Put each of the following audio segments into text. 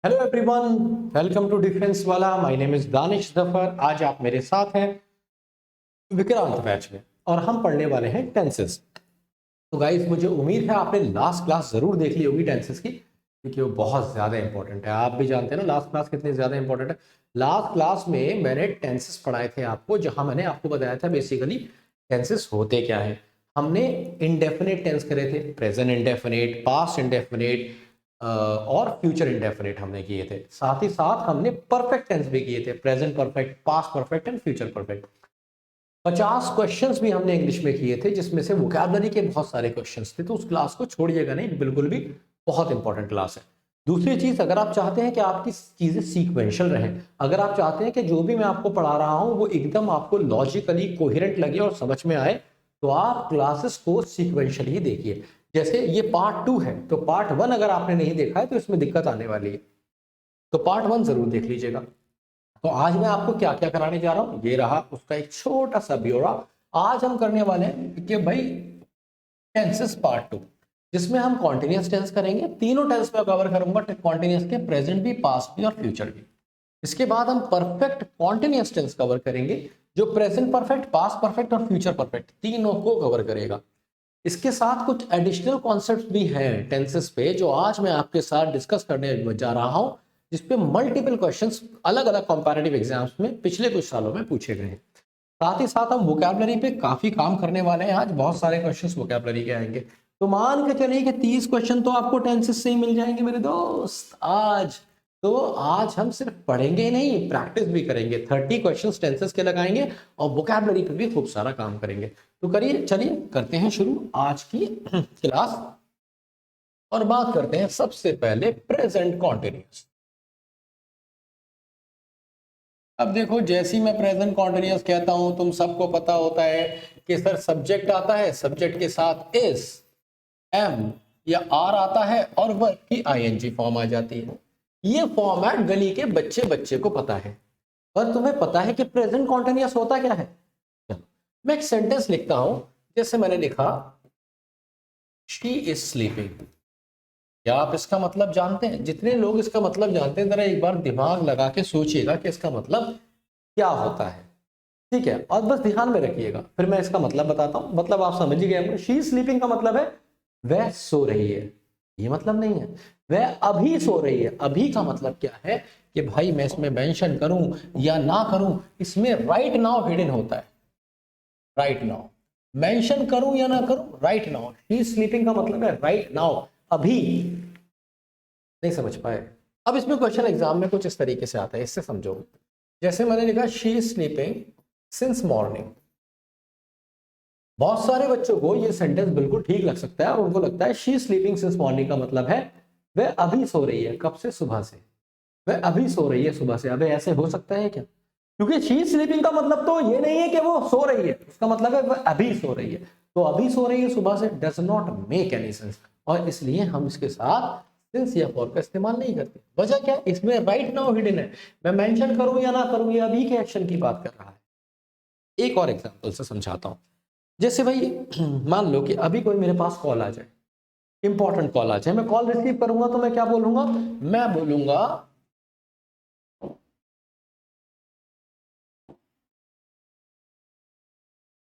Hello everyone, welcome to defence वाला। My name is Danish Zafar. आज आप मेरे साथ हैं विक्रांत बैच में और हम पढ़ने वाले हैं टेंसेस। तो गाइस, मुझे उम्मीद है आपने लास्ट क्लास जरूर देख ली होगी टेंसेस की, क्योंकि वो बहुत ज़्यादा इंपॉर्टेंट है। आप भी जानते हैं ना लास्ट क्लास कितनी ज़्यादा इंपॉर्टेंट है। लास्ट क्लास में मैंने टेंसेस पढ़ाए थे आपको, जहां मैंने आपको बताया था बेसिकली टेंसेस होते क्या है। हमने इंडेफिनेट टेंस करे थे, प्रेजेंट इंडेफिनेट, पास्ट इंडेफिनेट और फ्यूचर इंडेफिनेट हमने किए थे। साथ ही साथ हमने परफेक्ट टेंस भी किए थे, present perfect, past perfect and future perfect. 50 questions भी हमने इंग्लिश में किए थे, जिसमें से वोकैबुलरी के बहुत सारे क्वेश्चंस थे। तो उस क्लास को छोड़िएगा नहीं, बिल्कुल भी। बहुत इंपॉर्टेंट क्लास है। दूसरी चीज, अगर आप चाहते हैं कि आपकी चीजें सीक्वेंशियल रहें, अगर आप चाहते हैं कि जो भी मैं आपको पढ़ा रहा हूं वो एकदम आपको लॉजिकली कोहेरेंट लगे और समझ में आए, तो आप क्लासेस को सीक्वेंशियल ही देखिए। जैसे ये पार्ट 2 है, तो पार्ट 1 अगर आपने नहीं देखा है तो इसमें दिक्कत आने वाली है, तो पार्ट 1 जरूर देख लीजिएगा। तो आज मैं आपको क्या क्या कराने जा रहा हूं, ये रहा उसका एक छोटा सा ब्यौरा। आज हम करने वाले हैं कि भाई टेंसेस पार्ट 2, जिसमें हम कॉन्टिन्यूअस टेंस करेंगे। तीनों टेंस में कवर करूंगा, कॉन्टिन्यूअस के प्रेजेंट भी, पास्ट भी और फ्यूचर भी। इसके बाद हम परफेक्ट कॉन्टिन्यूअस टेंस कवर करेंगे, जो प्रेजेंट परफेक्ट, पास्ट परफेक्ट और फ्यूचर परफेक्ट तीनों को कवर करेगा। इसके साथ कुछ एडिशनल कॉन्सेप्ट्स भी हैं टेंसेस पे, जो आज मैं आपके साथ डिस्कस करने जा रहा हूं, जिसपे मल्टीपल क्वेश्चंस अलग अलग कंपैरेटिव एग्जाम्स में पिछले कुछ सालों में पूछे गए हैं। साथ ही साथ हम वोकैबुलरी पे काफी काम करने वाले हैं। आज बहुत सारे क्वेश्चंस वोकैबुलरी के आएंगे। तो मान के चलिए कि 30 क्वेश्चन तो आपको टेंसेस से ही मिल जाएंगे मेरे दोस्त आज। तो आज हम सिर्फ पढ़ेंगे ही नहीं, प्रैक्टिस भी करेंगे। 30 क्वेश्चंस टेंसेस के लगाएंगे और वोकैबुलरी पे भी खूब सारा काम करेंगे। तो करिए, चलिए करते हैं शुरू आज की क्लास और बात करते हैं सबसे पहले प्रेजेंट कॉन्टिन्यूअस। अब देखो, जैसी मैं प्रेजेंट कॉन्टिन्यूअस कहता हूं, तुम सबको पता होता है कि सर सब्जेक्ट आता है, सब्जेक्ट के साथ इज, एम या आर आता है और वर्ब की आईएनजी फॉर्म आ जाती है। ये फॉर्मेट गली के बच्चे बच्चे को पता है। और तुम्हें पता है कि प्रेजेंट कॉन्टिन्यूअस होता क्या है? चलो, मैं एक सेंटेंस लिखता हूं। जैसे मैंने लिखा, शी इज स्लीपिंग। क्या आप इसका मतलब जानते हैं? जितने लोग इसका मतलब जानते हैं, जरा एक बार दिमाग लगा के सोचिएगा कि इसका मतलब क्या होता है। ठीक है, और बस ध्यान में रखिएगा, फिर मैं इसका मतलब बताता हूं। मतलब आप समझ ही गए होंगे। शी स्लीपिंग का मतलब है वह सो रही है, ये मतलब नहीं है वह अभी सो रही है। अभी का मतलब क्या है कि भाई मैं इसमें मेंशन करूं या ना करूं, इसमें राइट नाउ हिडन होता है। राइट नाउ मेंशन करूं या ना करूं, राइट नाउ। शी स्लीपिंग का मतलब है राइट नाउ, अभी। नहीं समझ पाए? अब इसमें क्वेश्चन एग्जाम में कुछ इस तरीके से आता है, इससे समझो। जैसे मैंने लिखा, she is sleeping since morning. बहुत सारे बच्चों को ये सेंटेंस बिल्कुल ठीक लग सकता है और उनको लगता है शी स्लीपिंग सिंस मॉर्निंग का मतलब है वह अभी सो रही है। कब से? सुबह से। वह अभी सो रही है सुबह से। अबे ऐसे हो सकता है क्या? क्योंकि शी स्लीपिंग का मतलब तो ये नहीं है कि वो सो रही है, उसका मतलब है वह अभी सो रही है। तो अभी सो रही है सुबह से does not make any sense, और इसलिए हम इसके साथ सिंस या फॉर का इस्तेमाल नहीं करते। वजह क्या है? इसमें राइट नाउ हिडन है। मैं मेंशन करूं या ना करूं, ये अभी के एक्शन की बात कर रहा है। एक और एग्जांपल से समझाता हूं। जैसे भाई मान लो कि अभी कोई मेरे पास कॉल आ जाए, इंपॉर्टेंट कॉल आ जाए। मैं कॉल रिसीव करूंगा तो मैं क्या बोलूंगा?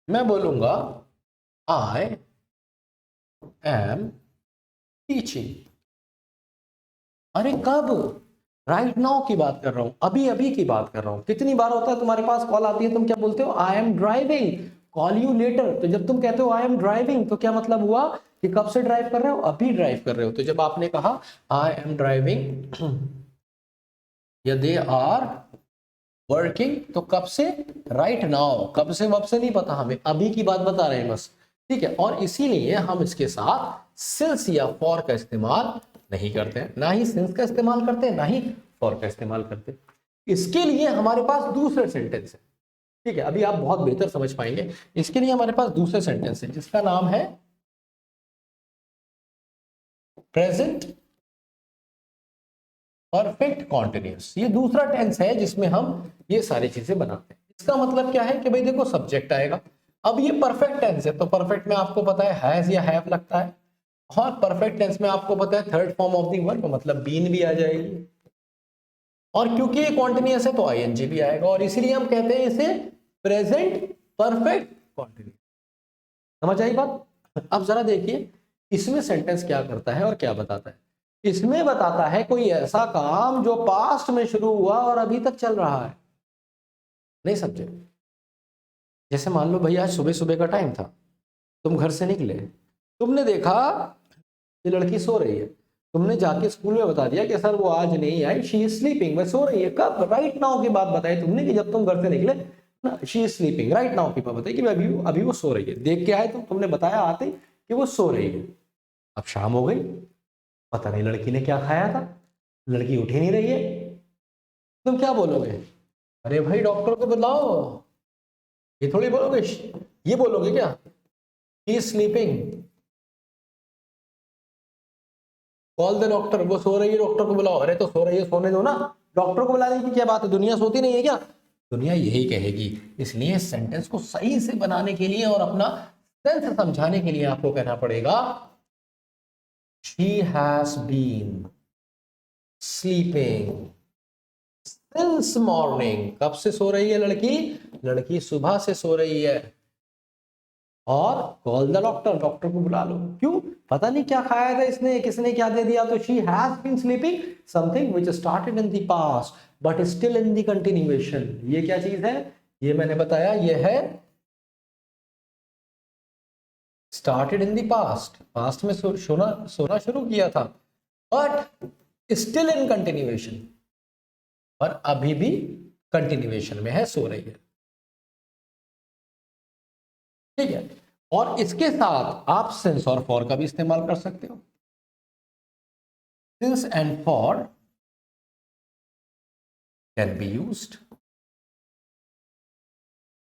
मैं बोलूंगा, आई एम टीचिंग। अरे कब? राइट नाउ की बात कर रहा हूं, अभी अभी की बात कर रहा हूं। कितनी बार होता है तुम्हारे पास कॉल आती है, तुम क्या बोलते हो? I am driving, call you later. तो जब तुम कहते हो आई एम ड्राइविंग, तो क्या मतलब हुआ कि कब से ड्राइव कर रहे हो? अभी ड्राइव कर रहे हो। तो जब आपने कहा आई एम ड्राइविंग या दे आर वर्किंग, तो कब से? Right now. कब से वब से नहीं पता हमें, अभी की बात बता रहे हैं बस। ठीक है, और इसीलिए हम इसके साथ सिंस या फॉर का इस्तेमाल नहीं करते हैं। ना ही सिंस का इस्तेमाल करते हैं, ना ही फॉर का इस्तेमाल करते हैं। इसके लिए हमारे पास दूसरे सेंटेंस है। ठीक है, अभी आप बहुत बेहतर समझ पाएंगे। इसके लिए हमारे पास दूसरे सेंटेंस है, जिसका नाम है प्रेजेंट परफेक्ट कॉन्टिन्यूअस। ये दूसरा टेंस है जिसमें हम ये सारी चीजें बनाते हैं। इसका मतलब क्या है कि भाई देखो, सब्जेक्ट आएगा। अब ये परफेक्ट टेंस है, तो परफेक्ट में आपको पता है हैज या हैव लगता है, और परफेक्ट टेंस में आपको पता है third form of the verb मतलब बीन भी आ जाएगी। और क्योंकि ये कॉन्टिन्यूअस है तो आईएनजी भी आएगा, और इसीलिए हम कहते हैं इसे प्रेजेंट परफेक्ट कॉन्टिन्यूअस। समझ आई बात? अब जरा देखिए इसमें सेंटेंस क्या करता है और क्या बताता है। इसमें बताता है कोई ऐसा काम जो पास्ट में शुरू हुआ और अभी तक चल रहा है। नहीं समझे? जैसे मान लो भैया आज सुबह सुबह का टाइम था, तुम घर से निकले, तुमने देखा ये लड़की सो रही है, तुमने जाके स्कूल में बता दिया कि सर वो आज नहीं आई, शी इज स्लीपिंग, वह सो रही है। कब? राइट नाउ की बात बताई तुमने कि जब तुम घर से निकले ना, she is sleeping, right now की बात बताई कि अभी अभी वो सो रही है। देख के आए तो तुमने बताया आते कि वो सो रही है। अब शाम हो गई, पता नहीं लड़की ने क्या खाया था, लड़की उठ ही नहीं रही है, तुम क्या बोलोगे? अरे भाई डॉक्टर को बुलाओ, ये थोड़ी बोलोगे, ये बोलोगे क्या he is sleeping, call the doctor, वो सो रही है डॉक्टर को बुलाओ। अरे तो सो रही है सोने दो ना, डॉक्टर को बुलाने की क्या बात है, दुनिया सोती नहीं है क्या? दुनिया यही कहेगी। इसलिए सेंटेंस को सही से बनाने के लिए और अपना सेंस समझाने के लिए आपको कहना पड़ेगा she has been sleeping since morning. कब से सो रही है लड़की? लड़की सुबह से सो रही है। और कॉल द डॉक्टर, डॉक्टर को बुला लो। क्यों? पता नहीं क्या खाया था इसने, किसने क्या दे दिया। तो she has been sleeping something which started in the past but still in the continuation. ये क्या चीज है? ये मैंने बताया, ये है started in the past, past में सोना शुरू किया था बट स्टिल इन कंटिन्यूएशन, और अभी भी कंटिन्यूएशन में है, सो रही है। ठीक है, और इसके साथ आप सिंस और फॉर का भी इस्तेमाल कर सकते हो। Since and for can be used.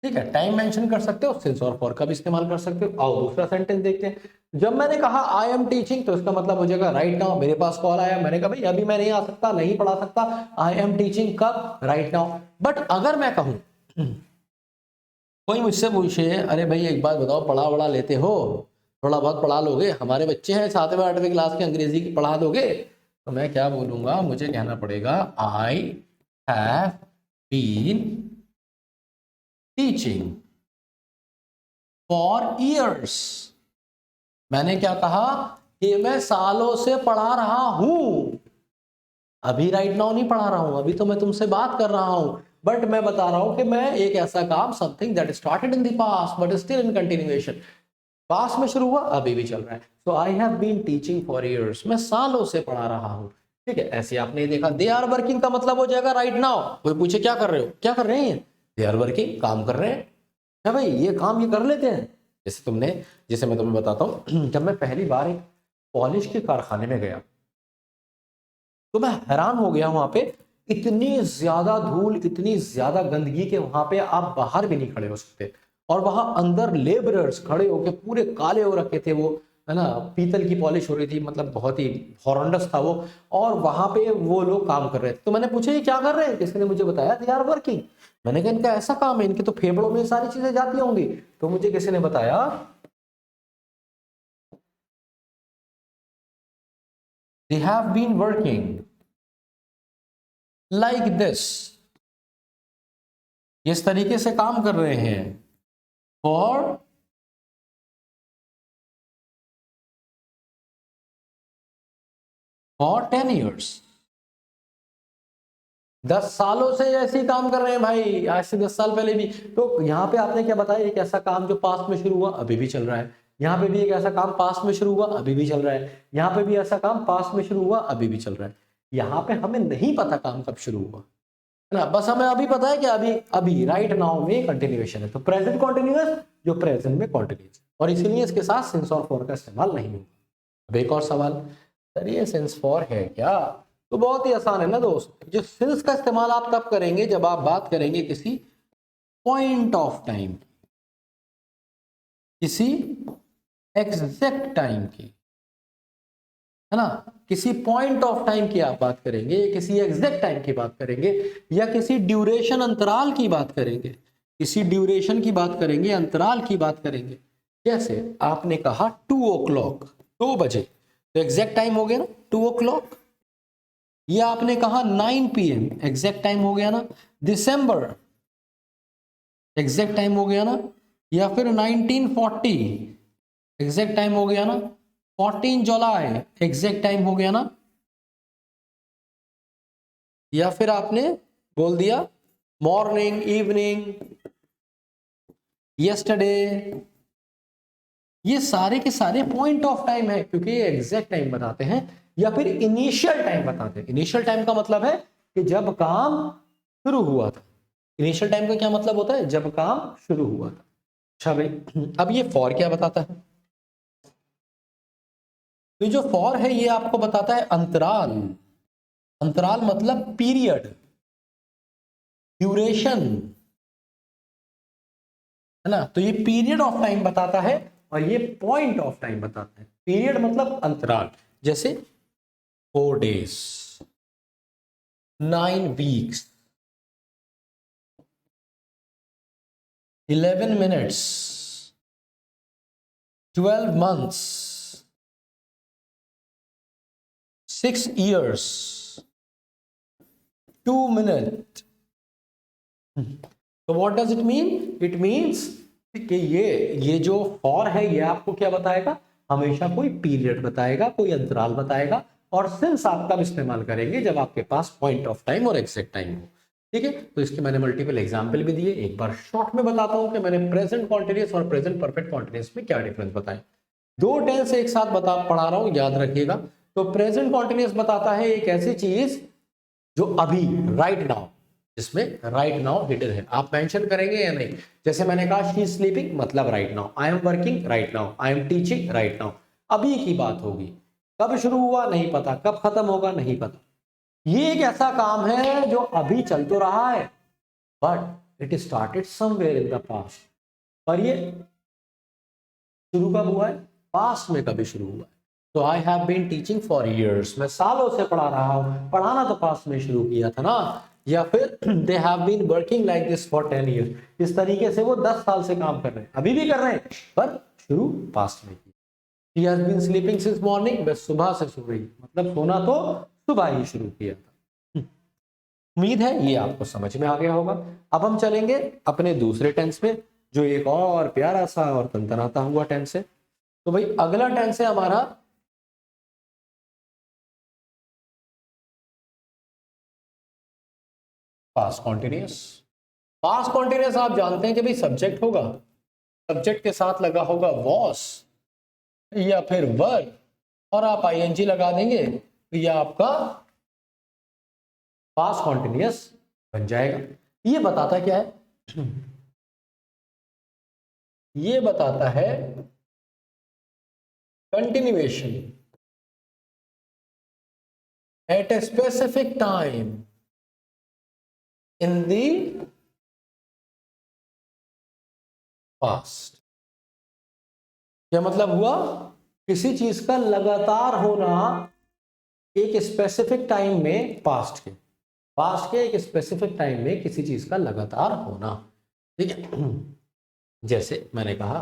ठीक है, टाइम मेंशन कर सकते हो, सिंस और फॉर का भी इस्तेमाल कर सकते हो। आओ दूसरा सेंटेंस देखते हैं। जब मैंने कहा आई एम टीचिंग तो इसका मतलब हो जाएगा राइट नाउ। मेरे पास कॉल आया, मैंने कहा भाई अभी मैं नहीं आ सकता, नहीं पढ़ा सकता, आई एम टीचिंग कब? Right now. बट अगर मैं कहूं, कोई मुझसे पूछे अरे भाई एक बात बताओ, पढ़ा वढ़ा लेते हो, थोड़ा बहुत पढ़ा लोगे, हमारे बच्चे हैं 7वीं 8वीं क्लास के, अंग्रेजी की पढ़ा दोगे? तो मैं क्या बोलूंगा? मुझे कहना पड़ेगा I have been teaching for years. मैंने क्या कहा? कि मैं सालों से पढ़ा रहा हूं। अभी राइट नाउ नहीं पढ़ा रहा हूं, अभी तो मैं तुमसे बात कर रहा हूं, बट मैं बता रहा हूं कि मैं एक ऐसा काम, something that started in the past but still in continuation, past में शुरू हुआ अभी भी चल रहा है। So I have been teaching for years, मैं सालों से पढ़ा रहा हूं। ठीक है, ऐसे आपने देखा दे आर वर्किंग का मतलब हो जाएगा राइट नाउ। कोई पूछे क्या कर रहे हो, क्या कर रहे हैं? दे आर वर्किंग, काम कर रहे हैं। क्या भाई ये काम ये कर लेते हैं? जैसे तुमने, जैसे मैं तुम्हें बताता हूँ, जब मैं पहली बार एक पॉलिश के कारखाने में गया तो मैं हैरान हो गया। वहां पे इतनी ज्यादा धूल, इतनी ज्यादा गंदगी के वहां पे आप बाहर भी नहीं खड़े हो सकते, और वहां अंदर लेबरर्स खड़े होके पूरे काले हो रखे थे वो, है ना, पीतल की पॉलिश हो रही थी, मतलब बहुत ही हॉरंडस था वो, और वहां पे वो लोग काम कर रहे थे। तो मैंने पूछा ये क्या कर रहे हैं? किसी ने मुझे बताया दे आर वर्किंग। मैंने कहा इनका ऐसा काम है, इनके तो फेफड़ों में सारी चीजें जाती होंगी। तो मुझे किसी ने बताया they have been working like this, इस तरीके से काम कर रहे हैं for 10 years, 10 सालों से ऐसे ही काम कर रहे हैं भाई, आज से 10 साल पहले भी। तो यहाँ पे आपने क्या बताया? एक ऐसा काम जो पास्ट में शुरू हुआ अभी भी चल रहा है। यहाँ पे भी एक ऐसा काम पास्ट में शुरू हुआ अभी भी चल रहा है। यहाँ पे भी ऐसा काम पास्ट में शुरू हुआ अभी भी चल रहा है। यहाँ पे हमें नहीं पता काम कब शुरू हुआ, है ना, बस हमें अभी पता है कि अभी अभी राइट नाउ में कंटिन्यूएशन है। तो प्रेजेंट कॉन्टिन्यूअस जो प्रेजेंट में कॉन्टिन्यूअस, और इसीलिए इसके साथ सिंस और फॉर का इस्तेमाल नहीं होगा। अब एक और सवाल, सर ये सिंस फॉर है क्या? तो बहुत ही आसान है ना दोस्त। जो सिंस का इस्तेमाल आप तब करेंगे जब आप बात करेंगे किसी पॉइंट ऑफ टाइम, किसी एग्जैक्ट टाइम की, है ना, किसी पॉइंट ऑफ टाइम की आप बात करेंगे, किसी एग्जैक्ट टाइम की बात करेंगे, या किसी ड्यूरेशन अंतराल की बात करेंगे, किसी ड्यूरेशन की बात करेंगे, अंतराल की बात करेंगे। जैसे आपने कहा 2 o'clock, 2 बजे, तो एग्जैक्ट टाइम हो गया ना 2 o'clock। ये आपने कहा 9 PM, एग्जैक्ट टाइम हो गया ना। दिसंबर, एग्जैक्ट टाइम हो गया ना। या फिर 1940, एग्जैक्ट टाइम हो गया ना। 14 जुलाई, एग्जैक्ट टाइम हो गया ना। या फिर आपने बोल दिया मॉर्निंग, इवनिंग, यस्टरडे। ये सारे के सारे पॉइंट ऑफ टाइम है, क्योंकि ये एग्जैक्ट टाइम बताते हैं या फिर इनिशियल टाइम बताते हैं। इनिशियल टाइम का मतलब है कि जब काम शुरू हुआ था। इनिशियल टाइम का क्या मतलब होता है? जब काम शुरू हुआ था। अच्छा भाई, अब ये फॉर क्या बताता है? तो जो फॉर है ये आपको बताता है अंतराल। अंतराल मतलब पीरियड, ड्यूरेशन, है ना। तो ये पीरियड ऑफ टाइम बताता है और ये पॉइंट ऑफ टाइम बताता है। पीरियड मतलब अंतराल, जैसे 4 days, 9 weeks, 11 minutes, 12 months, 6 years, 2 minutes। तो what does it mean? It means कि ये जो फॉर है ये आपको क्या बताएगा? हमेशा कोई पीरियड बताएगा, कोई अंतराल बताएगा। और सिंस आप तब इस्तेमाल करेंगे जब आपके पास पॉइंट ऑफ टाइम और एग्जैक्ट टाइम हो। ठीक है, तो इसके मैंने मल्टीपल एग्जाम्पल भी दिए। एक बार शॉर्ट में बताता हूं कि मैंने प्रेजेंट कॉन्टिन्यूअस और प्रेजेंट परफेक्ट कॉन्टिन्यूअस में क्या डिफरेंस बताए। दो टेंस एक साथ पढ़ा रहा हूं, याद रखिएगा। तो प्रेजेंट कॉन्टिन्यूअस बताता है एक ऐसी चीज जो अभी, राइट नाउ, जिसमें राइट नाउ हिडन है। आप मेंशन करेंगे या नहीं? जैसे मैंने कहा शी इज स्लीपिंग, मतलब right now. I am working, right now. I am teaching, right now. अभी की बात होगी। कब शुरू हुआ नहीं पता, कब खत्म होगा नहीं पता। ये एक ऐसा काम है जो अभी चल तो रहा है, but it started somewhere in the past. पर ये शुरू कब हुआ है? पास्ट में कभी शुरू हुआ है। तो I have been teaching for years, मैं सालों से पढ़ा रहा हूं। पढ़ाना तो पास्ट में शुरू किया था ना। या फिर they have been working like this for 10 years, इस तरीके से वो 10 साल से काम कर रहे हैं, अभी भी कर रहे हैं, पर शुरू पास्ट में किया। She has been sleeping since morning, बस सुबह से सो रही, मतलब सोना तो सुबह ही शुरू किया था। उम्मीद है ये आपको समझ में आ गया होगा। अब हम चलेंगे अपने दूसरे टेंस में, जो एक और प्यारा सा और तनतनाता हुआ टेंस है। तो भाई अगला टेंस है हमारा पास्ट कॉन्टिन्यूअस। पास्ट कॉन्टिन्यूअस आप जानते हैं कि भाई सब्जेक्ट होगा, सब्जेक्ट के साथ लगा होगा वॉस या फिर वर्ब, और आप आईएनजी लगा देंगे तो यह आपका पास्ट कॉन्टिन्यूअस बन जाएगा। ये बताता क्या है? ये बताता है continuation at a specific time in the past. क्या मतलब हुआ? किसी चीज का लगातार होना एक स्पेसिफिक टाइम में, पास्ट के एक स्पेसिफिक टाइम में किसी चीज का लगातार होना। ठीक है, जैसे मैंने कहा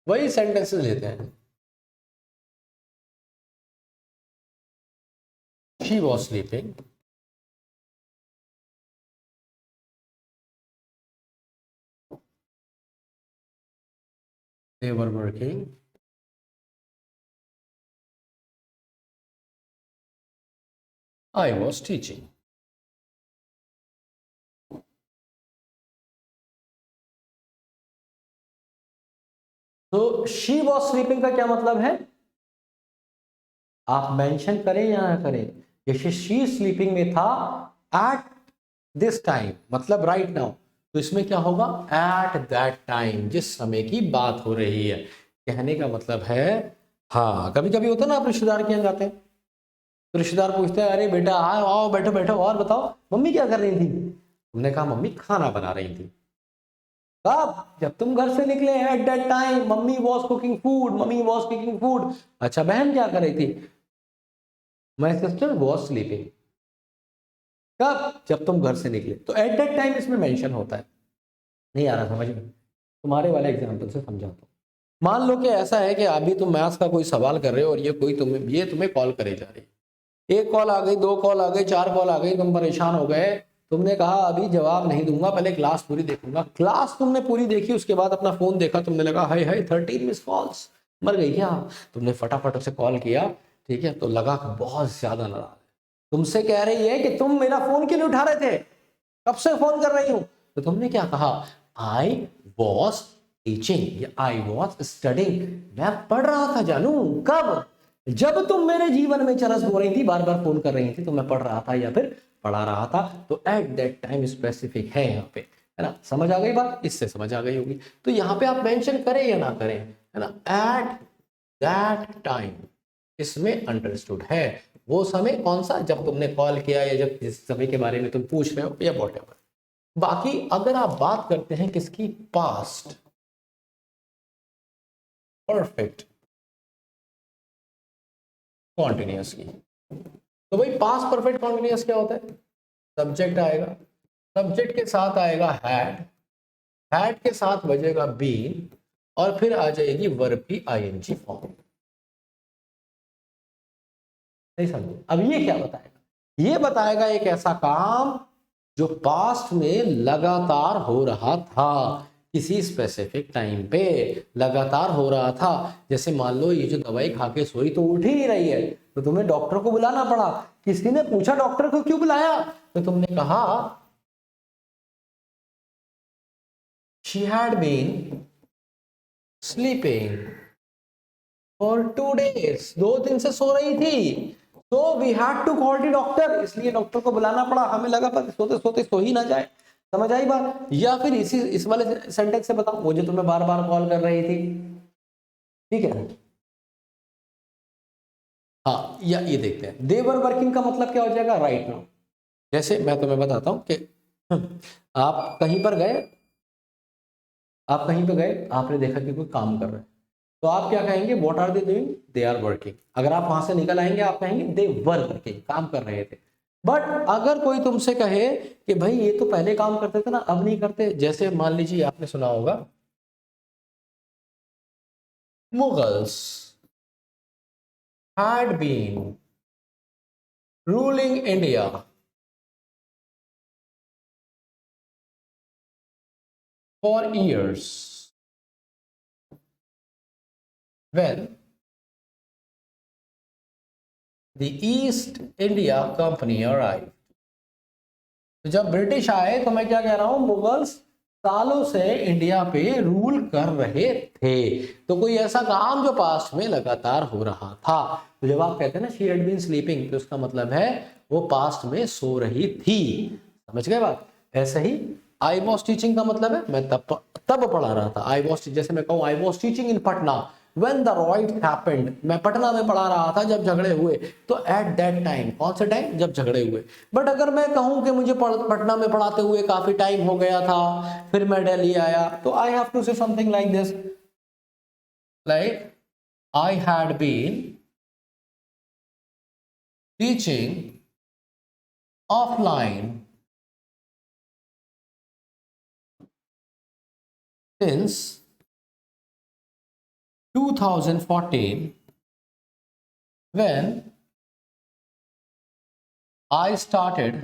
वही सेंटेंसेस लेते हैं। She was sleeping, they were working, I was teaching। तो शी वॉज स्लीपिंग का क्या मतलब है? आप मेंशन करें या ना करें, जैसे शी स्लीपिंग में था एट दिस टाइम, मतलब राइट नाउ, तो इसमें क्या होगा? एट दैट टाइम, जिस समय की बात हो रही है। कहने का मतलब है, हाँ कभी कभी होता है ना, आप रिश्तेदार के यहाँ जाते हैं तो रिश्तेदार पूछते हैं अरे बेटा आओ आओ बैठो बैठो, और बताओ मम्मी क्या कर रही थी? हमने कहा मम्मी खाना बना रही थी। कब? जब तुम घर से निकले, at that time mummy was cooking food, mummy was cooking food. अच्छा बहन क्या कर रही थी? My sister was sleeping. कब? जब तुम घर से निकले। तो एट दैट टाइम इसमें मेंशन होता है। नहीं आ रहा समझ में? तुम्हारे वाले एग्जाम्पल से समझाता हूँ। मान लो कि ऐसा है कि अभी तुम मैथ्स का कोई सवाल कर रहे हो और ये तुम्हें कॉल करे जा रही है। एक कॉल आ गई, दो कॉल आ गई, चार कॉल आ गई, तुम परेशान हो गए। तुमने कहा अभी जवाब नहीं दूंगा, पहले क्लास पूरी देखूंगा। क्लास तुमने पूरी देखी, उसके बाद अपना फोन देखा, तुमने लगा हाय हाय 13 मिस कॉल्स, मर गई क्या? तुमने फटाफट से कॉल किया, ठीक है, तो लगा कि बहुत ज्यादा नाराज है, तुमसे कह रही है कि तुम मेरा फोन क्यों नहीं उठा रहे थे, कब से फोन कर रही हूं। तो तुमने क्या कहा? आई वॉज टीचिंग या आई वॉज स्टडिंग, मैं पढ़ रहा था जानू। कब? जब तुम मेरे जीवन में चरस हो रही थी, बार बार फोन कर रही थी, तो मैं पढ़ रहा था या फिर पढ़ा रहा था। तो एट दैट टाइम स्पेसिफिक है यहाँ पे, है ना? समझ आ गई बात? इससे समझ आ गई होगी। तो यहाँ पे आप मेंशन करें या ना करें, है ना, एट दैट टाइम, इसमें अंडरस्टूड है। वो समय कौन सा? जब तुमने कॉल किया या जब जिस समय के बारे में तुम पूछ रहे हो या वॉटएवर। बाकी अगर आप बात करते हैं किसकी? पास्ट परफेक्ट कॉन्टिन्यूअस की, तो भाई पास्ट परफेक्ट कॉन्टिन्यूअस क्या होता है? सब्जेक्ट आएगा, सब्जेक्ट के साथ आएगा हैड के साथ बजेगा बीन, और फिर आ जाएगी वर्ब की आईएनजी फॉर्म। नहीं समझे? अब ये क्या बताएगा? ये बताएगा एक ऐसा काम जो पास्ट में लगातार हो रहा था, किसी स्पेसिफिक टाइम पे लगातार हो रहा था। जैसे मान लो ये जो दवाई खा के सोई तो उठ ही नहीं रही है, तो तुम्हें डॉक्टर को बुलाना पड़ा। किसी ने पूछा डॉक्टर को क्यों बुलाया, तो तुमने कहा she had been sleeping for 2 days, 2 दिन से सो रही थी। तो we had to call the doctor, इसलिए डॉक्टर को बुलाना पड़ा। हमें लगा पर सोते सोते सो ही ना जाए। समझ आई बात? या फिर इस वाले सेंटेंस से बताओ, वो जो तुम्हें बार बार कॉल कर रही थी, ठीक है, हाँ, या ये देखते हैं देवर वर्किंग का मतलब क्या हो जाएगा? Right now. जैसे मैं तुम्हें बताता हूं कि आप कहीं पर गए, आप कहीं पर गए, आपने देखा कि कोई काम कर रहा है, तो आप क्या कहेंगे? What are they doing? They are working. अगर आप वहां से निकल आएंगे आप कहेंगे दे वर वर्किंग, काम कर रहे थे। बट अगर कोई तुमसे कहे कि भाई ये तो पहले काम करते थे ना, अब नहीं करते, जैसे मान लीजिए आपने सुना होगा Mughals had been ruling India for years when the East India Company arrived। तो जब ब्रिटिश आए, तो मैं क्या कह रहा हूं, मुगल्स सालों से इंडिया पे रूल कर रहे थे। तो कोई ऐसा काम जो पास्ट में लगातार हो रहा था। तो जब आप कहते हैं ना शी हैड बीन स्लीपिंग, तो उसका मतलब है वो पास्ट में सो रही थी। समझ गए बात? ऐसे ही आई वॉज टीचिंग का मतलब है मैं तब पढ़ा रहा था। आई वॉज, जैसे मैं कहूँ I was teaching in Patna when the right happened, मैं पटना में पढ़ा रहा था जब झगड़े हुए। तो एट दैट टाइम, कौन से टाइम? जब झगड़े हुए। बट अगर मैं कहूं कि मुझे पटना में पढ़ाते हुए काफी टाइम हो गया था, फिर मैं दिल्ली आया, तो I have to say something like this, like I had been teaching offline since 2014 when I started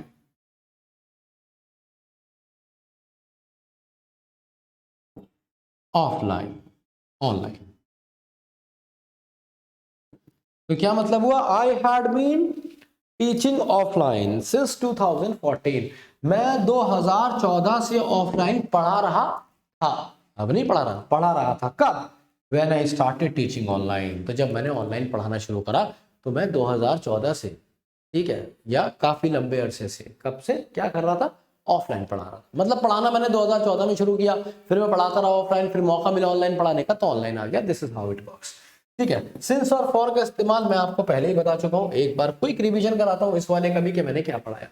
offline, online. तो क्या मतलब हुआ? I had been teaching offline since 2014, मैं 2014 से ऑफलाइन पढ़ा रहा था। अब नहीं पढ़ा रहा, पढ़ा रहा था। कब? When I started teaching online, तो जब मैंने ऑनलाइन पढ़ाना शुरू करा, तो मैं 2014 से, ठीक है, या काफी लंबे अरसे से, कब से क्या कर रहा था? ऑफलाइन पढ़ा रहा था। मतलब पढ़ाना मैंने 2014 में शुरू किया, फिर मैं पढ़ाता रहा ऑफलाइन, फिर मौका मिला ऑनलाइन पढ़ाने का, तो ऑनलाइन आ गया। This is how it works. ठीक है, सिंस और फॉर का इस्तेमाल मैं आपको पहले ही बता चुका हूं। एक बार क्विक रिवीजन कराता हूं इस वाले का भी कि मैंने क्या पढ़ाया।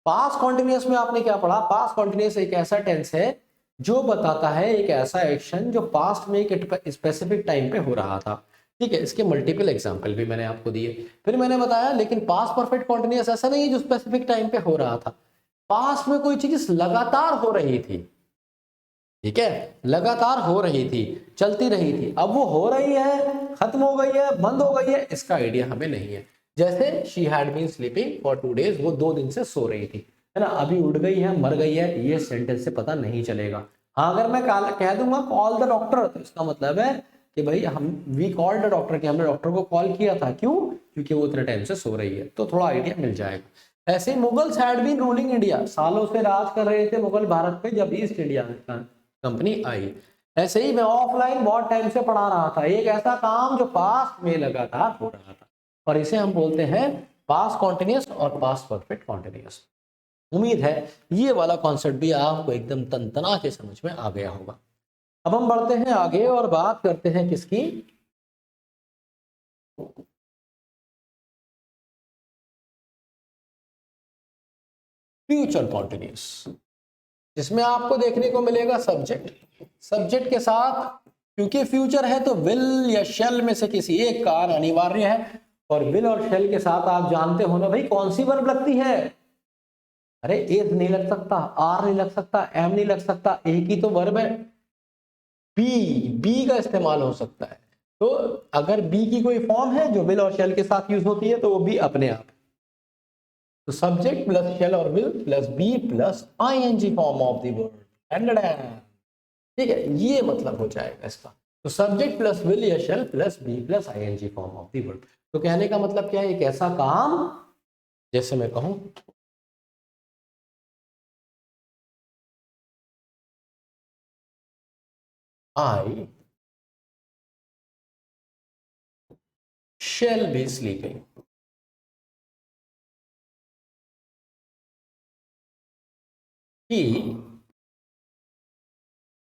पास्ट कॉन्टिन्यूअस में आपने क्या पढ़ा? पास्ट कॉन्टिन्यूअस एक ऐसा टेंस है जो बताता है एक ऐसा एक्शन जो पास्ट में एक स्पेसिफिक टाइम पे हो रहा था। ठीक है, इसके मल्टीपल एग्जांपल भी मैंने आपको दिए। फिर मैंने बताया लेकिन पास्ट परफेक्ट कॉन्टिन्यूअस ऐसा नहीं है जो स्पेसिफिक टाइम पे हो रहा था। पास्ट में कोई चीज लगातार हो रही थी, ठीक है, लगातार हो रही थी, चलती रही थी, अब वो हो रही है, खत्म हो गई है, बंद हो गई है, इसका आइडिया हमें नहीं है। जैसे she had been sleeping for 2 days, वो 2 दिन से सो रही थी, है ना, अभी उठ गई है, मर गई है, ये सेंटेंस से पता नहीं चलेगा। हाँ, अगर मैं कह दूंगा कॉल द डॉक्टर, तो इसका मतलब है कि भाई हम वी कॉल्ड द डॉक्टर, कि हमने डॉक्टर को कॉल किया था, क्यों, क्योंकि वो इतने टाइम से सो रही है, तो थोड़ा आइडिया मिल जाएगा। ऐसे Mughals had been ruling India, सालों से राज कर रहे थे मुगल भारत पे जब ईस्ट इंडिया कंपनी आई। ऐसे ही मैं ऑफलाइन बहुत टाइम से पढ़ा रहा था, एक ऐसा काम जो पास्ट में लगातार हो रहा था, और इसे हम बोलते हैं पास्ट कॉन्टिन्यूअस और पास्ट परफेक्ट कॉन्टिन्यूअस। उम्मीद है ये वाला कॉन्सेप्ट भी आपको एकदम तनतना के समझ में आ गया होगा। अब हम बढ़ते हैं आगे और बात करते हैं किसकी, फ्यूचर कॉन्टिन्यूअस, जिसमें आपको देखने को मिलेगा सब्जेक्ट, सब्जेक्ट के साथ, क्योंकि फ्यूचर है तो विल या शेल में से किसी एक का आना अनिवार्य है, और विल और शेल के साथ आप जानते हो ना भाई कौन सी वर्ब लगती है, अरे इज नहीं लग सकता, आर नहीं लग सकता, एम नहीं लग सकता, एक ही तो वर्ब है, बी का इस्तेमाल हो सकता है। तो अगर बी की कोई फॉर्म है जो विल और शेल के साथ यूज होती है तो वो बी अपने आप, तो सब्जेक्ट प्लस शेल और will plus be plus ING form of the word, ठीक है, ये मतलब हो जाएगा इसका। तो सब्जेक्ट प्लस विल या shall plus be plus ING form of the verb. तो कहने का मतलब क्या है, एक ऐसा काम, जैसे मैं कहूं आई shall be sleeping, he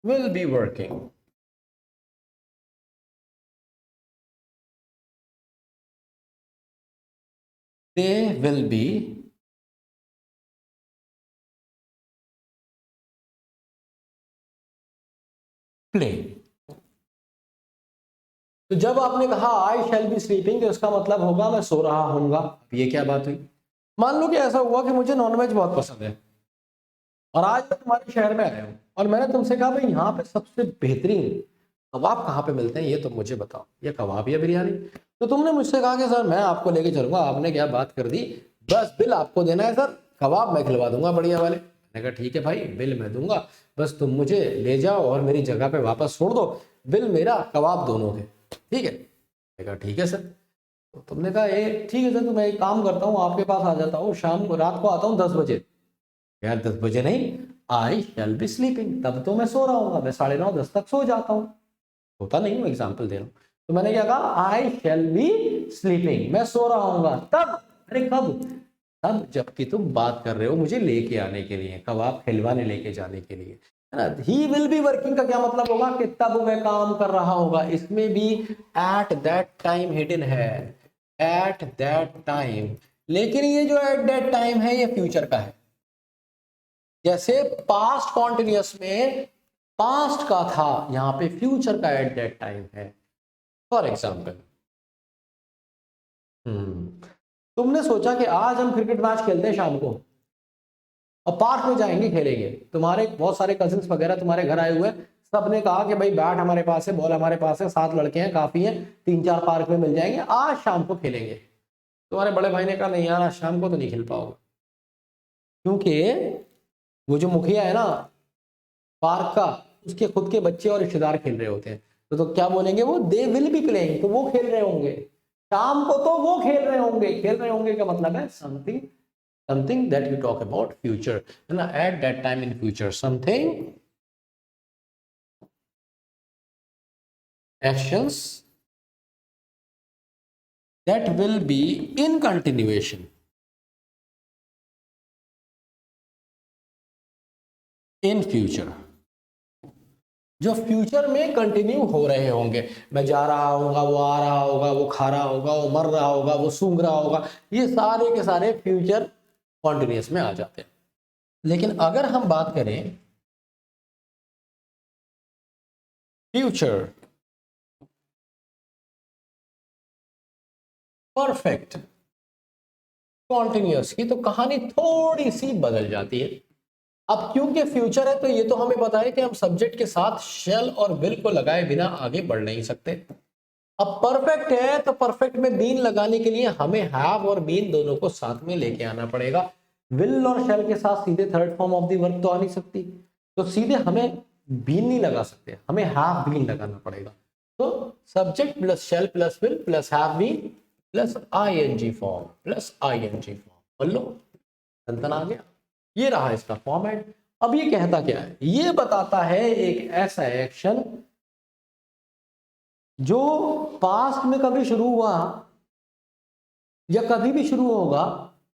will be working, they will be playing। तो जब आपने कहा आई शैल बी स्लीपिंग, तो इसका मतलब होगा मैं सो रहा हूंगा। अब ये क्या बात हुई, मान लो कि ऐसा हुआ कि मुझे नॉनवेज बहुत पसंद है, और आज मैं तुम्हारे शहर में आया हूँ, और मैंने तुमसे कहा भाई यहाँ पे सबसे बेहतरीन कबाब कहाँ पे मिलते हैं, ये तो मुझे बताओ, ये कबाब या बिरयानी। तो तुमने मुझसे कहा कि सर मैं आपको लेके चलूंगा, आपने क्या बात कर दी, बस बिल आपको देना है सर, कबाब मैं खिलवा दूंगा बढ़िया वाले। मैंने कहा ठीक है भाई, बिल मैं दूंगा, बस तुम मुझे ले जाओ और मेरी जगह पे वापस छोड़ दो, बिल मेरा कबाब दोनों के, ठीक है। मैंने कहा ठीक है सर। तो तुमने कहा ए ठीक है सर, तो मैं एक काम करता हूँ, आपके पास आ जाता हूँ, शाम को रात को आता हूँ 10 बजे। यार 10 बजे नहीं, आई शैल बी स्लीपिंग, तब तो मैं सो रहा हूँ, मैं 9:30 10 तक सो जाता हूँ, होता नहीं हूँ, एग्जाम्पल दे रहा हूँ। तो मैंने क्या कहा, आई शैल बी स्लीपिंग, मैं सो रहा हूँ तब, अरे कब, तब जबकि तुम बात कर रहे हो मुझे लेके आने के लिए, कबाब खिलवाने लेके जाने के लिए, है ना। ही विल बी वर्किंग का क्या मतलब होगा कि तब वह काम कर रहा होगा, इसमें भी एट दैट टाइम हिडन है, एट दैट टाइम। लेकिन ये जो एट दैट टाइम है ये फ्यूचर का है, जैसे पास्ट कॉन्टिन्यूअस में पास्ट का था, यहां पे फ्यूचर का एट दैट टाइम है। फॉर एग्जाम्पल, तुमने सोचा कि आज हम क्रिकेट मैच खेलते हैं शाम को, और पार्क में जाएंगे खेलेंगे, तुम्हारे बहुत सारे कजिन्स वगैरह तुम्हारे घर आए हुए, सबने कहा कि भाई बैट हमारे पास है, बॉल हमारे पास है, 7 लड़के हैं काफी है, 3 4 पार्क में मिल जाएंगे, आज शाम को खेलेंगे। तुम्हारे बड़े भाई ने कहा नहीं यार, आज शाम को तो नहीं खेल पाओगे, क्योंकि वो जो मुखिया है ना पार्क का, उसके खुद के बच्चे और रिश्तेदार खेल रहे होते हैं, तो क्या बोलेंगे वो, दे विल बी प्लेइंग, तो वो खेल रहे होंगे शाम को, तो वो खेल रहे होंगे, खेल रहे होंगे का मतलब है something, something that you talk about future, है ना, at that time in future something actions that will be in continuation in future, जो फ्यूचर में कंटिन्यू हो रहे होंगे, मैं जा रहा होगा, वो आ रहा होगा, वो खा रहा होगा, वो मर रहा होगा, वो सूंघ रहा होगा, ये सारे के सारे फ्यूचर कॉन्टिन्यूस में आ जाते हैं। लेकिन अगर हम बात करें फ्यूचर परफेक्ट कॉन्टिन्यूअस की तो कहानी थोड़ी सी बदल जाती है। अब क्योंकि फ्यूचर है तो ये तो हमें पता है कि हम सब्जेक्ट के साथ शेल और विल को लगाए बिना आगे बढ़ नहीं सकते। अब परफेक्ट है तो परफेक्ट में बीन लगाने के लिए हमें हैव और बीन दोनों को साथ में लेके आना पड़ेगा। विल और शेल के साथ सीधे third form of the verb तो आ नहीं सकती, तो सीधे हमें बीन नहीं लगा सकते, हमें हैव बीन लगाना पड़ेगा। तो subject plus shall plus will plus have been plus ING form plus ING form, बोल लो संतन आ गया। ये रहा इसका फॉर्मेट। अब ये कहता क्या है, ये बताता है एक ऐसा एक्शन जो पास्ट में कभी शुरू हुआ या कभी भी शुरू होगा,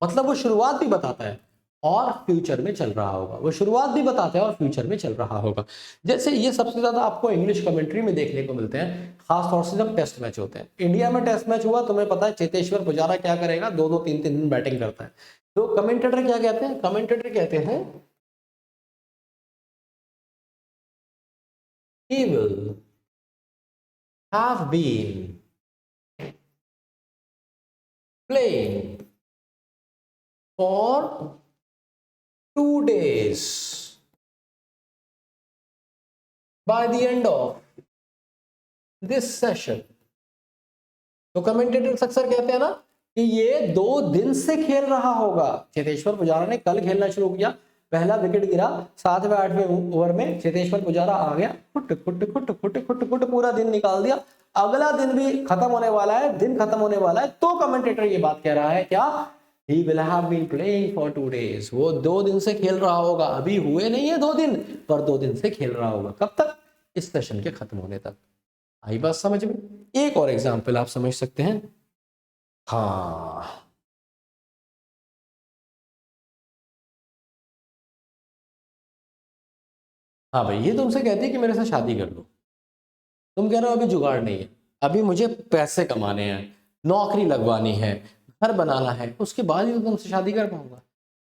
मतलब वो शुरुआत भी बताता है और फ्यूचर में चल रहा होगा। वो शुरुआत भी बताता है और फ्यूचर में चल रहा होगा। जैसे ये सबसे ज्यादा आपको इंग्लिश कमेंट्री में देखने को मिलते हैं, खास तौर से जब टेस्ट मैच होते हैं। इंडिया में टेस्ट मैच हुआ, तुम्हें पता है चेतेश्वर पुजारा क्या करेगा, 2-2 3-3 दिन बैटिंग करता है। तो कमेंटेटर क्या कहते हैं, कमेंटेटर कहते हैं he will have been playing for 2 days by the end of this session। तो कमेंटेटर्स अक्सर कहते हैं ना कि ये 2 दिन से खेल रहा होगा। चेतेश्वर पुजारा ने कल खेलना शुरू किया, पहला विकेट गिरा 7वें 8वें ओवर में, चेतेश्वर पुजारा आ गया, खुट खुट खुट खुट खुट खुट पूरा दिन निकाल दिया। अगला दिन भी खत्म होने वाला है, दिन खत्म होने वाला है, तो कमेंटेटर ये बात कह रहा है क्या, He will have been playing for 2 days। वो 2 दिन से खेल रहा होगा, अभी हुए नहीं है 2 दिन, पर 2 दिन से खेल रहा होगा। कब तक, इस सेशन के खत्म होने तक। आई बात समझ में। एक और एग्जाम्पल आप समझ सकते हैं। हाँ हाँ भाई, ये तुमसे कहती है कि मेरे से शादी कर लो। तुम कह रहे हो अभी जुगाड़ नहीं है, अभी मुझे पैसे कमाने हैं, नौकरी लगवानी है, घर बनाना है, उसके बाद ही तो तुमसे शादी कर पाऊंगा।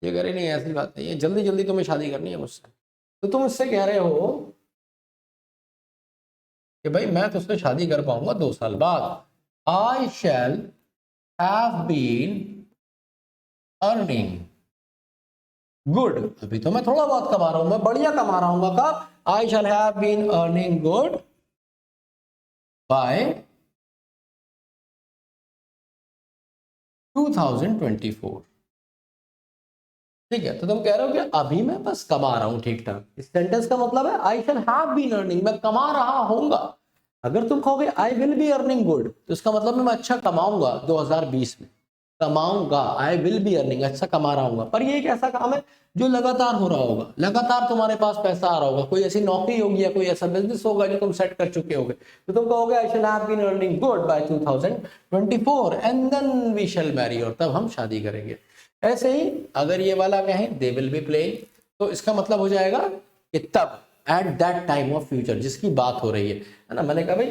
ये कह रहे नहीं, ऐसी बात नहीं है, जल्दी जल्दी तुम्हें शादी करनी है मुझसे। तो तुम इससे कह रहे हो कि भाई मैं तुझसे शादी कर पाऊंगा 2 साल बाद। I shall have been earning good. अभी तो मैं थोड़ा बहुत कमा रहा हूं, मैं बढ़िया कमा रहा हूँ। कब, I shall have been earning good by 2024। ठीक है, तो तुम कह रहे हो कि अभी मैं बस कमा रहा हूं ठीक ठाक। इस सेंटेंस का मतलब है आई शैल हैव बीन अर्निंग, मैं कमा रहा होऊंगा। अगर तुम कहोगे आई विल बी अर्निंग गुड, तो इसका मतलब मैं अच्छा कमाऊंगा 2020 में, कमाऊंगा। आई विल बी अर्निंग, अच्छा कमा रहा हूँ। पर ये एक ऐसा काम है जो लगातार हो रहा होगा, लगातार तुम्हारे पास पैसा आ रहा होगा, कोई ऐसी नौकरी होगी या कोई ऐसा बिजनेस होगा जो तुम सेट कर चुके होगे। तो तुम कहोगे I shall have been earning good by 2024 and then we shall marry, और तब हम शादी करेंगे। ऐसे ही अगर ये वाला कहें दे विल बी प्लेइंग, तो इसका मतलब हो जाएगा कि तब, at that time of future, जिसकी बात हो रही है ना। मैंने कहा भाई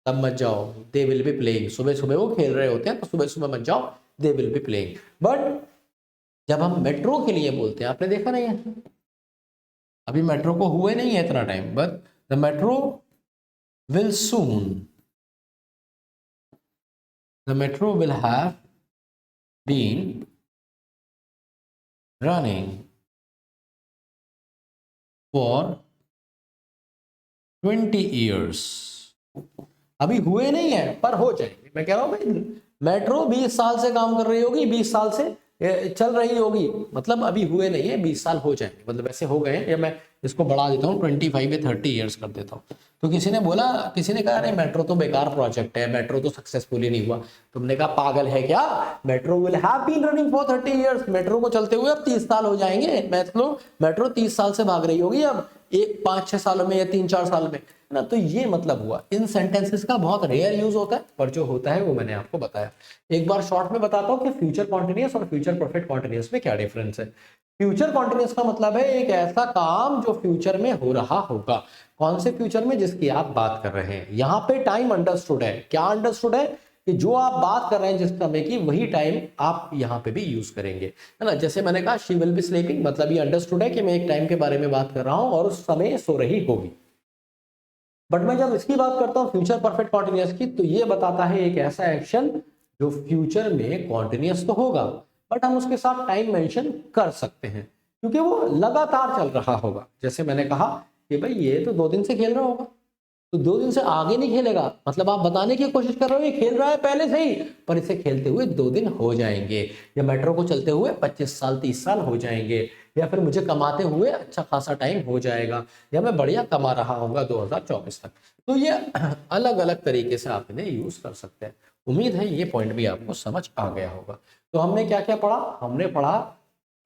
तब मत जाओ, दे विल बी प्लेइंग, सुबह सुबह वो खेल रहे होते हैं, तो सुबह सुबह मत जाओ, they will be playing. But जब हम मेट्रो के लिए बोलते हैं, आपने देखा नहीं है, अभी मेट्रो को हुए नहीं है इतना time, but the metro will soon, the metro will have been running for 20 years। अभी हुए नहीं है पर हो जाएंगे। मैं कह रहा हूं भाई मेट्रो 20 साल से काम कर रही होगी, 20 साल से चल रही होगी, मतलब अभी हुए नहीं है, 20 साल हो जाएंगे, मतलब ऐसे हो गए हैं। या मैं इसको बढ़ा देता हूँ 25 या 30 ईयर्स कर देता हूँ। तो किसी ने बोला, किसी ने कहा अरे मेट्रो तो बेकार प्रोजेक्ट है, मेट्रो तो सक्सेसफुली नहीं हुआ। तुमने कहा पागल है क्या, metro will have been running for 30 years, metro को चलते हुए अब 30 साल हो जाएंगे। मेट्रो 30 साल से भाग रही होगी अब 5-6 सालों में या 3-4 साल में, ना। तो ये मतलब हुआ। इन सेंटेंसेस का बहुत रेयर यूज होता है, पर जो होता है वो मैंने आपको बताया। एक बार शॉर्ट में बताता हूं कि फ्यूचर कॉन्टिन्यूअस और फ्यूचर परफेक्ट कॉन्टिन्यूअस में क्या डिफरेंस है। फ्यूचर कॉन्टिन्यूअस का मतलब है एक ऐसा काम जो फ्यूचर में हो रहा होगा। कौन से फ्यूचर में, जिसकी आप बात कर रहे हैं। यहाँ पे टाइम अंडरस्टूड है। क्या अंडरस्टूड है, कि जो आप बात कर रहे हैं जिस समय की, वही टाइम आप यहाँ पे भी यूज करेंगे, है ना। जैसे मैंने कहा शी विल बी स्लीपिंग, मतलब ये अंडरस्टूड है कि मैं एक टाइम के बारे में बात कर रहा हूं और उस समय सो रही होगी। बट मैं जब इसकी बात करता हूं फ्यूचर परफेक्ट कॉन्टिन्यूअस की, तो ये बताता है एक ऐसा एक्शन जो फ्यूचर में कॉन्टिन्यूअस तो होगा, बट हम उसके साथ टाइम मेंशन कर सकते हैं क्योंकि वो लगातार चल रहा होगा। जैसे मैंने कहा कि भाई ये तो 2 दिन से खेल रहा होगा, तो 2 दिन से आगे नहीं खेलेगा, मतलब आप बताने की कोशिश कर रहे हो ये खेल रहा है पहले से ही, पर इसे खेलते हुए 2 दिन हो जाएंगे, या मेट्रो को चलते हुए 25 साल 30 साल हो जाएंगे, या फिर मुझे कमाते हुए अच्छा खासा टाइम हो जाएगा, या मैं बढ़िया कमा रहा होगा 2024 तक। तो ये अलग अलग तरीके से आप इन्हें यूज कर सकते हैं। उम्मीद है ये पॉइंट भी आपको समझ आ गया होगा। तो हमने क्या क्या पढ़ा? हमने पढ़ा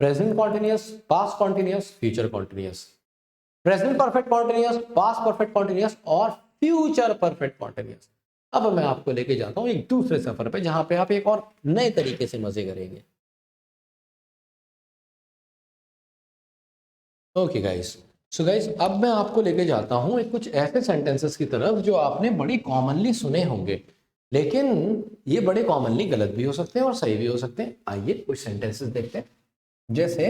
present continuous, past continuous, future continuous, present perfect continuous, past perfect continuous और फ्यूचर परफेक्ट कॉन्टिन्यूअस। अब मैं आपको लेके जाता हूं एक दूसरे सफर पे जहां पे आप एक और नए तरीके से मजे करेंगे। ओके गाइस, सो गाइस अब मैं आपको लेके जाता हूं एक कुछ ऐसे सेंटेंसेस की तरफ जो आपने बड़ी कॉमनली सुने होंगे, लेकिन ये बड़े कॉमनली गलत भी हो सकते हैं और सही भी हो सकते हैं। आइए कुछ सेंटेंसेस देखते हैं। जैसे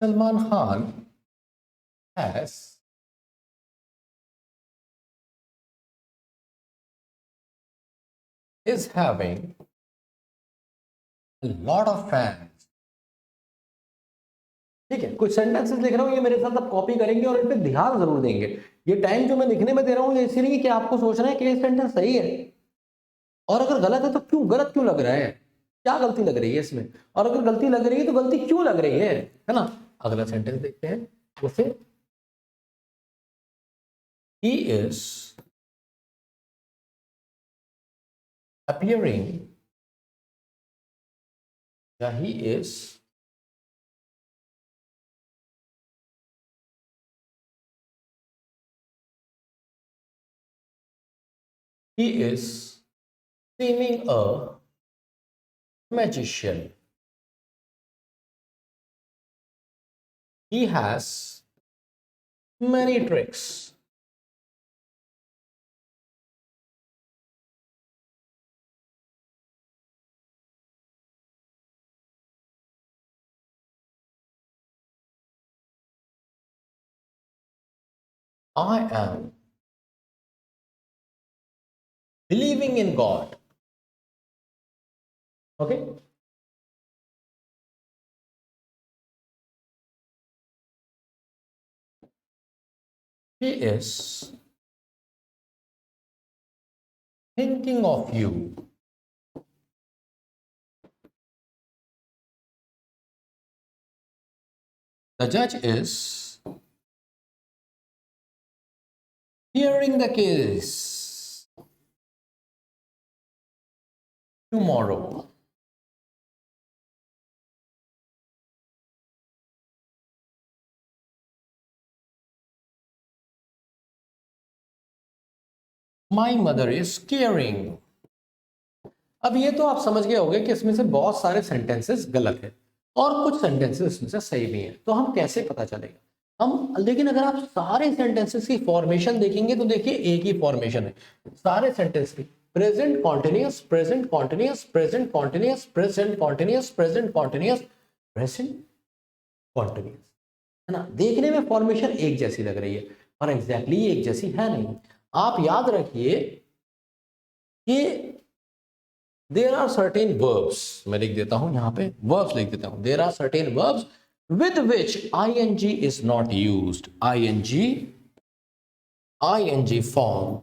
Salman Khan has is having a lot of fans। ठीक है, कुछ सेंटेंसेस लिख रहा हूं, ये मेरे साथ आप कॉपी करेंगे और इन पे ध्यान जरूर देंगे। ये टाइम जो मैं लिखने में दे रहा हूं ये इसलिए नहीं कि आपको सोचना है कि ये सेंटेंस सही है, और अगर गलत है तो क्यों गलत क्यों लग रहा है, क्या गलती लग रही है इसमें, और अगर गलती लग रही है तो गलती क्यों लग रही है ना। अगला सेंटेंस देखते हैं। जैसे ही इज appearing, या he is seeming a magician, he has many tricks। I am believing in God। Okay, he is thinking of you। The judge is hearing the case tomorrow। My mother is caring। अब ये तो आप समझ गए होंगे कि इसमें से बहुत सारे सेंटेंसेस गलत है और कुछ सेंटेंसेस इसमें से सही भी हैं। तो हम कैसे पता चलेगा हम, लेकिन अगर आप सारे सेंटेंसेस की फॉर्मेशन देखेंगे तो देखिए एक ही फॉर्मेशन है सारे सेंटेंस की, present continuous, present continuous, present continuous, present continuous, present continuous, present continuous, है ना। देखने में फॉर्मेशन एक जैसी लग रही है पर एग्जैक्टली एक जैसी है नहीं। आप याद रखिए कि देर आर सर्टेन वर्ब्स, मैं लिख देता हूं यहां पे वर्ब्स लिख देता हूं, there are certain verbs with which ing is not used। ing form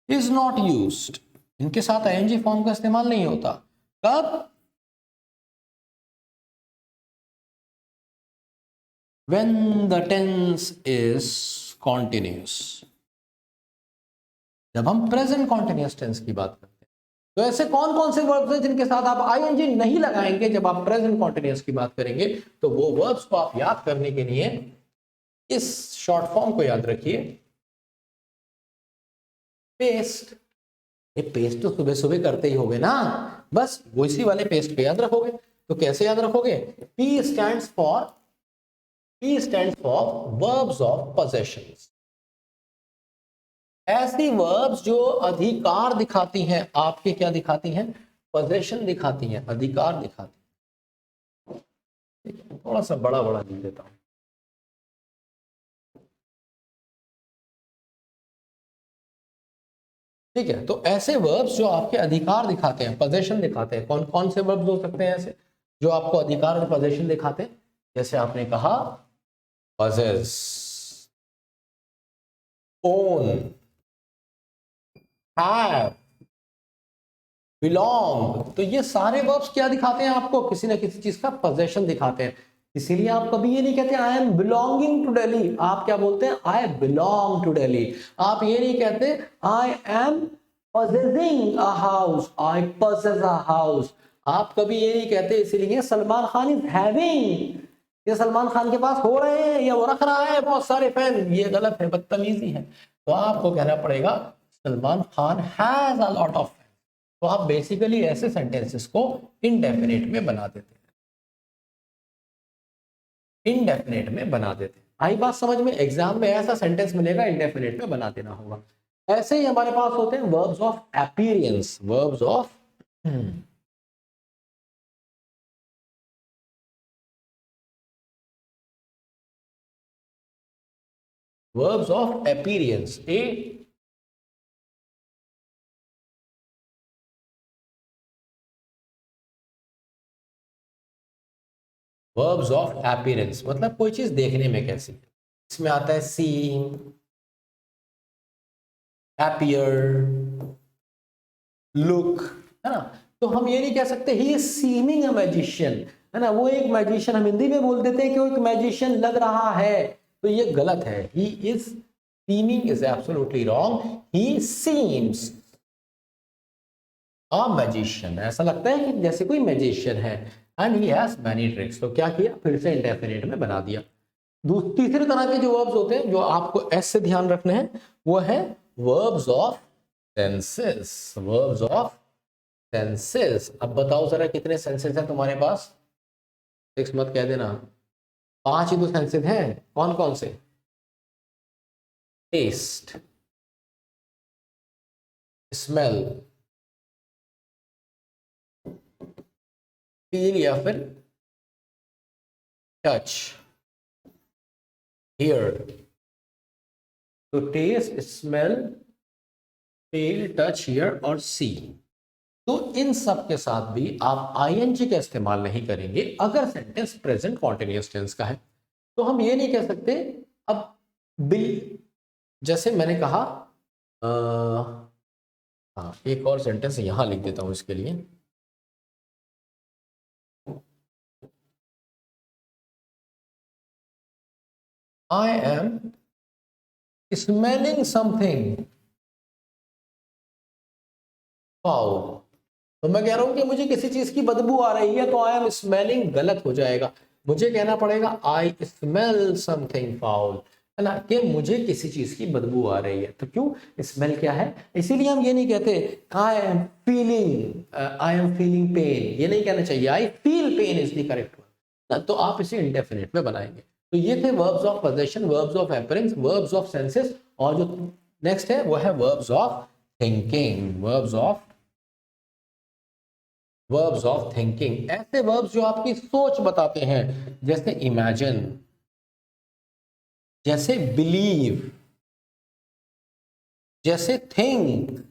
is not used, इनके साथ ing फॉर्म का इस्तेमाल नहीं होता। कब? when the tense is continuous, जब हम प्रेजेंट कॉन्टिन्यूअस टेंस की बात करते हैं। तो ऐसे कौन कौन से वर्ब्स हैं जिनके साथ आप आईएनजी नहीं लगाएंगे जब आप प्रेजेंट कॉन्टिन्यूअस की बात करेंगे? तो वो वर्ब्स को आप याद करने के लिए इस शॉर्ट फॉर्म को याद रखिए, पेस्ट। ये पेस्ट तो सुबह सुबह करते ही होगे ना, बस वो इसी वाले पेस्ट पे याद रखोगे। तो कैसे याद रखोगे? P stands for verbs of possessions। ऐसी वर्ब्स जो अधिकार दिखाती हैं, आपके क्या दिखाती हैं? पोजेशन दिखाती हैं, अधिकार दिखाती हैं। थोड़ा सा बड़ा बड़ा लिख देता हूं। ठीक है, तो ऐसे वर्ब्स जो आपके अधिकार दिखाते हैं, पोजेशन दिखाते हैं, कौन कौन से वर्ब्स हो सकते हैं ऐसे जो आपको अधिकार और पोजेशन दिखाते हैं? जैसे आपने कहा possess, own, have, belong, तो ये सारे वर्ब्स क्या दिखाते हैं आपको? किसी ना किसी चीज का पोजेशन दिखाते हैं। इसीलिए आप कभी ये नहीं कहते I am belonging to Delhi, आप क्या बोलते हैं? I belong to Delhi. आप ये नहीं कहते I am possessing a house, I possess a house। आप कभी ये नहीं कहते, इसीलिए सलमान खान इज हैविंग, ये सलमान खान के पास हो रहे हैं या वो रख रहा है बहुत सारे फैन, ये गलत है, बदतमीजी है। तो आपको कहना पड़ेगा Salman Khan has a lot of fan. तो आप बेसिकली ऐसे सेंटेंसेस को इनडेफिनेट में बना देते हैं, इनडेफिनेट में बना देते हैं। आई बात समझ में? एग्जाम में ऐसा सेंटेंस मिलेगा, इनडेफिनेट में बना देना होगा। ऐसे ही हमारे पास होते हैं verbs of appearance, verbs of verbs of appearance, verbs of appearance मतलब कोई चीज देखने में कैसी है। इसमें आता है see, appear, look, है ना। तो हम ये नहीं कह सकते he is seeming a magician, है ना, वो एक मैजिशियन, हम हिंदी में बोल देते हैं कि वो एक मैजिशियन लग रहा है, तो ये गलत है। he is seeming is absolutely wrong, he seems a magician, ऐसा लगता है कि जैसे कोई मैजिशियन है। And he has many tricks, तो क्या किया, फिर से इंडेफिनिट में बना दिया। तीसरी तरह के जो वर्ब्स होते हैं जो आपको एस से ध्यान रखने हैं, वो है verbs of senses, verbs of senses. अब बताओ जरा कितने सेंसेस हैं तुम्हारे पास? 6 मत कह देना, 5 ही तो सेंसेस हैं। कौन कौन से? टेस्ट, स्मेल, फील या फिर टच, हियर। तो taste, smell, feel, touch, hear और सी। तो इन सब के साथ भी आप आईएनजी का इस्तेमाल नहीं करेंगे अगर सेंटेंस प्रेजेंट कॉन्टिन्यूअस टेंस का है। तो हम ये नहीं कह सकते अब बिल, जैसे मैंने कहा हाँ, एक और सेंटेंस यहां लिख देता हूं इसके लिए। I am smelling something foul। तो मैं कह रहा हूं कि मुझे किसी चीज की बदबू आ रही है, तो I am smelling गलत हो जाएगा। मुझे कहना पड़ेगा I smell something foul, है ना, कि मुझे किसी चीज की बदबू आ रही है। तो क्यों, स्मेल क्या है, इसीलिए हम ये नहीं कहते I am feeling pain, ये नहीं कहना चाहिए। I feel pain is the correct one. तो आप इसे इंडेफिनिट में बनाएंगे। तो ये थे verbs of possession, verbs of appearance, verbs of senses, और जो नेक्स्ट है वो है verbs of thinking, verbs of thinking. ऐसे वर्ब्स जो आपकी सोच बताते हैं, जैसे इमेजिन, जैसे बिलीव, जैसे थिंक।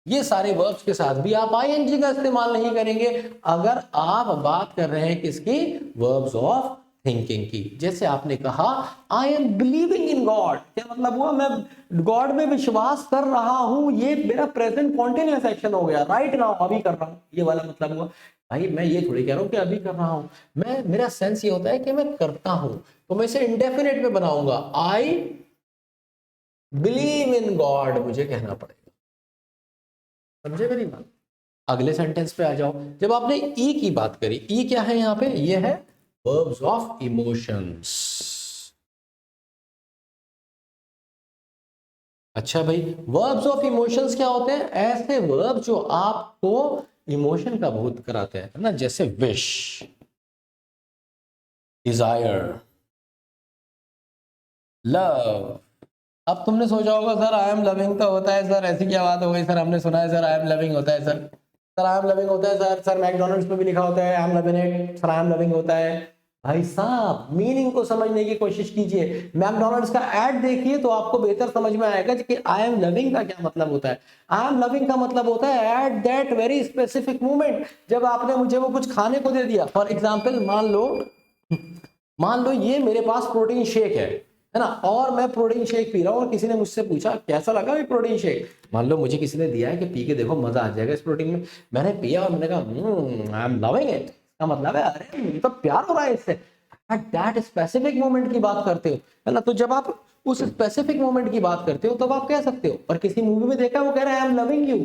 ये सारे वर्ब्स के साथ भी आप आईएनजी का इस्तेमाल नहीं करेंगे अगर आप बात कर रहे हैं किसकी, वर्ब्स ऑफ थिंकिंग की। जैसे आपने कहा I am believing in God, क्या मतलब हुआ, मैं गॉड में विश्वास कर रहा हूं। ये मेरा प्रेजेंट कॉन्टिन्यूअस एक्शन हो गया, राइट नाउ, अभी कर रहा हूं, ये वाला मतलब हुआ। भाई मैं ये थोड़ी कह रहा हूं कि अभी कर रहा हूं, मेरा सेंस ये होता है कि मैं करता हूं, तो मैं इसे इंडेफिनिट में बनाऊंगा। आई बिलीव इन गॉड मुझे कहना पड़ेगा, समझे मेरी बात। अगले सेंटेंस पे आ जाओ। जब आपने ई की बात करी, ई क्या है यहाँ पे, ये है वर्ब्स ऑफ इमोशंस। अच्छा भाई, वर्ब्स ऑफ इमोशंस क्या होते हैं? ऐसे वर्ब जो आपको इमोशन का बोध कराते हैं ना, जैसे विश, डिजायर, लव। अब तुमने सोचा होगा सर आई एम लविंग तो होता है सर, ऐसी क्या बात हो गई सर, हमने सुना है सर आई एम लविंग होता है sir, sir I am loving होता है सर, मैकडोनल्ड्स में भी लिखा होता है I am loving it, sir I am loving होता है, भाई साहब मीनिंग को समझने की कोशिश कीजिए। मैकडॉनल्ड्स का एड देखिए तो आपको बेहतर समझ में आएगा कि आई एम लविंग का क्या मतलब होता है। आई एम लविंग का मतलब होता है at that very specific moment, जब आपने मुझे वो कुछ खाने को दे दिया। फॉर एग्जाम्पल मान लो ये मेरे पास प्रोटीन शेक है ना, और मैं प्रोटीन शेक पी रहा हूँ और किसी ने मुझसे पूछा कैसा लगा ये प्रोटीन शेक। मान लो मुझे किसी ने दिया है कि पी के देखो मजा आ जाएगा इस प्रोटीन में, मैंने पिया और मैंने कहा आई एम लविंग इट, का मतलब है अरे तो प्यार हो रहा है इससे। एट दैट स्पेसिफिक मोमेंट की बात करते हो, है ना। तो जब आप उस स्पेसिफिक मोमेंट की बात करते हो तब आप कह सकते हो। और किसी मूवी में देखा वो कह रहा है आई एम लविंग यू,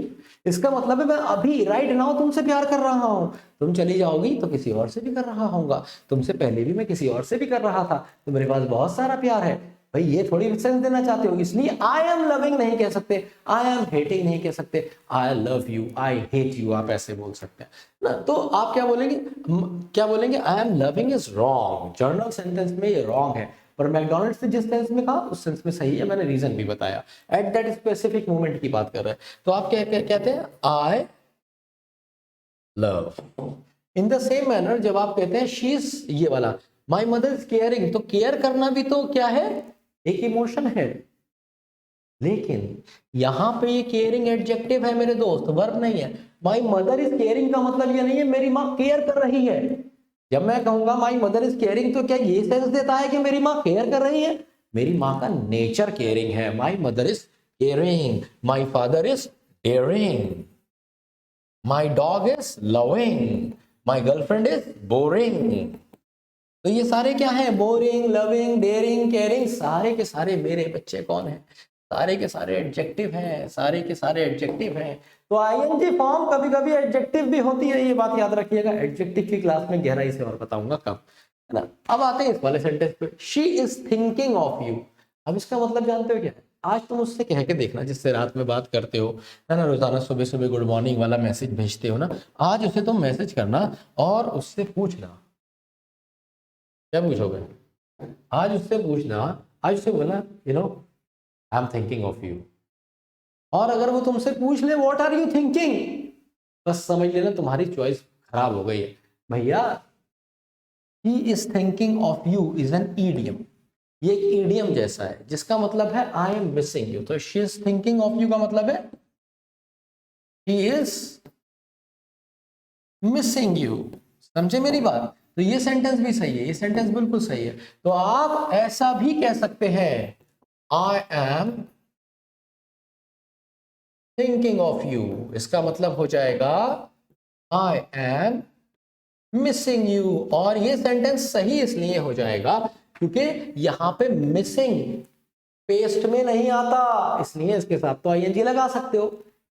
इसका मतलब है मैं अभी राइट नाउ तुमसे प्यार कर रहा हूं। तुम चली जाओगी तो किसी और से भी कर रहा होऊंगा, तुमसे पहले भी मैं किसी और से भी कर रहा था, तो मेरे पास बहुत सारा प्यार है। भाई ये थोड़ी सेंस देना चाहते हो, इसलिए आई एम लविंग नहीं कह सकते, आई एम हेटिंग नहीं कह सकते, I love you, I hate you आप ऐसे बोल सकते हैं ना। तो आप क्या बोलेंगे, क्या बोलेंगे, I am loving is wrong, journal sentence में ये रॉन्ग है। पर मैकडॉनल्ड्स ने जिस सेंस में कहा उस सेंस में सही है, मैंने रीजन भी बताया। एट दैट स्पेसिफिक मोमेंट की बात कर रहे हैं, तो आप क्या कहते हैं, I love. In the same manner जब आप कहते हैं शी इज, ये वाला माई मदर इज केयरिंग, तो केयर करना भी तो क्या है, एक इमोशन है। लेकिन यहां पे ये केयरिंग एडजेक्टिव है मेरे दोस्त, वर्ब नहीं है। माई मदर इज केयरिंग का मतलब ये नहीं है मेरी माँ केयर कर रही है। जब मैं कहूंगा माई मदर इज केयरिंग तो क्या ये सेंस देता है कि मेरी माँ केयर कर रही है? मेरी माँ का नेचर केयरिंग है। My mother is caring, my father is daring, my dog is loving, my girlfriend is boring. तो ये सारे क्या है, बोरिंग, लविंग, डेयरिंग, केयरिंग, सारे के सारे मेरे बच्चे कौन है, सारे के सारे एडजेक्टिव हैं, सारे के सारे एडजेक्टिव हैं। तो आईएनजी फॉर्म कभी कभी एडजेक्टिव भी होती है, ये बात याद रखिएगा। एडजेक्टिव की क्लास में गहराई से और बताऊंगा कब, है ना। अब आते हैं इस वाले सेंटेंस पे, she is thinking of you. अब इसका मतलब जानते हो क्या है? आज तुम उससे कह के देखना जिससे रात में बात करते हो, है ना, रोजाना सुबह सुबह गुड मॉर्निंग वाला मैसेज भेजते हो ना, आज उसे तुम मैसेज करना और उससे पूछना। क्या पूछोगे? आज उससे पूछना, आज उससे बोलना you know I am thinking of you. और अगर वो तुमसे पूछ ले व्हाट आर यू थिंकिंग, बस समझ लेना तुम्हारी चॉइस खराब हो गई है भैया। He is thinking of you is an idiom, ये एक ईडियम जैसा है जिसका मतलब है आई एम मिसिंग यू। तो she is thinking of you का मतलब है ही इज मिसिंग यू। समझे मेरी बात? तो ये सेंटेंस भी सही है, ये सेंटेंस बिल्कुल सही है। तो आप ऐसा भी कह सकते हैं, आई एम थिंकिंग ऑफ यू, इसका मतलब हो जाएगा आई एम मिसिंग यू। और ये सेंटेंस सही इसलिए हो जाएगा क्योंकि यहां पे मिसिंग पेस्ट में नहीं आता, इसलिए इसके साथ तो आईएनजी लगा सकते हो।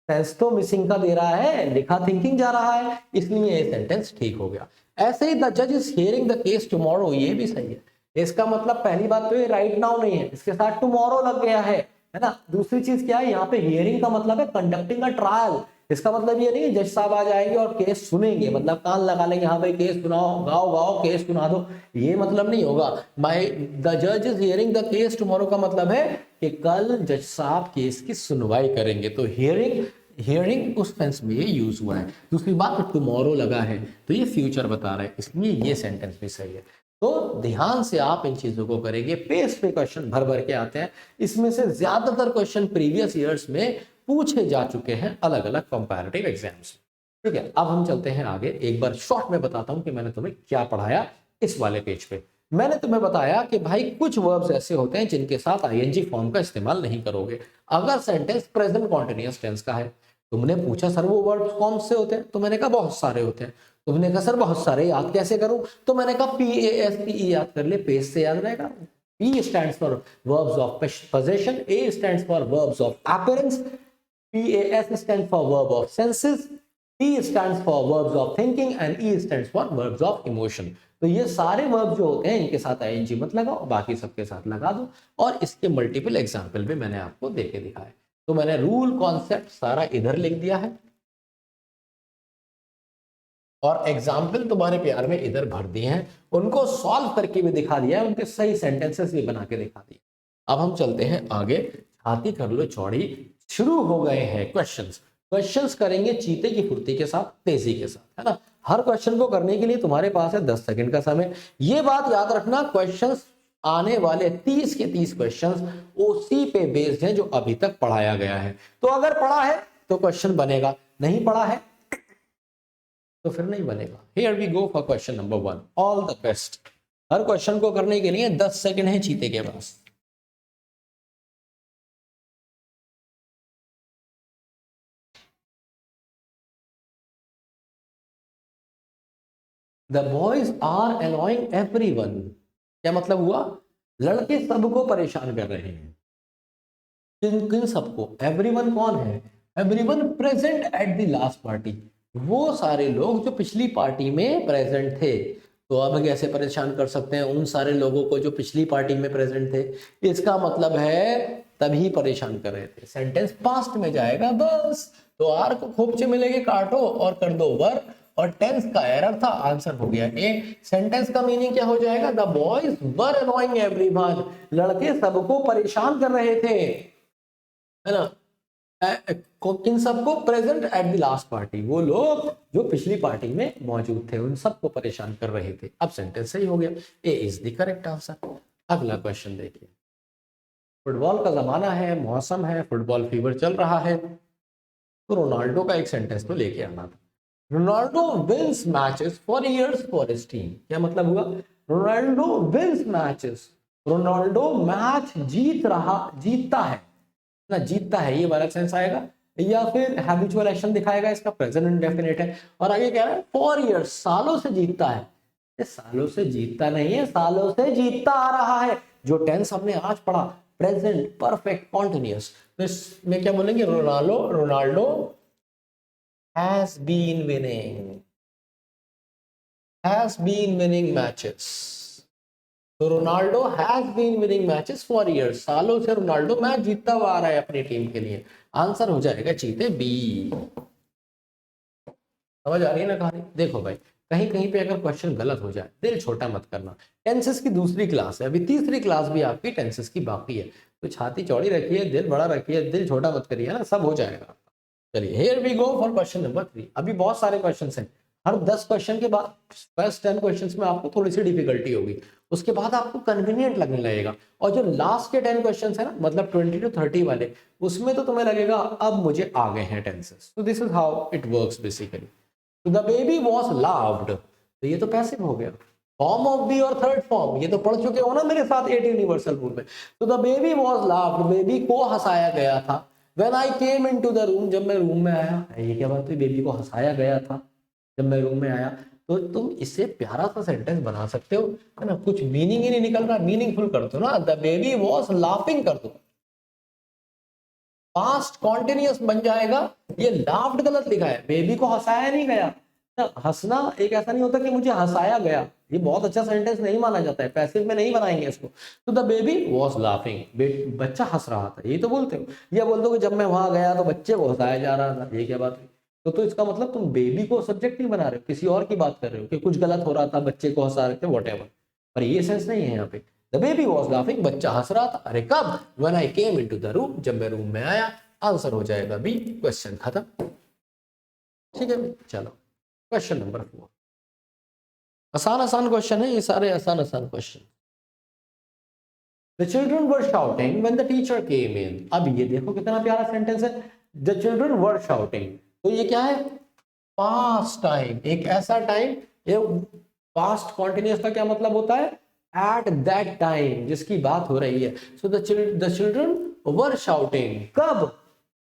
सेंस तो मिसिंग का दे रहा है, लिखा थिंकिंग जा रहा है, इसलिए ये सेंटेंस ठीक हो गया। ऐसे ही द जज is hearing the case tomorrow, ये भी सही है। इसका मतलब पहली बात तो ये राइट नाउ नहीं है, इसके साथ टुमारो लग गया है ना। दूसरी चीज क्या है, यहाँ पे हियरिंग का मतलब है कंडक्टिंग अ ट्रायल। इसका मतलब ये नहीं है जज साहब आ जाएंगे और केस सुनेंगे, मतलब कान लगा लेंगे, हाँ भाई केस सुनाओ, गाओ गाओ केस सुना दो, ये मतलब नहीं होगा। माय द जज is hearing the case tomorrow का मतलब है कि कल जज साहब केस की सुनवाई करेंगे। तो हियरिंग उस सेंस में ये यूज हुआ है। दूसरी बात टुमारो लगा है तो ये फ्यूचर बता रहा है, इसलिए ये सेंटेंस भी सही है। तो ध्यान से आप इन चीजों को करेंगे। पेज पे क्वेश्चन भर भर के आते हैं, इसमें से ज्यादातर क्वेश्चन प्रीवियस ईयर्स में पूछे जा चुके हैं अलग अलग कंपैरेटिव एग्जाम्स। ठीक है, अब हम चलते हैं आगे। एक बार शॉर्ट में बताता हूं कि मैंने तुम्हें क्या पढ़ाया। इस वाले पेज पे मैंने तुम्हें बताया कि भाई कुछ वर्ब्स ऐसे होते हैं जिनके साथ आईएनजी फॉर्म का इस्तेमाल नहीं करोगे अगर सेंटेंस प्रेजेंट कॉन्टिन्यूअस टेंस का है। तुमने पूछा सर वो वर्ड्स कौन से होते हैं, तो मैंने कहा बहुत सारे होते हैं। तुमने कहा सर बहुत सारे याद कैसे करूं, तो मैंने कहा PASTE याद कर ले, पेज से याद रहेगा। P stands for verbs of possession, A stands for verbs of appearance, PAS stands for verb of senses, T stands for verbs of thinking and E stands for verbs of emotion। तो ये सारे verb जो होते हैं इनके साथ ING मत लगाओ, बाकी सबके साथ लगा दो। और इसके मल्टीपल एग्जाम्पल भी मैंने आपको देके दिखाए। तो मैंने रूल कॉन्सेप्ट सारा इधर लिख दिया है और एग्जाम्पल तुम्हारे प्यार में इधर भर दिए हैं, उनको सॉल्व करके भी दिखा दिया है, उनके सही सेंटेंसेस भी बना के दिखा दिए। अब हम चलते हैं आगे। छाती कर लो चौड़ी, शुरू हो गए हैं क्वेश्चंस। क्वेश्चंस करेंगे चीते की फुर्ती के साथ, तेजी के साथ, है ना। हर क्वेश्चन को करने के लिए तुम्हारे पास है 10 सेकंड का समय। ये बात याद रखना, क्वेश्चंस आने वाले 30 के 30 क्वेश्चंस उसी पे बेस्ड हैं जो अभी तक पढ़ाया गया है। तो अगर पढ़ा है तो क्वेश्चन बनेगा, नहीं पढ़ा है तो फिर नहीं बनेगा। Here we go for question number 1। All the best. हर क्वेश्चन को करने के लिए 10 सेकंड है चीते के पास। The boys are annoying everyone. क्या मतलब हुआ? लड़के सबको परेशान कर रहे हैं। किन किन सबको? एवरीवन कौन है? Everyone present at the last party. वो सारे लोग जो पिछली पार्टी में प्रेजेंट थे। तो अब कैसे परेशान कर सकते हैं उन सारे लोगों को जो पिछली पार्टी में प्रेजेंट थे? इसका मतलब है तभी परेशान कर रहे थे। सेंटेंस पास्ट में जाएगा बस। तो आर को खोपचे मिलेंगे, काटो और कर दो वर, और टेंस का एरर था, आंसर हो गया ए। सेंटेंस का मीनिंग क्या हो जाएगा? The boys were annoying everyone. लड़के सबको परेशान कर रहे थे, है ना। किन सबको? Present at the last party. वो लोग जो पिछली पार्टी में मौजूद थे उन सबको परेशान कर रहे थे। अब सेंटेंस सही हो गया, ए इज द करेक्ट आंसर। अगला क्वेश्चन देखिए। फुटबॉल का जमाना है, मौसम है, फुटबॉल फीवर चल रहा है, तो रोनाल्डो का एक सेंटेंस तो लेके आना था। Ronaldo wins matches for years for his team. क्या मतलब हुआ? Ronaldo wins matches. Ronaldo match जीतता है ना, जीतता है, ये वाला सेंस आएगा। या फिर हैबिचुअल एक्शन दिखाएगा, इसका प्रेजेंट इंडेफिनिट है। और आगे कह रहा है फॉर इयर्स, सालों से जीतता है। ये सालों से जीतता नहीं है, सालों से जीतता आ रहा है। जो टेंस हमने आज पढ़ा, प्रेजेंट परफेक्ट कॉन्टिन्यूअस, तो इसमें क्या बोलेंगे? Ronaldo has been winning matches। तो Ronaldo has been winning matches for years. सालों से रोनाल्डो मैच जीतता हुआ आ रहा है अपनी टीम के लिए। आंसर हो जाएगा चीते बी। समझ आ रही है ना कहानी? देखो भाई, कहीं कहीं पे अगर क्वेश्चन गलत हो जाए, दिल छोटा मत करना। टेंसेस की दूसरी क्लास है, अभी तीसरी क्लास भी आपकी टेंसेस की बाकी है। तो छाती चौड़ी रखिए, दिल बड़ा रखिए, दिल छोटा मत करिए ना, सब हो जाएगा। चलिए here we go for question number 3। अभी बहुत सारे क्वेश्चंस हैं। हर 10 क्वेश्चन के बाद फर्स्ट 10 क्वेश्चंस में आपको थोड़ी सी डिफिकल्टी होगी, उसके बाद आपको कन्वीनियंट लगने लगेगा। और जो लास्ट के 10 क्वेश्चंस है ना, मतलब 20 to 30 वाले, उसमें तो तुम्हें लगेगा अब मुझे आ गए हैं टेंसेस। तो this is how it works basically. तो द बेबी वॉज लाव्ड, तो ये तो पैसिव हो गया। फॉर्म ऑफ बी और थर्ड फॉर्म, ये तो पढ़ चुके हो ना मेरे साथ 8 यूनिवर्सल रूल में। तो द बेबी वॉज लाव्ड, बेबी को हंसाया गया था। When I came into the room, जब मैं रूम में आया। ये क्या बात हुई? बेबी को हंसाया गया था जब मैं रूम में आया। तो तुम इससे प्यारा सा सेंटेंस बना सकते हो, है ना। कुछ मीनिंग ही नहीं निकल रहा, मीनिंगफुल कर दो ना। द बेबी वॉज लाफिंग कर दो, पास्ट कॉन्टिन्यूअस बन जाएगा। ये लाफ्ड गलत लिखा है, बेबी को हंसाया नहीं गया। हंसना एक ऐसा नहीं होता कि मुझे हंसाया गया, ये बहुत अच्छा सेंटेंस नहीं माना जाता है, पैसिव में नहीं बनाएंगे इसको। तो द बेबी वॉज लाफिंग, बच्चा हंस रहा था, ये तो बोलते हो। या बोल दो कि जब मैं वहां गया तो बच्चे को हंसाया जा रहा था, ये क्या बात है? तो इसका मतलब तुम बेबी को सब्जेक्ट नहीं बना रहे हो, किसी और की बात कर रहे हो कि कुछ गलत हो रहा था, बच्चे को हंसा रहे थे, वॉटेवर। पर ये सेंस नहीं है यहाँ पे। द बेबी वॉज लाफिंग, बच्चा हंस रहा था। अरे कब? When I came into the room, जब मैं रूम में आया। आंसर हो जाएगा बी, क्वेश्चन खत्म। ठीक है, चलो क्वेश्चन नंबर 4। आसान आसान क्वेश्चन है ये सारे, आसान आसान question. The children were shouting when the teacher came in। अब ये देखो कितना प्यारा सेंटेंस है, the children were shouting। तो ये क्या है? पास्ट टाइम, एक ऐसा टाइम। ये पास्ट कॉन्टिन्यूअस का क्या मतलब होता है? एट दैट टाइम, जिसकी बात हो रही है। So the children were shouting, कब?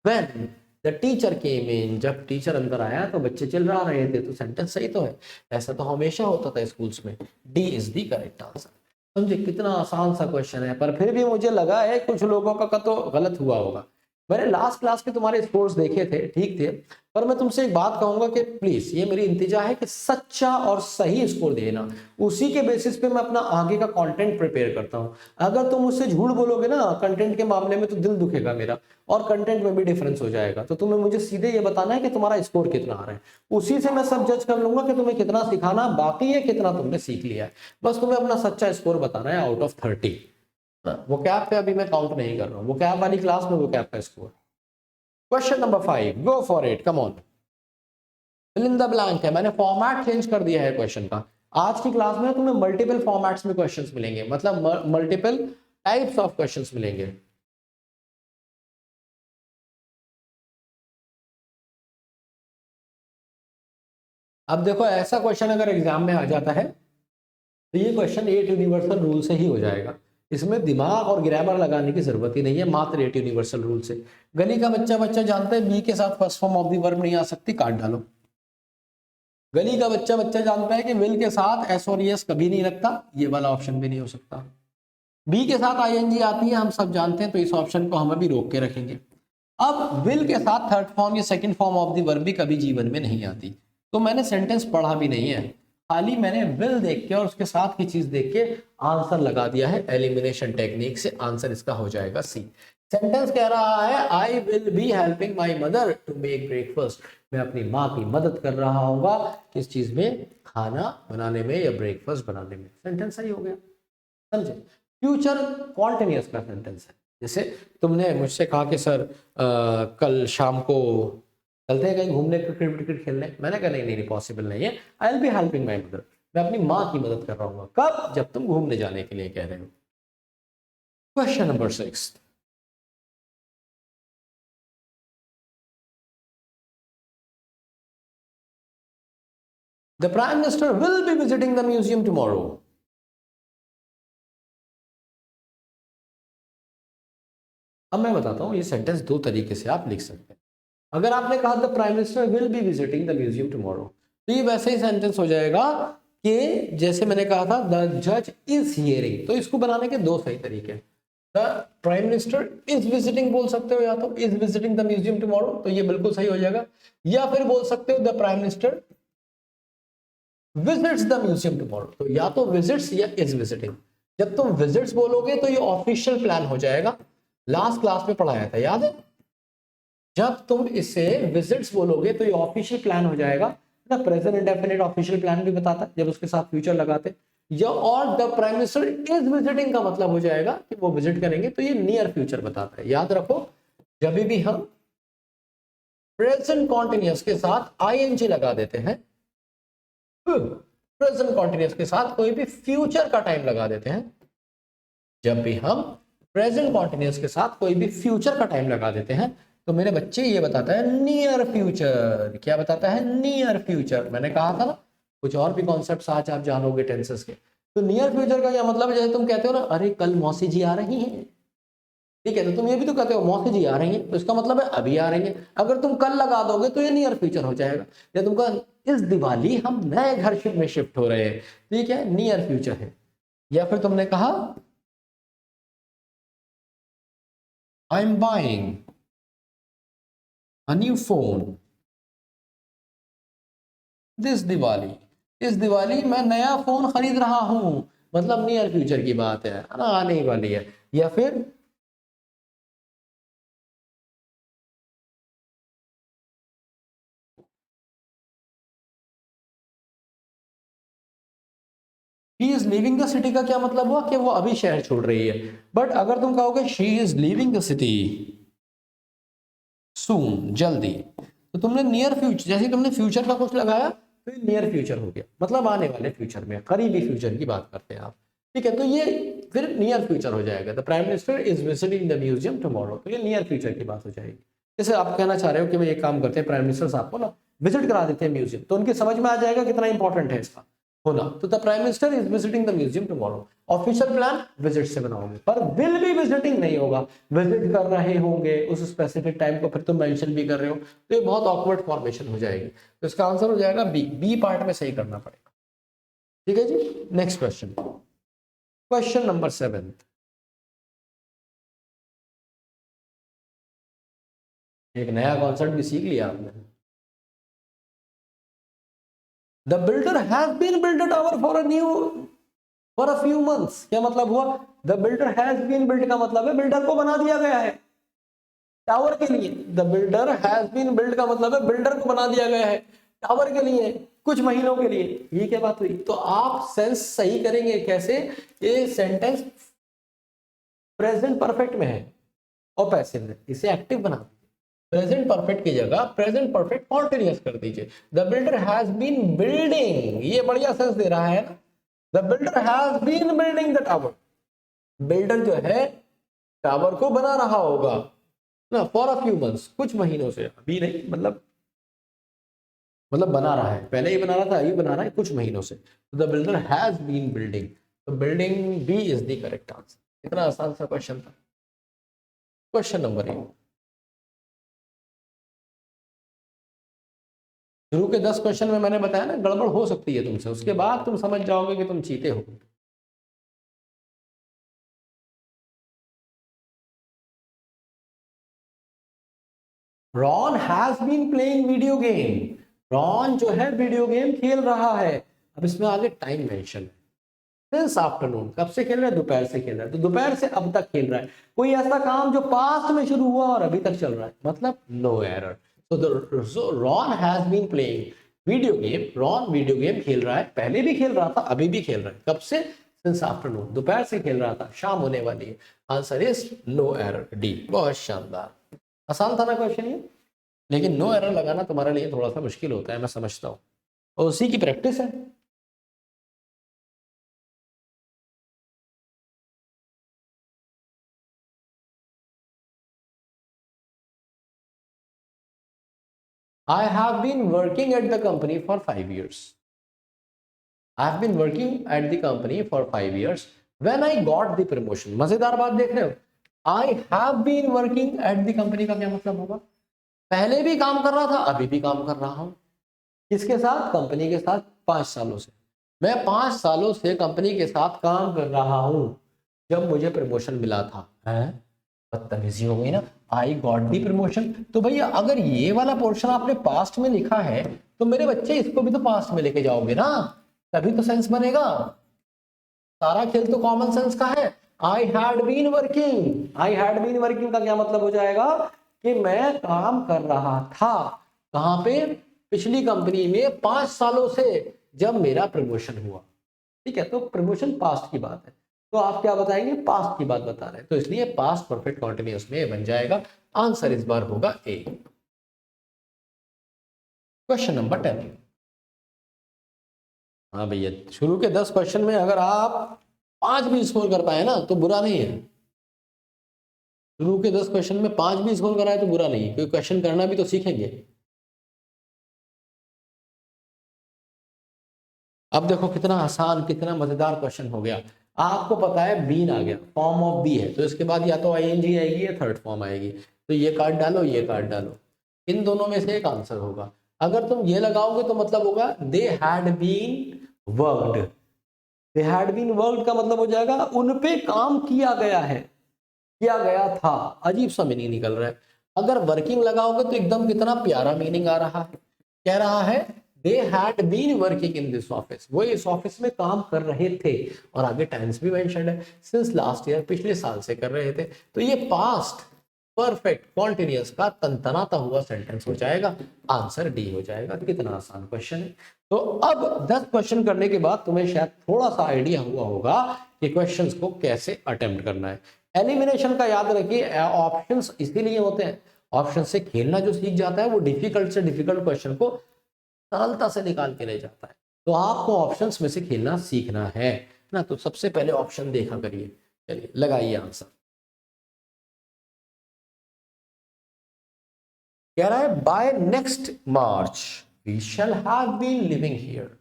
When the teacher came in, जब टीचर अंदर आया तो बच्चे चिल्ला रहे थे। तो सेंटेंस सही तो है, ऐसा तो हमेशा होता था स्कूल्स में। D is the correct answer. समझे कितना आसान सा क्वेश्चन है, पर फिर भी मुझे लगा है कुछ लोगों का तो गलत हुआ होगा। मैंने लास्ट क्लास के तुम्हारे स्कोर्स देखे थे, ठीक थे, पर मैं तुमसे एक बात कहूंगा कि प्लीज, ये मेरी इंतजा है कि सच्चा और सही स्कोर देना। उसी के बेसिस पे मैं अपना आगे का कंटेंट प्रिपेयर करता हूं। अगर तुम मुझसे झूठ बोलोगे ना कंटेंट के मामले में, तो दिल दुखेगा मेरा, और कंटेंट में भी डिफरेंस हो जाएगा। तो तुम्हें मुझे सीधे ये बताना है कि तुम्हारा स्कोर कितना आ रहा है, उसी से मैं सब जज कर लूंगा कि तुम्हें कितना सिखाना बाकी है, कितना तुमने सीख लिया है। बस तुम्हें अपना सच्चा स्कोर बताना है आउट ऑफ 30। वो कैप पे अभी मैं काउंट नहीं कर रहा हूँ, वो कैप वाली क्लास में वो कैप का score. Question number 5, go for it, come on. Fill in the blank है, मैंने फॉर्मेट चेंज कर दिया है क्वेश्चन का। आज की क्लास में तुम्हें मल्टीपल फॉर्मेट्स में क्वेश्चंस मिलेंगे, मतलब मल्टीपल टाइप्स ऑफ क्वेश्चंस मिलेंगे। अब देखो ऐसा क्वेश्चन अगर एग्जाम में आ जाता है तो ये क्वेश्चन 8 यूनिवर्सल रूल से ही हो जाएगा, इसमें दिमाग और ग्रामर लगाने की जरूरत ही नहीं है, मात्र 8 यूनिवर्सल रूल से। गली का बच्चा जानता है बी के साथ first form of the verb नहीं आ सकती, काट डालो। गली का बच्चा जानता है कि विल के साथ एस और एस कभी नहीं लगता, ये वाला ऑप्शन भी नहीं हो सकता। बी के साथ आईएनजी आती है, हम सब जानते हैं, तो इस ऑप्शन को हम अभी रोक के रखेंगे। अब विल के साथ थर्ड फॉर्म या second form of the verb भी कभी जीवन में नहीं आती, तो मैंने सेंटेंस पढ़ा भी नहीं है, खाली मैंने विल देख के और उसके साथ की चीज देख के आंसर लगा दिया है। एलिमिनेशन टेक्निक से आंसर इसका हो जाएगा सी। सेंटेंस कह रहा है I will be helping my mother to make breakfast, मैं अपनी माँ की मदद कर रहा हूँगा किस चीज में, खाना बनाने में या ब्रेकफास्ट बनाने में। सेंटेंस सही हो गया, समझे। फ्यूचर कॉन्टिन्यूअस का सेंटेंस है। जैसे तुमने मुझसे कहा कि सर कल शाम को चलते हैं कहीं घूमने, क्रिकेट खेलने, मैंने कहा नहीं नहीं पॉसिबल नहीं है, I will be helping my mother, मैं अपनी माँ की मदद कर रहा हूँ। कब? जब तुम घूमने जाने के लिए कह रहे हो। Question number 6, the prime minister will be visiting the museum tomorrow. अब मैं बताता हूं, ये सेंटेंस दो तरीके से आप लिख सकते हैं। अगर आपने कहा the prime minister will be visiting the museum tomorrow, तो ये वैसे ही सेंटेंस हो जाएगा कि जैसे मैंने कहा था द जज इज हियरिंग, तो इसको बनाने के दो सही तरीके। The prime minister is visiting बोल सकते हो, या तो is visiting the museum tomorrow, तो ये बिल्कुल सही हो जाएगा। या फिर बोल सकते हो the prime minister visits the museum tomorrow, तो या तो विजिट्स या इज विजिटिंग। जब तुम विजिट्स बोलोगे तो ये ऑफिशियल प्लान हो जाएगा, लास्ट क्लास में पढ़ाया था, याद है। जब तुम इसे विजिट्स बोलोगे तो ये ऑफिशियल प्लान हो जाएगा ना, प्रेजेंट इंडेफिनिट ऑफिशियल प्लान भी बताता है जब उसके साथ फ्यूचर लगाते, या और the prime minister is visiting का मतलब हो जाएगा कि वो विजिट करेंगे, तो ये नियर फ्यूचर बताता है। याद रखो, जब भी हम प्रेजेंट कॉन्टिन्यूअस के साथ आईएनजी लगा देते हैं, प्रेजेंट कॉन्टिन्यूअस के साथ कोई भी फ्यूचर का टाइम लगा देते हैं, जब भी हम प्रेजेंट कॉन्टिन्यूअस के साथ कोई भी फ्यूचर का टाइम लगा देते हैं, तो मेरे बच्चे ये बताता है नियर फ्यूचर। क्या बताता है? Near future. मैंने कहा था ना कुछ और भी कॉन्सेप्ट्स आज आप जानोगे टेंसेस के। तो नियर फ्यूचर का क्या मतलब है? जैसे तुम कहते हो ना, अरे कल मौसी जी आ रही हैं, ठीक है, तो तुम ये भी तो कहते हो मौसी जी आ रही हैं, तो इसका मतलब है अभी आ रही हैं। अगर तुम कल लगा दोगे तो ये नियर फ्यूचर हो जाएगा। या तुम कहा इस दिवाली हम नए घर में शिफ्ट हो रहे हैं, तो ये क्या है? नियर फ्यूचर है। या फिर तुमने कहा I am buying a new phone this Diwali, इस दिवाली मैं नया फोन खरीद रहा हूं, मतलब नियर फ्यूचर की बात है ना, आने ही वाली है। या फिर she is living the city का क्या मतलब हुआ कि वो अभी शहर छोड़ रही है। बट अगर तुम कहोगे she is living the city soon, जल्दी, तो तुमने नियर फ्यूचर, जैसे तुमने फ्यूचर का कुछ लगाया तो नियर फ्यूचर हो गया, मतलब आने वाले फ्यूचर में, करीबी फ्यूचर की बात करते हैं आप, ठीक है। तो ये फिर नियर फ्यूचर हो जाएगा। The prime minister is visiting the museum tomorrow, तो ये नियर फ्यूचर की बात हो जाएगी। जैसे आप कहना चाह रहे हो कि भाई एक काम करते हैं, प्राइम मिनिस्टर साहब को ना विजिट करा देते हैं म्यूजियम, तो उनकी समझ में आ जाएगा कितना इंपॉर्टेंट है इसका होना। तो the prime minister is visiting the museum tomorrow, official plan visit से बनाओगे, पर विल भी विजिटिंग नहीं होगा, विजिट कर रहे होंगे उस स्पेसिफिक टाइम को, फिर तुम मेंशन भी कर रहे हो, तो ये बहुत ऑकवर्ड फॉर्मेशन हो जाएगी। तो इसका आंसर हो जाएगा बी, बी पार्ट में सही करना पड़ेगा, ठीक है जी। नेक्स्ट क्वेश्चन, क्वेश्चन नंबर 7, एक नया कॉन्सेप्ट भी सीख लिया आपने। The builder has been build tower for a few months, क्या मतलब हुआ? The builder has been build का मतलब है बिल्डर को बना दिया गया है टावर के लिए। The builder has been build का मतलब है बिल्डर को बना दिया गया है टावर के लिए कुछ महीनों के लिए। ये क्या बात हुई? तो आप सेंस सही करेंगे कैसे? ये सेंटेंस प्रेजेंट परफेक्ट में है और पैसिव है, इसे एक्टिव बना दीजिए। प्रेजेंट परफेक्ट की जगह प्रेजेंट परफेक्ट कॉन्टिन्यूअस कर दीजिए। The builder has been building, ये बढ़िया सेंस दे रहा है ना। The builder has been building the tower, builder जो है टावर को बना रहा होगा ना, फॉर अ फ्यू मंथ्स, कुछ महीनों से, अभी नहीं, मतलब बना रहा है, पहले ही बना रहा था, अभी बना रहा है कुछ महीनों से। The builder has been building, तो building B is the correct answer. इतना आसान सा क्वेश्चन था। क्वेश्चन नंबर 8, शुरू के 10 क्वेश्चन में मैंने बताया ना गड़बड़ हो सकती है तुमसे, उसके बाद तुम समझ जाओगे कि तुम चीते हो। Ron has been playing video game, Ron जो है वीडियो गेम खेल रहा है। अब इसमें आगे टाइम मेंशन है, सिंस आफ्टरनून, कब से खेल रहा है, दोपहर से खेल रहा है, तो दोपहर से अब तक खेल रहा है। कोई ऐसा काम जो पास्ट में शुरू हुआ और अभी तक चल रहा है, मतलब नो एरर। तो Ron has been playing video game, Ron video game खेल रहा है, पहले भी खेल रहा था, अभी भी खेल रहा है। कब से, सिंस आफ्टरनून, दोपहर से खेल रहा था, शाम होने वाली है। Answer is no error, D. बहुत शानदार, आसान था ना क्वेश्चन ये, लेकिन नो एरर लगाना तुम्हारे लिए थोड़ा सा मुश्किल होता है, मैं समझता हूँ, और उसी की प्रैक्टिस है। I have been working at the company for 5 years. I have been working at the company for 5 years. When I got the promotion, मजेदार बात देख रहे हो, I have been working at the company का क्या मतलब होगा, पहले भी काम कर रहा था, अभी भी काम कर रहा हूं। किसके साथ, कंपनी के साथ, 5 सालों से। मैं 5 सालों से कंपनी के साथ काम कर रहा हूं जब मुझे प्रमोशन मिला था। है, बदतमीजी हो गई ना, आई गॉट दी प्रमोशन। तो भैया अगर ये वाला पोर्शन आपने पास्ट में लिखा है तो मेरे बच्चे इसको भी तो पास्ट में लेके जाओगे ना, तभी तो सेंस बनेगा। सारा खेल तो कॉमन सेंस का है। I had been working, I had been working का क्या मतलब हो जाएगा कि मैं काम कर रहा था, कहां पे, पिछली कंपनी में 5 सालों से, जब मेरा प्रमोशन हुआ। ठीक है, तो प्रमोशन पास्ट की बात है, तो आप क्या बताएंगे, पास्ट की बात बता रहे हैं, तो इसलिए पास्ट परफेक्ट कॉन्टिन्यूअस में बन जाएगा। आंसर इस बार होगा ए। Question number 10। हाँ भैया, शुरू के 10 क्वेश्चन में अगर आप 5 भी स्कोर कर पाए ना तो बुरा नहीं है। शुरू के 10 क्वेश्चन में 5 भी स्कोर कराए तो बुरा नहीं है, क्योंकि क्वेश्चन करना भी तो सीखेंगे। अब देखो कितना आसान, कितना मजेदार क्वेश्चन हो गया। आपको पता है बीन आ गया, फॉर्म ऑफ बी है, तो इसके बाद या तो आईएनजी आएगी या थर्ड फॉर्म आएगी, तो ये कार्ड डालो, ये कार्ड डालो, इन दोनों में से एक आंसर होगा। अगर तुम ये लगाओगे तो मतलब होगा they had been worked, they had been worked का मतलब हो जाएगा उन पे काम किया गया है, किया गया था। अजीब सा मीनिंग निकल रहा है। अगर वर्किंग लगाओगे तो एकदम कितना प्यारा मीनिंग आ रहा है, कह रहा है they had been working in this office, वो इस ऑफिस में काम कर रहे थे, और आगे टाइम्स भी मेंशन्ड है, सिंस लास्ट ईयर, पिछले साल से कर रहे थे, तो ये पास्ट परफेक्ट कॉन्टिन्यूअस का तनतनाता हुआ सेंटेंस हो जाएगा। आंसर डी हो जाएगा। कितना आसान क्वेश्चन है। तो अब 10 क्वेश्चन करने के बाद तुम्हें शायद थोड़ा सा आइडिया हुआ होगा कि क्वेश्चंस को कैसे अटेम्प्ट करना है। एलिमिनेशन का याद रखिए, ऑप्शंस इसीलिए होते हैं, ऑप्शन से खेलना जो सीख जाता है वो डिफिकल्ट से डिफिकल्ट क्वेश्चन को सरलता से निकाल के ले जाता है। तो आपको ऑप्शंस में से खेलना सीखना है ना, तो सबसे पहले ऑप्शन देखा करिए। चलिए लगाइए आंसर। कह रहा है by next March we shall have been living here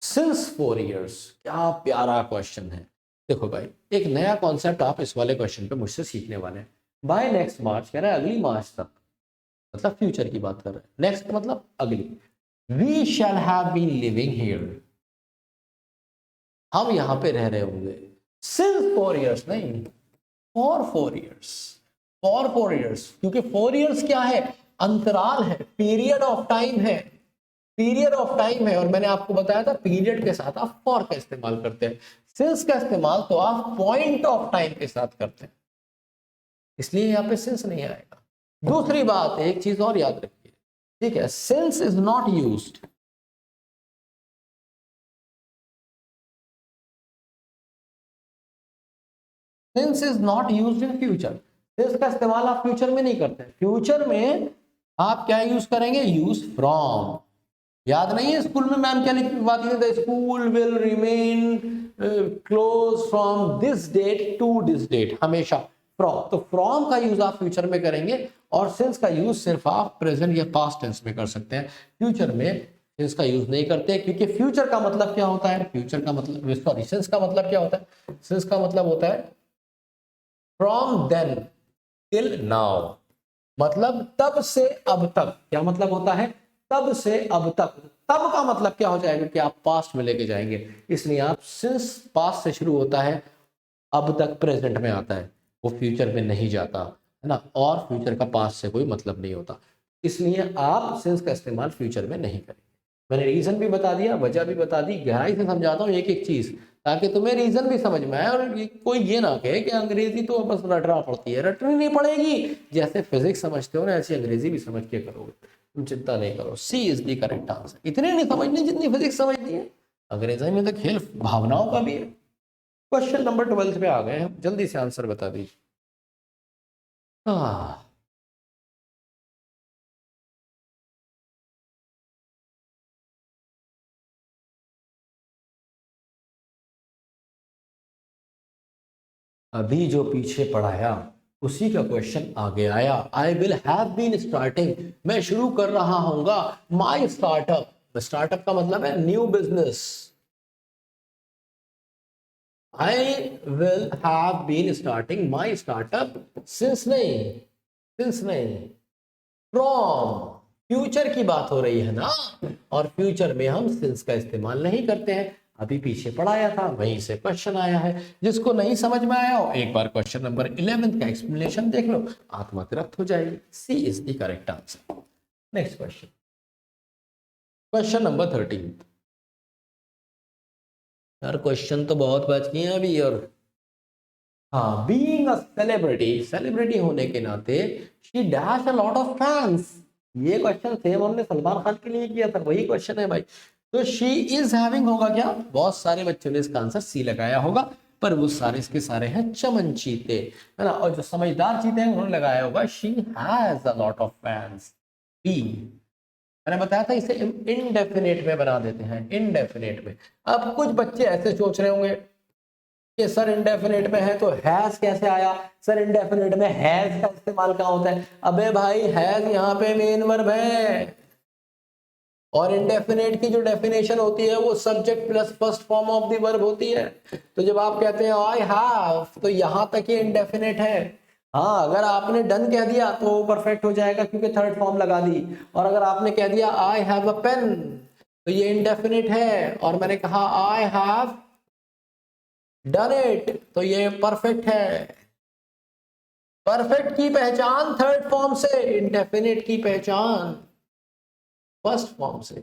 since 4 years। क्या प्यारा क्वेश्चन है। देखो भाई, एक नया कॉन्सेप्ट आप इस वाले क्वेश्चन पे मुझसे सीखने वाले हैं। बाय नेक्स्ट मार्च कह रहा है अगली मार्च तक, मतलब फ्यूचर की बात कर रहे हैं, नेक्स्ट मतलब अगली। We shall have been living here, हम यहां पे रह रहे होंगे, सिंस 4 years नहीं, फॉर 4 years, फॉर 4 years, क्योंकि 4 years क्या है, अंतराल है, पीरियड ऑफ टाइम है, पीरियड ऑफ टाइम है। और मैंने आपको बताया था पीरियड के साथ आप फॉर का इस्तेमाल करते हैं, सिंस का इस्तेमाल तो आप पॉइंट ऑफ टाइम के साथ करते हैं, इसलिए यहां पे सिंस नहीं आएगा। दूसरी बात, एक चीज और याद रखिए, ठीक है, since is not used, since is not used in future. Since का इस्तेमाल आप फ्यूचर में नहीं करते, फ्यूचर में आप क्या यूज करेंगे, यूज फ्रॉम। याद नहीं है स्कूल में मैम क्या लिखवाती थी, the school will remain close from this date to this date, हमेशा फ्रॉम। तो फ्रॉम का यूज आप फ्यूचर में करेंगे, और सिंस का यूज सिर्फ आप प्रेजेंट या पास्ट टेंस में कर सकते हैं, फ्यूचर में सिंस का यूज नहीं करते, क्योंकि फ्यूचर का मतलब क्या होता है, फ्यूचर का मतलब सॉरी सिंस का मतलब क्या होता है, सिंस का मतलब होता है फ्रॉम देन टिल नाउ, मतलब तब से अब तक। क्या मतलब होता है, तब से अब तक। तब का मतलब क्या हो जाएगा कि आप पास्ट में लेके जाएंगे, इसलिए आप सिंस पास्ट से शुरू होता है, अब तक प्रेजेंट में आता है, वो फ्यूचर में नहीं जाता है ना, और फ्यूचर का पास्ट से कोई मतलब नहीं होता, इसलिए आप सिंस का इस्तेमाल फ्यूचर में नहीं करेंगे। मैंने रीजन भी बता दिया, वजह भी बता दी, गहराई से समझाता हूँ एक एक चीज, ताकि तुम्हें रीजन भी समझ में आए, और कोई ये ना कहे कि अंग्रेजी तो बस रटना पड़ती है, रटनी नहीं पड़ेगी, जैसे फिजिक्स समझते हो ना ऐसी अंग्रेजी भी समझ के करोगे, तुम चिंता नहीं करो। सी इज द करेक्ट आंसर। इतने नहीं समझनी जितनी फिजिक्स समझनी है, अंग्रेजी में तो खेल भावनाओं का भी है। क्वेश्चन नंबर 12 पे आ गए हम, जल्दी से आंसर बता दीजिए। हाँ, अभी जो पीछे पढ़ाया उसी का क्वेश्चन आगे आया। I will have been starting, मैं शुरू कर रहा हूंगा, माई स्टार्टअप, स्टार्टअप का मतलब है new business. I will have been starting my startup since नहीं, सिंस नहीं, फ्रॉम, फ्यूचर की बात हो रही है ना, और फ्यूचर में हम सिंस का इस्तेमाल नहीं करते हैं। अभी पीछे पढ़ाया था, वहीं से क्वेश्चन आया है। जिसको नहीं समझ में आया हो, एक बार क्वेश्चन नंबर 11 का एक्सप्लेनेशन देख लो, आत्मा तृप्त हो जाएगी। C is the correct answer. Next question, question number 13। यार क्वेश्चन तो बहुत बच गए हैं अभी, और हाँ, बीइंग अ सेलिब्रिटी, सेलिब्रिटी होने के नाते she dash a lot of fans. ये क्वेश्चन सेम हमने सलमान खान के लिए किया था, वही क्वेश्चन है भाई। तो शी इज हैविंग होगा क्या, बहुत सारे बच्चों ने इसका आंसर सी लगाया होगा, पर वो सारे इसके सारे हैं चमन चीते, है ना, और जो समझदार चीते हैं उन्होंने लगाया होगा she has a lot of fans. B, मैंने बताया था इसे इनडेफिनेट में बना देते हैं, इनडेफिनेट में। अब कुछ बच्चे ऐसे सोच रहे होंगे कि सर इंडेफिनेट में है तो हैज कैसे आया, सर इंडेफिनेट में हैज का इस्तेमाल कहाँ होता है। अबे भाई हैज यहाँ पे मेन वर्ब है, और इंडेफिनेट की जो डेफिनेशन होती है वो subject plus first form of the verb होती है। तो जब आप कहते हैं आई हैव, तो यहां तक ये इंडेफिनेट है। हाँ, अगर आपने डन कह दिया तो वो परफेक्ट हो जाएगा क्योंकि थर्ड फॉर्म लगा दी, और अगर आपने कह दिया आई हैव अ पेन तो ये इंडेफिनेट है, और मैंने कहा आई हैव डन इट तो ये परफेक्ट है। परफेक्ट की पहचान थर्ड फॉर्म से, इंडेफिनिट की पहचान फर्स्ट फॉर्म से।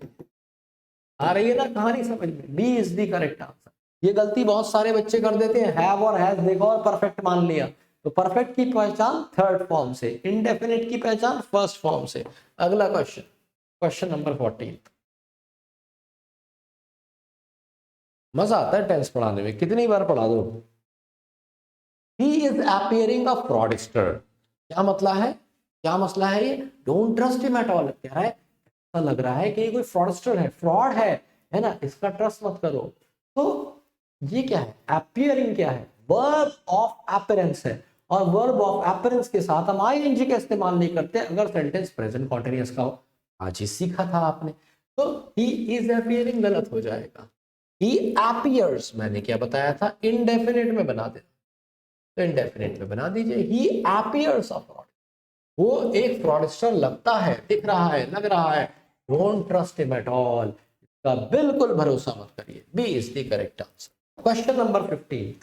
आ रही है ना कहानी समझ में, B is the correct answer. ये गलती बहुत सारे बच्चे कर देते हैं, हैव और हैज देखा और परफेक्ट मान लिया। तो परफेक्ट की पहचान थर्ड फॉर्म से, इंडेफिनिट की पहचान फर्स्ट फॉर्म से। अगला क्वेश्चन, क्वेश्चन नंबर 14। मजा आता है टेंस पढ़ाने में, कितनी बार पढ़ा दो। He is appearing a fraudster, क्या मतलब है, क्या मसला है ये, don't trust him at all, कह रहा है ऐसा लग रहा है कि ये कोई फ्रॉडस्टर है, फ्रॉड है ना, इसका ट्रस्ट मत करो। तो ये क्या है, अपीयरिंग क्या है, वर्ब ऑफ अपीयरेंस है, और वर्ब ऑफ अपीयरेंस के साथ हम आईएनजी का इस्तेमाल नहीं करते अगर सेंटेंस प्रेजेंट कॉन्टिन्यूअस का हो। आज ही सीखा था आपने। तो ही इज अपीयरिंग गलत हो जाएगा, ही अपीयर्स मैंने क्या बताया था, इनडेफिनेट में बना देना, तो इंडेफिनेट में बना दीजिए, ही अपीयर्स अ फ्रॉड, वो एक फ्रॉडस्टर लगता है, दिख रहा है, लग रहा है। Don't trust him at all, इसका बिल्कुल भरोसा मत करिए। B is the correct answer. Question number 15।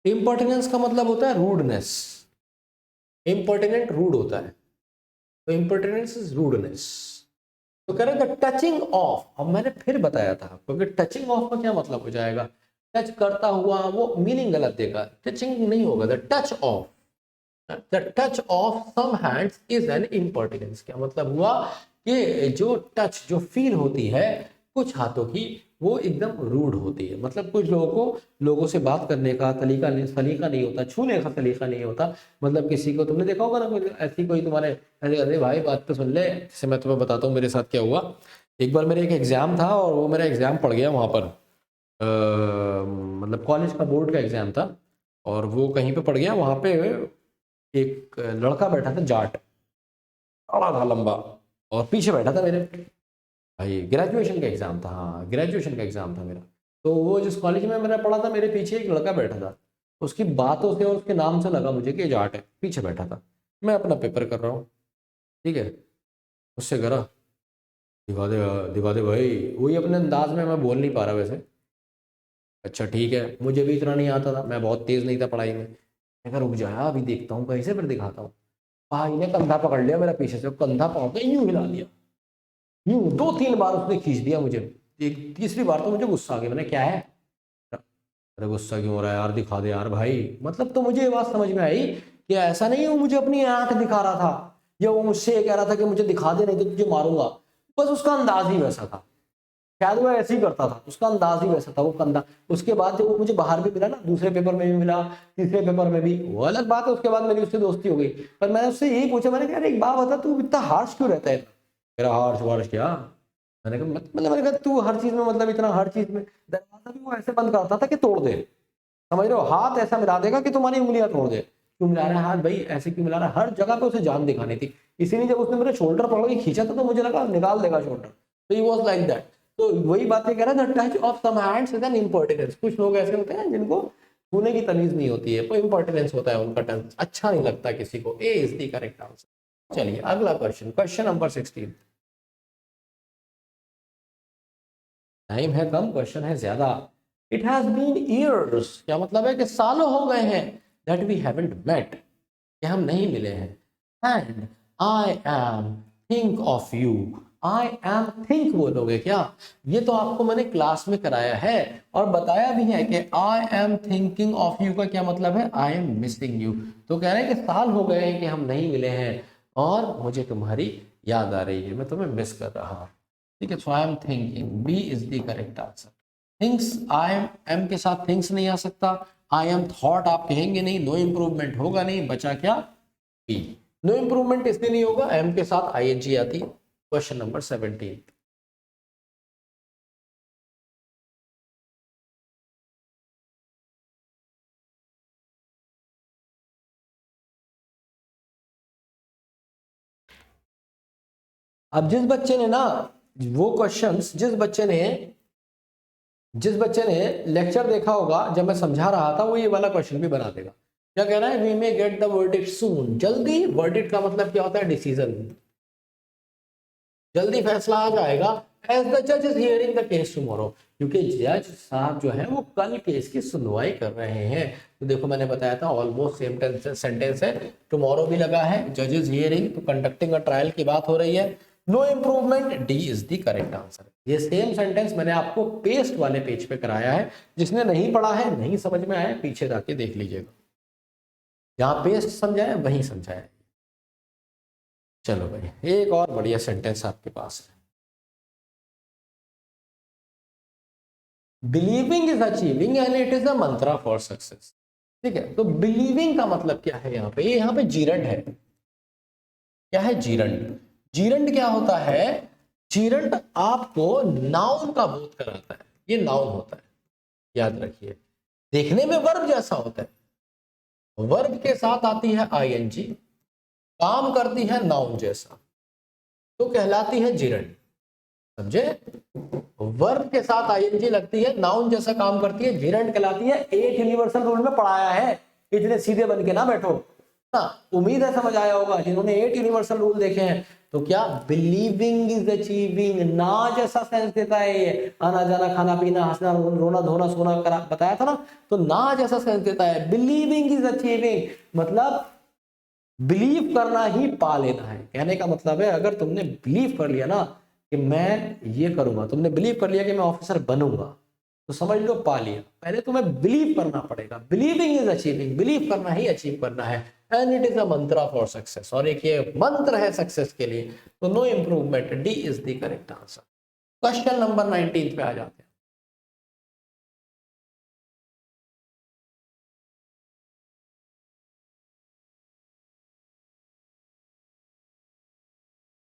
Impertinence का मतलब होता है रूडनेस, इंपर्टिनेंट रूड होता है, तो इंपर्टिनेंस इज रूडनेस। तो कह रहे थे टचिंग ऑफ, अब मैंने फिर बताया था क्योंकि टचिंग ऑफ का क्या मतलब हो जाएगा, टच करता हुआ, वो मीनिंग गलत देगा, टचिंग नहीं होगा, the touch of, the touch of some hands is an impertinence. क्या मतलब हुआ कि जो टच, जो फील होती है कुछ हाथों की, वो एकदम रूड होती है। मतलब कुछ लोगों को लोगों से बात करने का सलीका नहीं होता, छूने का सलीका नहीं होता। मतलब किसी को तुमने देखा होगा ना, कोई ऐसी कोई तुम्हारे, अरे भाई बात तो सुन ले, जैसे मैं तुम्हें बताता हूँ मेरे साथ क्या हुआ। एक बार मेरे एक एग्जाम था और वो मेरा एग्जाम पड़ गया वहाँ पर, मतलब कॉलेज का बोर्ड का एग्जाम था और वो कहीं पे पड़ गया। वहाँ पे एक लड़का बैठा था जाट, बड़ा था लंबा, और पीछे बैठा था मेरे भाई। ग्रेजुएशन का एग्जाम था, हाँ ग्रेजुएशन का एग्जाम था मेरा। तो वो जिस कॉलेज में मैंने पढ़ा था, मेरे पीछे एक लड़का बैठा था। उसकी बातों से और उसके नाम से लगा मुझे कि जाट है। पीछे बैठा था, मैं अपना पेपर कर रहा हूँ, ठीक है। उससे करा, दिखा दे भाई, वही अपने अंदाज में, मैं बोल नहीं पा रहा वैसे। अच्छा ठीक है, मुझे भी इतना नहीं आता था, मैं बहुत तेज नहीं था पढ़ाई में। मैं कहा रुक जाया, अभी देखता हूँ कैसे, फिर दिखाता हूँ। भाई ने कंधा पकड़ लिया मेरा पीछे से, कंधा पकड़ के यूं हिला दिया, यूं 2-3 बार उसने खींच दिया मुझे। एक तीसरी बार तो मुझे गुस्सा आ गया, मैंने क्या है, अरे गुस्सा क्यों हो रहा है यार, दिखा दे यार भाई। मतलब तो मुझे ये बात समझ में आई कि ऐसा नहीं है वो मुझे अपनी आंख दिखा रहा था, या वो मुझसे ये कह रहा था कि मुझे दिखा दे नहीं तो तुझे मारूंगा। बस उसका अंदाज ही वैसा था, शायद वो ऐसे ही करता था, उसका अंदाज ही वैसा था, वो कंधा। उसके बाद जब वो मुझे बाहर भी मिला ना, दूसरे पेपर में भी मिला, तीसरे पेपर में भी, वो अलग बात है, उसके बाद मेरी उससे दोस्ती हो गई। पर मैंने उससे यही पूछा, मैंने कहा यार एक बात बता, तू इतना हार्श क्यों रहता है? मेरा हार्श वार्श क्या, मैंने कहा मतलब मैंने कहा तू हर चीज में, मतलब इतना हर चीज में, दरवाजा भी वो ऐसे बंद करता था कि तोड़ दे, समझ रहे हो, हाथ ऐसा मिला देगा कि तुम्हारी उंगलियां तोड़ दे। क्यों मिला रहा है हाथ भाई, ऐसे क्यों मिला रहा है? हर जगह पे उसे जान दिखानी थी। इसीलिए जब उसने मेरे शोल्डर पकड़ के खींचा था तो मुझे लगा निकाल देगा शोल्डर, तो ही वॉज लाइक दैट। तो वही बातें कह रहा था, touch of some hands is an impertinence. कुछ लोग ऐसे होते हैं जिनको छूने की तमीज नहीं होती है, कोई इंपॉर्टेंस होता है उनका टच, अच्छा नहीं लगता किसी को। ए इज द करेक्ट आंसर। चलिए अगला क्वेश्चन, क्वेश्चन नंबर 16। टाइम है कम, क्वेश्चन है ज्यादा। इट हैज बीन ईयर्स, क्या मतलब है कि सालों हो गए हैं, दैट वी हैवंट मेट, कि हम नहीं मिले हैं। And I am think of you, I am think बोलोगे क्या? ये तो आपको मैंने क्लास में कराया है और बताया भी है कि आई एम थिंकिंग ऑफ यू का क्या मतलब है, आई एम मिसिंग यू। तो कह रहे हैं कि साल हो गए हैं कि हम नहीं मिले हैं और मुझे तुम्हारी याद आ रही है, मैं तुम्हें मिस कर रहा हूं। ठीक है, so I am thinking, B is the correct answer. Things, I am के साथ थिंग्स नहीं आ सकता, आई एम थॉट आप कहेंगे नहीं, नो इंप्रूवमेंट होगा नहीं, बचा क्या, बी। नो इंप्रूवमेंट इसलिए नहीं होगा, एम के साथ आईएनजी आती है। Question number 17। अब वो क्वेश्चंस जिस बच्चे ने लेक्चर देखा होगा जब मैं समझा रहा था, वो ये वाला क्वेश्चन भी बना देगा। क्या कह रहा है, we may get the verdict soon, जल्दी। वर्डिक्ट का मतलब क्या होता है, डिसीजन, जल्दी फैसला आ जाएगा। एज द जज is hearing the case tomorrow, क्योंकि जज साहब जो है वो कल केस की सुनवाई कर रहे हैं। तो देखो मैंने बताया था ऑलमोस्ट सेम सेंटेंस है, टुमारो भी लगा है, जज इज हियरिंग, तो कंडक्टिंग अ ट्रायल की बात हो रही है। No improvement, D is the correct answer. ये सेम सेंटेंस मैंने आपको पेस्ट वाले पेज पे कराया है, जिसने नहीं पढ़ा है, नहीं समझ में आया, पीछे जाके देख लीजिएगा, जहां पेस्ट समझाया वहीं समझाया। चलो भाई, एक और बढ़िया सेंटेंस आपके पास है। Believing is achieving and it is a Mantra for success. ठीक है, तो बिलीविंग का मतलब क्या है यहाँ पे, यहाँ पे जीरंड है। क्या है, जीरंड। जीरंड क्या होता है, जीरंड आपको नाउन का बोध कराता है, ये नाउन होता है, याद रखिए। देखने में वर्ब जैसा होता है, वर्ब के साथ आती है आईएनजी, काम करती है नाउन जैसा, तो कहलाती है जीरंड। समझे, वर्ब के साथ आईएनजी लगती है, नाउन जैसा काम करती है, जीरंड कहलाती है। 8 यूनिवर्सल रूल में पढ़ाया है, इतने सीधे बन के ना बैठो ना। उम्मीद है समझ आया होगा जिन्होंने 8 यूनिवर्सल रूल देखे हैं। तो क्या, बिलीविंग इज अचीविंग, ना जैसा सेंस देता है ये, आना जाना खाना पीना हंसना रोना धोना सोना करा, बताया था ना। तो ना जैसा सेंस देता है, बिलीविंग इज अचीविंग मतलब बिलीव करना ही पा लेना है। कहने का मतलब है अगर तुमने बिलीव कर लिया ना कि मैं ये करूंगा, तुमने बिलीव कर लिया कि मैं ऑफिसर बनूंगा, तो समझ लो पा लिया। पहले तुम्हें बिलीव करना पड़ेगा, बिलीविंग इज अचीविंग, बिलीव करना ही अचीव करना है, एंड इट इज अ मंत्र फॉर सक्सेस, और एक ये मंत्र है सक्सेस के लिए। तो no improvement, D is the correct answer. Question number 19 पे आ जाते हैं।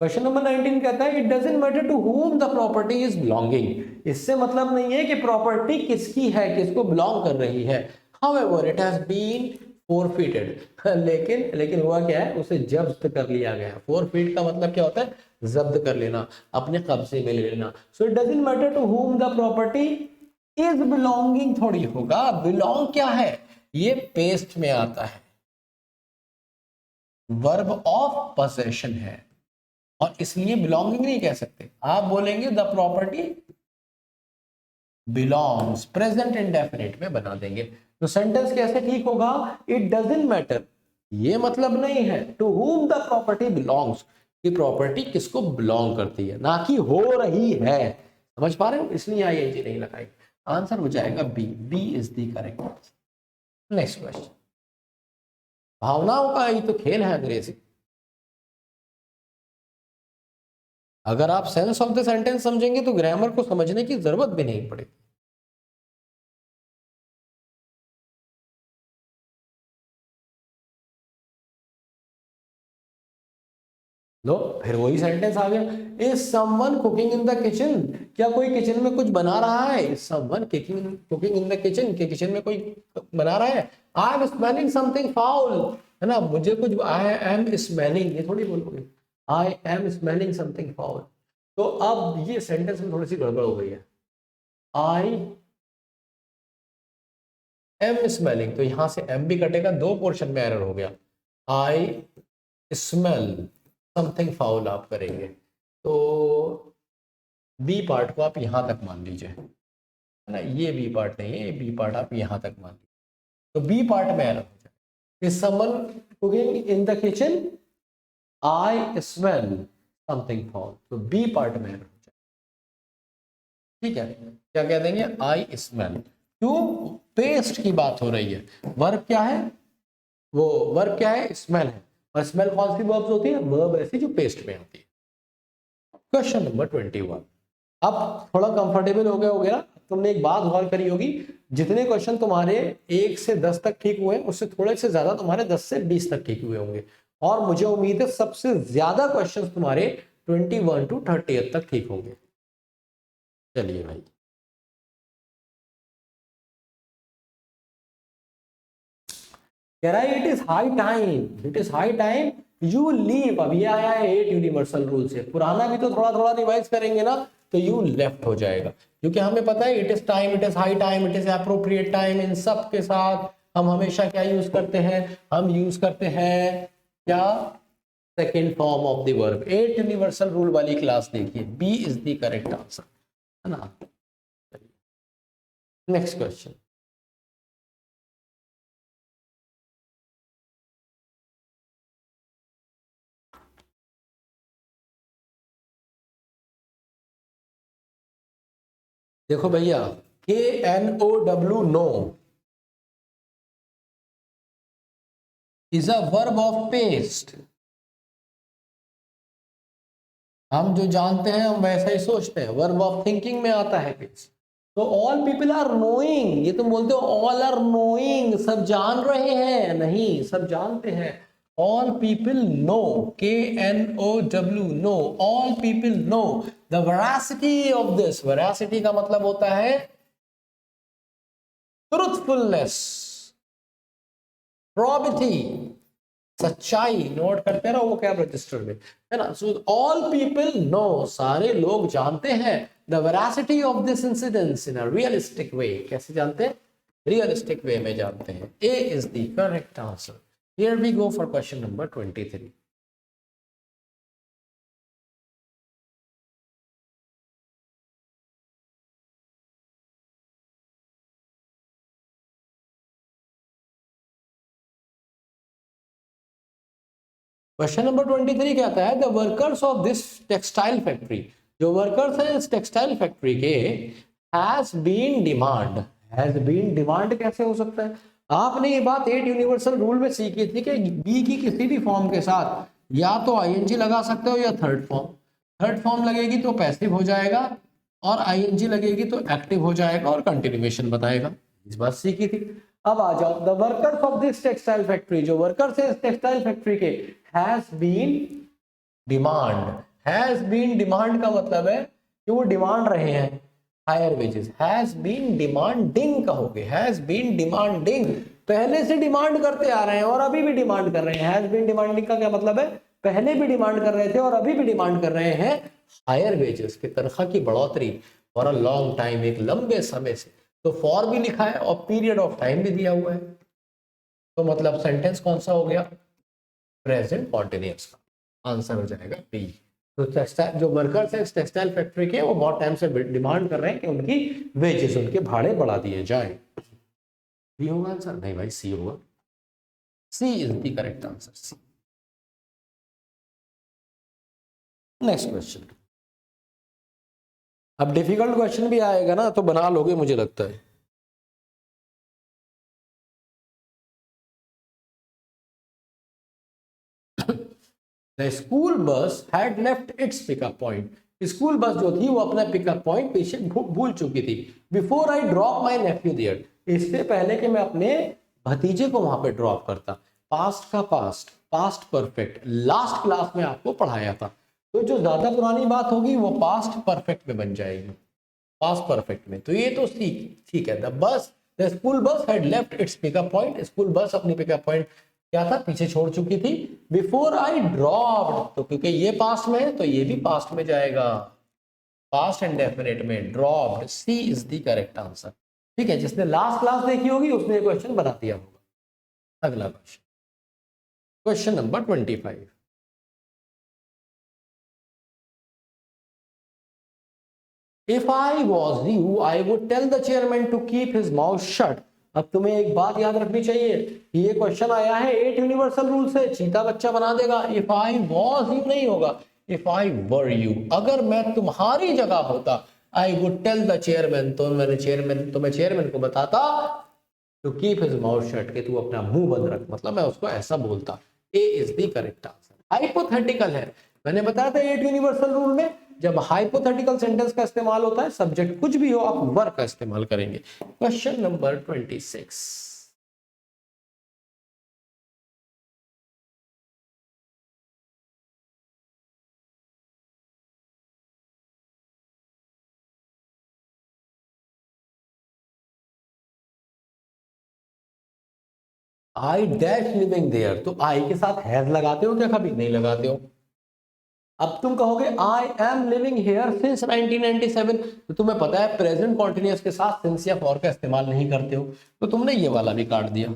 क्वेश्चन नंबर 19 कहता है it doesn't matter to whom the property is belonging. इससे मतलब नहीं है कि प्रॉपर्टी किसकी है, किसको बिलोंग कर रही है। However it has been forfeited, लेकिन हुआ क्या है, उसे जब्त कर लिया गया। फोरफिट का मतलब क्या होता है, जब्त कर लेना, अपने कब्जे में ले लेना। So it doesn't matter to whom the property is belonging थोड़ी होगा, बिलोंग क्या है, ये पेस्ट में आता है, वर्ब ऑफ पोजेशन है, और इसलिए बिलोंगिंग नहीं कह सकते। आप बोलेंगे the property belongs, present indefinite में बना देंगे। तो सेंटेंस कैसे ठीक होगा, इट डजंट मैटर, ये मतलब नहीं है, to whom the property belongs, कि प्रॉपर्टी किसको बिलोंग करती है, ना कि हो रही है। समझ पा रहे हो, इसलिए आईएनजी नहीं लगाई। आंसर हो जाएगा B, B is the correct answer. Next question, भावनाओं का ही तो खेल है अंग्रेजी। अगर आप सेंस ऑफ द सेंटेंस समझेंगे तो ग्रामर को समझने की जरूरत भी नहीं पड़ेगी। लो, फिर वही सेंटेंस आ गया, is someone cooking in the kitchen, क्या कोई किचन में कुछ बना रहा है। Is someone cooking in the kitchen, के किचन में कोई बना रहा है। I am smelling something foul, है ना, मुझे कुछ, आई एम स्मेलिंग, ये थोड़ी बोलोगे, I am smelling something foul. तो अब ये सेंटेंस में थोड़ी सी गड़बड़ हो गई है। आई एम स्मेलिंग, तो यहां से एम भी कटेगा, दो पोर्शन में एरर हो गया। आई स्मेल समथिंग फाउल आप करेंगे, तो बी पार्ट को आप यहां तक मान लीजिए, है ना, ये बी पार्ट नहीं है, ये बी पार्ट आप यहां तक मान लीजिए, तो बी पार्ट में एरर हो जाए। Is someone cooking in the kitchen, I smell something foul, तो बी पार्ट में एरर हो जाए। ठीक है, क्या कह देंगे, आई स्मेल। क्यों, पेस्ट की बात हो रही है, वर्ब क्या है, वो वर्ब क्या है, स्मेल है, और स्मेल कौन सी वर्ब्स होती है, वर्ब ऐसी जो पेस्ट में होती है। क्वेश्चन नंबर 21, अब थोड़ा कंफर्टेबल हो गया, तुमने एक बात गौर करी होगी, जितने क्वेश्चन तुम्हारे 1 से 10 तक ठीक हुए, उससे थोड़े से ज्यादा तुम्हारे 10 से 20 तक ठीक हुए होंगे, और मुझे उम्मीद है सबसे ज्यादा क्वेश्चन तुम्हारे 21 टू 30 तक ठीक होंगे। चलिए भाई, कह रहा है it is high time you leave. अब ये आया है 8 यूनिवर्सल रूल से, पुराना भी तो थोड़ा थोड़ा रिवाइज करेंगे ना, तो यू लेफ्ट हो जाएगा, क्योंकि हमें पता है it is time, it is high time, it is appropriate time, इन सब के साथ हम हमेशा क्या यूज करते हैं, हम यूज करते हैं क्या, second form of the verb. 8 universal rule वाली क्लास देखिए, B is the correct answer, है ना। नेक्स्ट क्वेश्चन, देखो भैया, KNOW know is a verb of paste. हम जो जानते हैं हम वैसा ही सोचते हैं, वर्ब ऑफ थिंकिंग में आता है पेस्ट। तो ऑल पीपल आर नोइंग, ये तुम बोलते हो ऑल आर नोइंग, सब जान रहे हैं, नहीं, सब जानते हैं। All people know, KNOW know, all people know the veracity of this. Veracity का मतलब होता है ट्रूथफुलनेस, प्रोबिटी, सच्चाई। नोट करते रहो वो क्या रजिस्टर में, है ना। सो ऑल पीपल नो, सारे लोग जानते हैं, the veracity of this incidence in a realistic way. कैसे जानते हैं, रियलिस्टिक वे में जानते हैं। A is the correct answer. Here we go for question number 23। Question number 23 कहता है the workers of this textile factory, जो वर्कर्स हैं इस टेक्सटाइल फैक्ट्री के हैज बीन डिमांड कैसे हो सकता है? आपने ये बात 8 यूनिवर्सल रूल में सीखी थी कि बी की किसी भी फॉर्म के साथ या तो आईएनजी लगा सकते हो या थर्ड फॉर्म लगेगी तो पैसिव हो जाएगा और आईएनजी लगेगी तो एक्टिव हो जाएगा और कंटिन्यूएशन बताएगा। इस बात सीखी थी। अब आ जाओ, the workers of this textile factory, जो वर्कर्स है इस टेक्सटाइल फैक्ट्री के हैज बीन डिमांड का मतलब है कि वो डिमांड रहे हैं higher wages. Has been demanding कहोगे, हैज बीन डिमांडिंग, पहले से डिमांड करते आ रहे हैं और अभी भी डिमांड कर रहे हैं। हैज बीन डिमांडिंग का क्या मतलब है? पहले भी डिमांड कर रहे थे और अभी भी डिमांड कर रहे हैं हायर वेजेस की, तनख्वाह की बढ़ोतरी फॉर अ लॉन्ग टाइम, एक लंबे समय से। तो फॉर भी लिखा है और पीरियड ऑफ टाइम भी दिया हुआ है, तो मतलब सेंटेंस कौन सा हो गया? प्रेजेंट कॉन्टिन्यूअस का आंसर हो जाएगा बी। तो टेक्सटाइल जो वर्कर्स हैं इस टेक्सटाइल फैक्ट्री के, वो बहुत टाइम से डिमांड कर रहे हैं कि उनकी वेजेस, उनके भाड़े बढ़ा दिए जाए। बी होगा आंसर? नहीं भाई, सी होगा। C is the correct answer, C. Next question. अब डिफिकल्ट क्वेश्चन भी आएगा ना तो बना लोगे मुझे लगता है। The school bus had left its pickup point. School bus जो थी वो अपना पिकअप पॉइंट पीछे भूल चुकी थी। Before I drop my nephew there, इससे पहले कि मैं अपने भतीजे को वहां पे ड्रॉप करता। पास्ट का पास्ट परफेक्ट लास्ट क्लास में आपको पढ़ाया था, तो जो ज्यादा पुरानी बात होगी वो पास्ट परफेक्ट में बन जाएगी, पास्ट परफेक्ट में। तो ये तो ठीक है। The school bus had left it's pickup point, school bus अपनी पिकअप पॉइंट क्या था, पीछे छोड़ चुकी थी। बिफोर आई ड्रॉप्ड, तो क्योंकि ये पास्ट में है तो ये भी पास्ट में जाएगा, पास्ट एंड डेफिनेट में dropped. C is the correct answer. ठीक है, जिसने लास्ट क्लास देखी होगी उसने क्वेश्चन बना दिया होगा। अगला question, question number 25। If I was you, I would tell the chairman to keep his mouth shut. अब तुम्हें एक बात याद रखनी चाहिए, ये क्वेश्चन आया है 8 यूनिवर्सल रूल से, चीता बच्चा बना देगा। इफ आई वॉज यू नहीं होगा, इफ आई वर यू, अगर मैं तुम्हारी जगह होता, I would tell the chairman, तो मैं चेयरमैन को बताता to keep his mouth shut, कि तू अपना मुंह बंद रख, मतलब मैं उसको ऐसा बोलता। A is the correct answer. Hypothetical है, मैंने बताया था 8 यूनिवर्सल रूल में जब हाइपोथेटिकल सेंटेंस का इस्तेमाल होता है, सब्जेक्ट कुछ भी हो आप वर का इस्तेमाल करेंगे। Question number 26। I dash living there, तो आई के साथ हैज लगाते हो क्या? कभी नहीं लगाते हो। अब तुम कहोगे I am living here since 1997, तो तुम्हें पता है प्रेजेंट कॉन्टिन्यूअस के साथ सिंस या फॉर का इस्तेमाल नहीं करते हो, तो तुमने ये वाला भी काट दिया।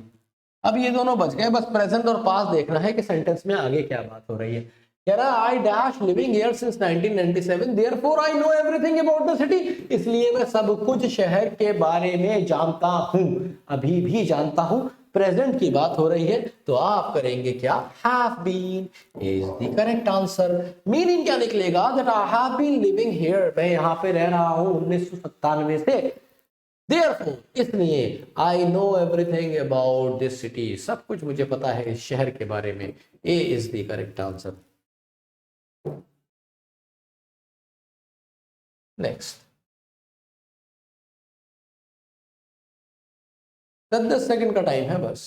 अब ये दोनों बच गए, बस प्रेजेंट और पास्ट देखना है कि सेंटेंस में आगे क्या बात हो रही है। कह रहा है आई dash living here since 1997 therefore I know everything about the city, इसलिए मैं सब कुछ शहर के बारे में जानता हूं, अभी भी जानता हूं। प्रेजेंट की बात हो रही है तो आप करेंगे क्या? Have been is the correct answer. Meaning क्या निकलेगा? That I have been living here, मैं यहां पे रह रहा हूं 1997 से। Therefore, इसलिए I know everything about this city, सब कुछ मुझे पता है इस शहर के बारे में। A is the correct answer. Next, 10 second का टाइम है बस।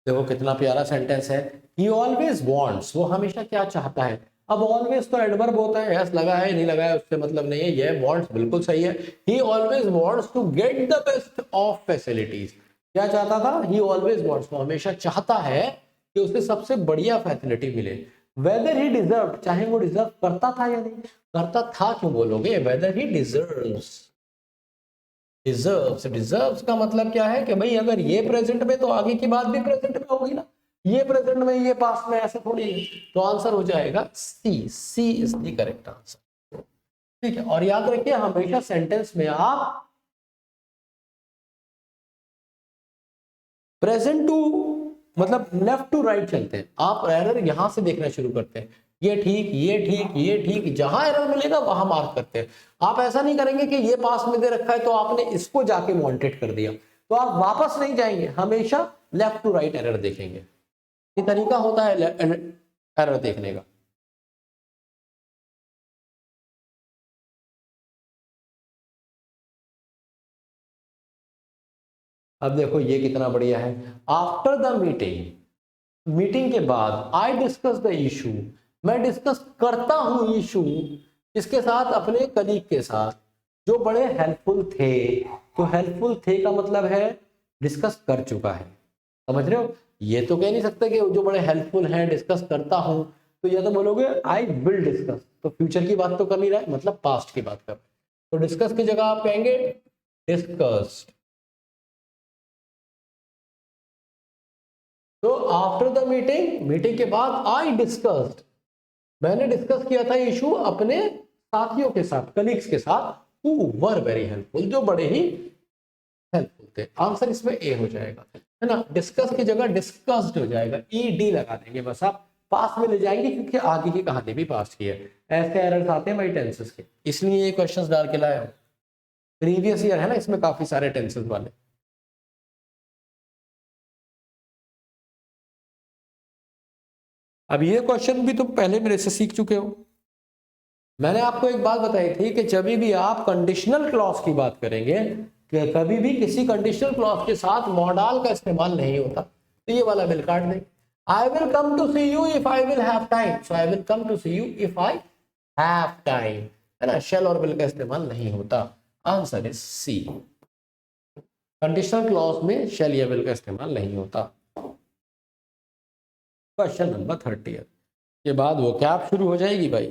देखो कितना प्यारा सेंटेंस है। He always wants, वो हमेशा क्या चाहता है। अब ऑलवेज तो एडवर्ब होता है, यस लगा है नहीं लगा है उससे मतलब नहीं है, ये वांट्स बिल्कुल सही है। He always wants to get the best of facilities, क्या चाहता था? He always wants, वो हमेशा चाहता है कि उसे सबसे बढ़िया फैसिलिटी मिले। Whether he deserved, चाहे वो डिजर्व करता था या नहीं करता था, क्यों बोलोगे? Whether he deserves, डिजर्व्स का मतलब क्या है कि भाई अगर ये प्रेजेंट में तो आगे की बात भी प्रेजेंट में होगी ना, ये प्रेजेंट में ये पास्ट में, ऐसे थोड़ी है। तो आंसर हो जाएगा सी इज द करेक्ट आंसर। ठीक है, और याद रखिए हमेशा सेंटेंस में आप प्रेजेंट टू मतलब लेफ्ट टू राइट चलते हैं, आप एरर यहां से देखना शुरू करते हैं, ये ठीक, ये ठीक, ये ठीक, जहां एरर मिलेगा वहां मार्क करते हैं। आप ऐसा नहीं करेंगे कि ये पास में दे रखा है तो आपने इसको जाके वांटेड कर दिया, तो आप वापस नहीं जाएंगे, हमेशा लेफ्ट टू राइट एरर देखेंगे। ये तरीका होता है एरर देखने का। अब देखो ये कितना बढ़िया है, आफ्टर द मीटिंग, मीटिंग के बाद आई डिस्कस द इशू, मैं डिस्कस करता हूं इशू इसके साथ, अपने कलीग के साथ जो बड़े हेल्पफुल थे। तो हेल्पफुल थे का मतलब है डिस्कस कर चुका है, समझ रहे हो। ये तो कह नहीं सकते कि जो बड़े हेल्पफुल हैं डिस्कस करता हूं, तो या तो बोलोगे आई विल डिस्कस, तो फ्यूचर की बात तो कर नहीं रहा है, मतलब पास्ट की बात कर रहे हैं। तो डिस्कस की जगह आप कहेंगे डिस्कस्ड। तो आफ्टर द मीटिंग, मीटिंग के बाद आई डिस्कस्ड, मैंने डिस्कस किया था इशू अपने साथियों के साथ, कलीग्स के साथ, हु वर वेरी हेल्पफुल, जो बड़े ही हेल्पफुल थे। आंसर इसमें ए हो जाएगा, है ना। डिस्कस की जगह डिस्कस्ड हो जाएगा, ईडी लगा देंगे, बस आप पास में ले जाएंगे क्योंकि आगे की कहानी भी पास्ट की है। ऐसे एरर्स आते हैं भाई टेंसेस के, इसलिए ये क्वेश्चंस डाल के लाया हूं। प्रीवियस ईयर है ना, इसमें काफी सारे टेंसेस वाले। अब ये क्वेश्चन भी तुम पहले मेरे से सीख चुके हो। मैंने आपको एक बात बताई थी कि जब भी आप कंडीशनल क्लॉज की बात करेंगे, कि कभी भी किसी कंडीशनल क्लॉज के साथ मॉडल का इस्तेमाल नहीं होता, तो ये वाला बिल काट दें। I will come to see you if I will have time, so I will come to see you if I have time, है ना। शेल और विल का इस्तेमाल नहीं होता, answer is C. Conditional clause में शेल या विल का इस्तेमाल नहीं होता। क्वेश्चन नंबर 30 के बाद वो कैप शुरू हो जाएगी भाई।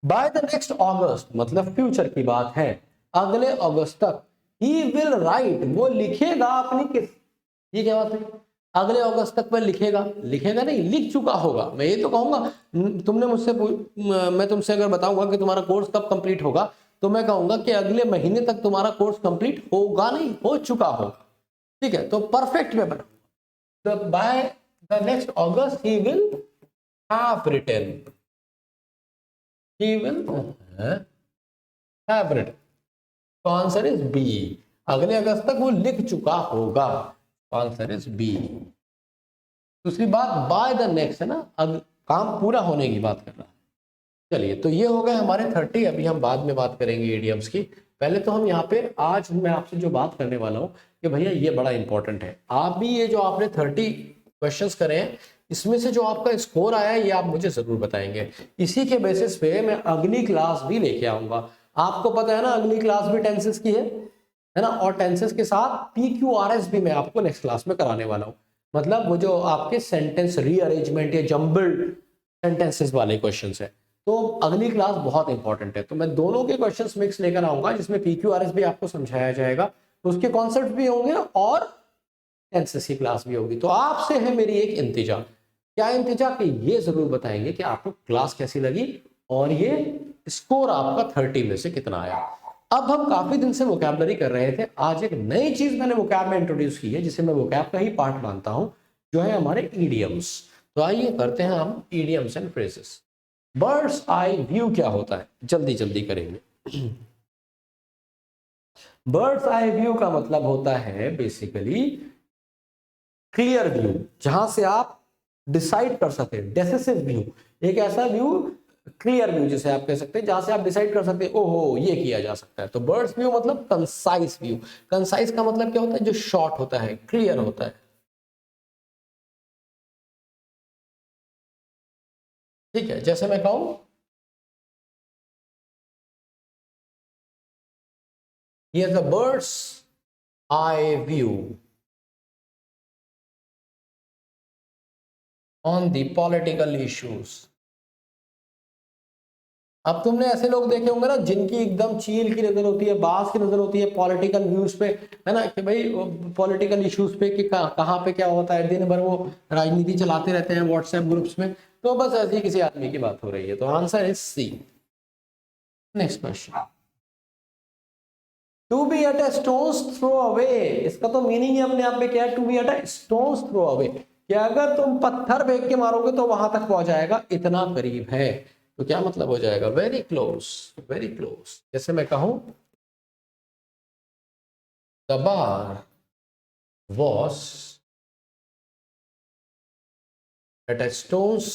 बाय द नेक्स्ट ऑगस्ट, मतलब फ्यूचर की बात है, अगले अगस्त तक। ही विल राइट, वो लिखेगा अपनी किस, ये क्या बात है, अगले अगस्त तक वह लिखेगा, लिखेगा नहीं, लिख चुका होगा। मैं ये तो कहूंगा, तुमने मुझसे मैं तुमसे अगर बताऊंगा कि तुम्हारा कोर्स कब कंप्लीट होगा, तो मैं कहूंगा कि अगले महीने तक तुम्हारा कोर्स कंप्लीट होगा, नहीं हो चुका होगा, ठीक है। तो परफेक्ट में बना, by the next August he will have written, he will have written, तो आंसर इज बी। अगले अगस्त तक वो लिख चुका होगा, आंसर इज बी। दूसरी बात बाय द नेक्स्ट है ना, अब काम पूरा होने की बात कर रहा है। चलिए, तो ये हो गए हमारे 30। अभी हम बाद में बात करेंगे इडियम्स की। पहले तो हम यहाँ पे आज मैं आपसे जो बात करने वाला हूँ कि भैया ये बड़ा इंपॉर्टेंट है। आप भी ये जो आपने 30 क्वेश्चंस करे हैं, इसमें से जो आपका स्कोर आया है ये आप मुझे जरूर बताएंगे। इसी के बेसिस पे मैं अगली क्लास भी लेके आऊंगा। आपको पता है ना अगली क्लास भी टेंसेस की है ना, और टेंसेस के साथ PQRS भी मैं आपको नेक्स्ट क्लास में कराने वाला हूँ। मतलब वो जो आपके सेंटेंस रीअरेंजमेंट या जम्बल्ड सेंटेंसेस वाले क्वेश्चंस है, तो अगली क्लास बहुत इंपॉर्टेंट है। तो मैं दोनों के क्वेश्चंस मिक्स लेकर आऊंगा, जिसमें PQRS भी आपको समझाया जाएगा, उसके कॉन्सेप्ट भी होंगे और टेंसेस की क्लास भी होगी। तो आपसे है मेरी एक इंतजा, क्या इंतजा, कि ये जरूर बताएंगे कि आपको क्लास कैसी लगी और ये स्कोर आपका 30 में से कितना आया। अब हम काफी दिन से वोकैबुलरी कर रहे थे, आज एक नई चीज मैंने वोकैब में इंट्रोड्यूस की है, जिसे मैं वोकैब का ही पार्ट मानता हूं, जो है हमारे ईडियम्स। तो आइए करते हैं हम idioms and phrases. Birds eye view क्या होता है, जल्दी जल्दी करेंगे। बर्ड्स आई व्यू का मतलब होता है बेसिकली क्लियर व्यू, जहां से आप डिसाइड कर सकते हैं। डेसिसिव व्यू, एक ऐसा व्यू, क्लियर व्यू जिसे आप कह सकते हैं, जहां से आप डिसाइड कर सकते हैं ओहो ये किया जा सकता है। तो बर्ड्स व्यू मतलब कंसाइज व्यू। कंसाइज का मतलब क्या होता है, जो शॉर्ट होता है, क्लियर होता है, ठीक है। जैसे मैं कहूं ये the birds eye view on the political issues. अब तुमने ऐसे लोग देखे होंगे ना जिनकी एकदम चील की नजर होती है, बाज की नजर होती है पॉलिटिकल व्यूज पे, है ना, कि भाई पॉलिटिकल इश्यूज पे कि कहाँ पे क्या होता है, दिन भर वो राजनीति चलाते रहते हैं व्हाट्सएप ग्रुप्स में। तो बस ऐसी किसी आदमी की बात हो रही है, तो answer is C. Next question, to be at a stone's throw away, इसका तो मीनिंग ही अपने आप में क्या है, to be at a stone's throw away, कि अगर तुम पत्थर फेंक के मारोगे तो वहां तक पहुंच जाएगा, इतना करीब है। तो क्या मतलब हो जाएगा, वेरी क्लोज, वेरी क्लोज। जैसे मैं कहूं the bar was at a stone's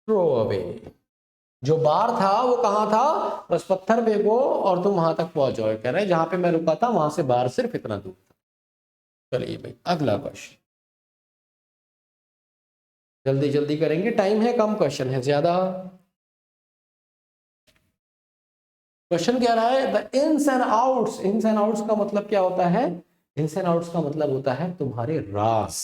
throw away, जो बार था वो कहां था, बस पत्थर फेंको और तुम वहां तक पहुंच जाओ। कह रहे हैं जहां पे मैं रुका था वहां से बार सिर्फ इतना दूर था। चलिए भाई अगला क्वेश्चन, जल्दी जल्दी करेंगे, टाइम है कम, क्वेश्चन है ज्यादा। क्वेश्चन क्या रहा है, the ins and outs, ins and outs का मतलब क्या होता है, इन्स एंड आउट्स का मतलब होता है तुम्हारे राज,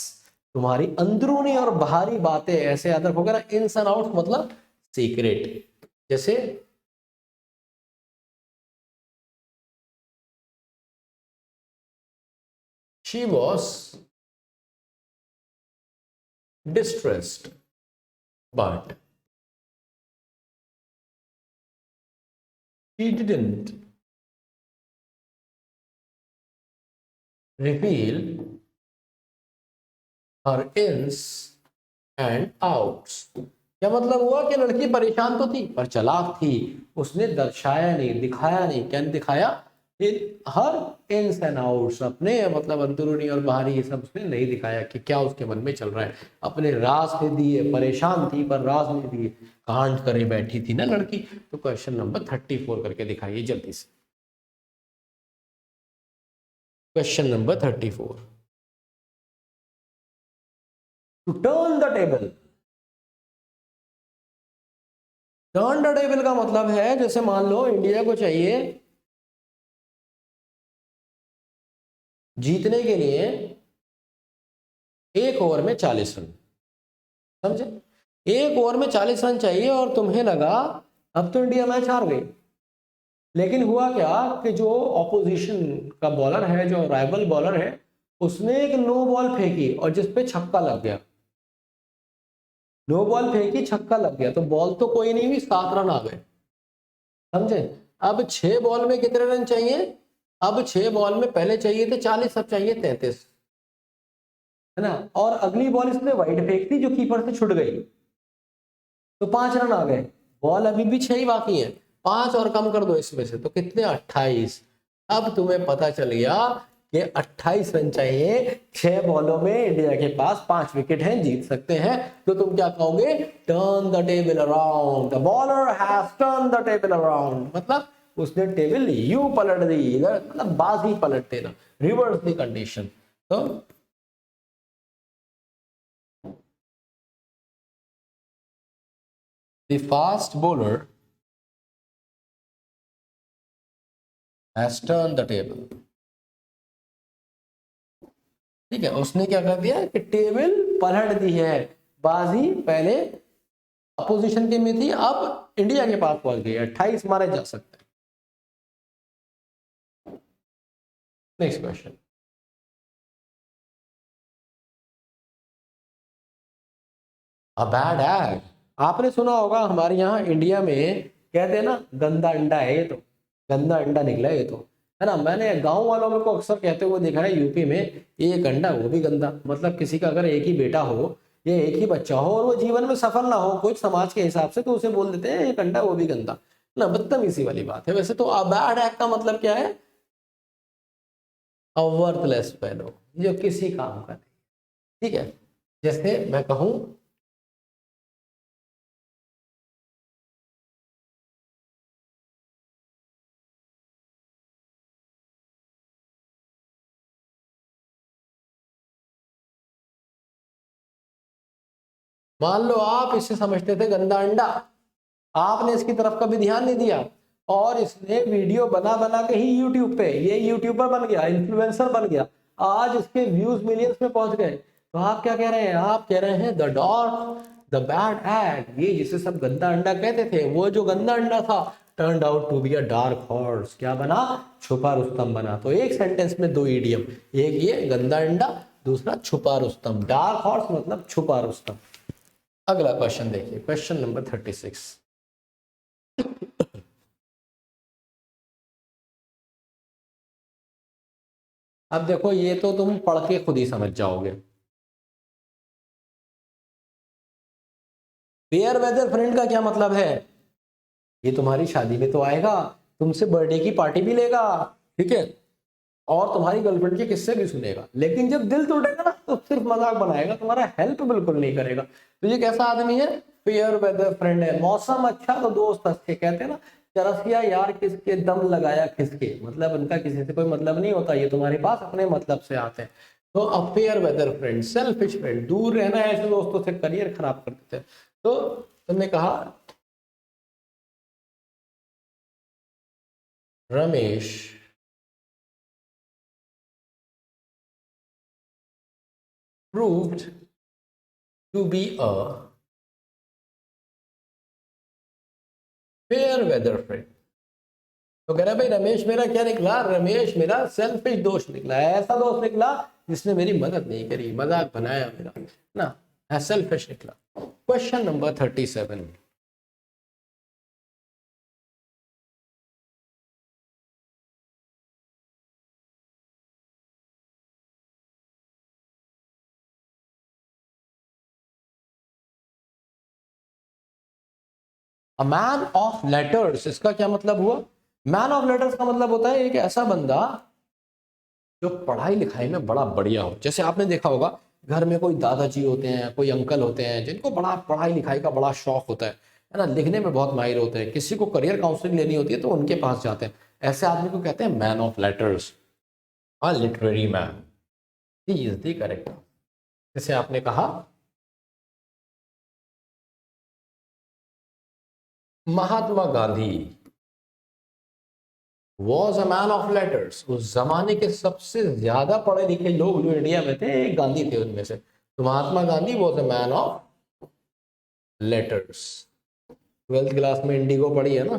तुम्हारी अंदरूनी और बाहरी बातें, ऐसे याद रखोगे ना, इन्स एंड आउट्स मतलब सीक्रेट। जैसे she was distressed but she didn't reveal her ins and outs। क्या मतलब हुआ कि लड़की परेशान तो थी पर चालाक थी, उसने दर्शाया नहीं, दिखाया नहीं, क्या नहीं दिखाया, हर इन्स एंड आउट्स, अपने मतलब अंदरूनी और बाहरी ये सब उसने नहीं दिखाया कि क्या उसके मन में चल रहा है, अपने राज दे दिए, परेशान थी पर राज नहीं दिए, कांड करे बैठी थी ना लड़की। तो क्वेश्चन नंबर 34 करके दिखाइए जल्दी से, question number 34, to turn the table. Turn the table का मतलब है, जैसे मान लो इंडिया को चाहिए जीतने के लिए एक ओवर में 40 रन, समझे, एक ओवर में 40 रन चाहिए और तुम्हें लगा अब तो इंडिया मैच हार गई। लेकिन हुआ क्या कि जो ऑपोजिशन का बॉलर है, जो राइवल बॉलर है, उसने एक नो बॉल फेंकी और जिसपे छक्का लग गया, नो बॉल फेंकी छक्का लग गया, तो बॉल तो कोई नहीं हुई, 7 रन आ गए, समझे। अब 6 बॉल में कितने रन चाहिए, अब 6 बॉल में पहले चाहिए थे 40, अब चाहिए 33, है ना। और अगली बॉल इसने वाइड फेंक दी जो कीपर से छुट गई, तो 5 रन आ गए, बॉल अभी भी 6 ही बाकी है, 5 और कम कर दो इसमें से, तो कितने, 28। अब तुम्हें पता चल गया कि 28 रन चाहिए, 6 बॉलों में इंडिया के पास 5 विकेट हैं, जीत सकते हैं। तो तुम क्या कहोगे, turn the table around, the bowler has turn the table around, मतलब उसने टेबल यू पलट दी, मतलब बाजी पलट देना, रिवर्स द कंडीशन। तो the fast bowler has turned the table, ठीक है, उसने क्या कर दिया कि टेबल पलट दी है, बाजी पहले अपोजिशन के में थी, अब इंडिया के पास पहुंच गई, 28 मारे जा सकते हैं। Next question, a bad egg, आपने सुना होगा हमारे यहाँ इंडिया में कहते हैं ना, गंदा अंडा है ये तो, गंदा अंडा निकला है ये तो, है ना। मैंने गांव वालों में को अक्सर कहते हुए देखा है यूपी में, एक अंडा वो भी गंदा, मतलब किसी का अगर एक ही बेटा हो या एक ही बच्चा हो और वो जीवन में सफल ना हो कुछ समाज के हिसाब से, तो उसे बोल देते हैं एक अंडा वो भी गंदा ना, बदतमीजी वाली बात है। वैसे तो अ बैड एग का मतलब क्या है, अ वर्थलेस फेलो, जो किसी काम का नहीं, ठीक है। जैसे मैं कहूं मान लो आप इसे समझते थे गंदा अंडा, आपने इसकी तरफ कभी ध्यान नहीं दिया और इसने वीडियो बना बना के ही यूट्यूब पे, ये यूट्यूबर बन गया, इन्फ्लुएंसर बन गया, आज इसके व्यूज मिलियंस में पहुंच गए, तो आप क्या कह रहे हैं, आप कह रहे हैं the dog the bad egg, ये जिसे सब गंदा अंडा कहते थे, वो जो गंदा अंडा था turned out to be a dark horse, क्या बना, छुपा रुस्तम बना। तो एक सेंटेंस में 2 इडियम, एक ये गंदा अंडा, दूसरा छुपा रुस्तम, डार्क हॉर्स मतलब छुपा रुस्तम। अगला क्वेश्चन देखिए, क्वेश्चन नंबर 36, अब देखो ये तो तुम पढ़ के खुद ही समझ जाओगे। फेयर वेदर फ्रेंड का क्या मतलब है? ये तुम्हारी शादी में तो आएगा, तुमसे बर्थडे की पार्टी भी लेगा, ठीक है, और तुम्हारी गर्लफ्रेंड के किस्से भी सुनेगा, लेकिन जब दिल टूटेगा ना तो सिर्फ मजाक बनाएगा, तुम्हारा हेल्प बिल्कुल नहीं करेगा। तो ये कैसा आदमी है? फेयर वेदर फ्रेंड है। मौसम अच्छा तो दोस्त अच्छे, कहते हैं ना, चरसिया यार किसके दम लगाया खिसके, मतलब उनका किसी से कोई मतलब नहीं होता, ये तुम्हारे पास अपने मतलब से आते हैं। तो a fair weather friend, selfish friend, दूर रहना है ऐसे दोस्तों से, करियर खराब कर देते हैं। तो तुमने कहा Ramesh proved to be a fair weather friend। तो कह रहा है भाई रमेश मेरा क्या निकला? रमेश मेरा सेल्फिश दोस्त निकला, ऐसा दोस्त निकला जिसने मेरी मदद नहीं करी, मजाक बनाया मेरा ना, सेल्फिश निकला। Question number 37। A man of letters, इसका क्या मतलब हुआ? मैन ऑफ लेटर्स का मतलब होता है एक ऐसा बंदा जो पढ़ाई लिखाई में बड़ा बढ़िया हो। जैसे आपने देखा होगा घर में कोई दादाजी होते हैं, कोई अंकल होते हैं जिनको बड़ा पढ़ाई लिखाई का बड़ा शौक होता है ना, लिखने में बहुत माहिर होते हैं, किसी को करियर काउंसलिंग लेनी होती है तो उनके पास जाते हैं। ऐसे आदमी को कहते हैं man of letters, a literary man. He is the correct. जैसे आपने कहा Mahatma Gandhi was a man of letters, उस जमाने के सबसे ज्यादा पढ़े लिखे लोग जो इंडिया में थे गांधी थे उनमें से। तो Mahatma Gandhi was a man of letters. Twelfth class में इंडिगो पढ़ी है ना।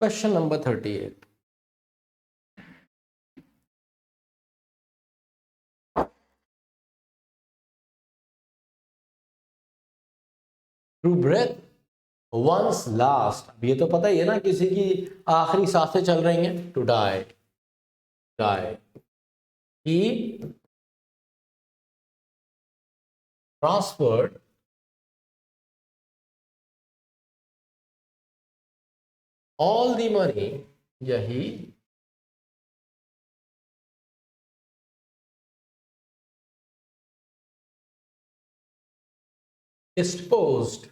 Question number 38। To breathe one's last, अब ये तो पता ही है ना, किसी की आखिरी सांसें चल रही हैं। To die, die, he transferred all the money, यही disposed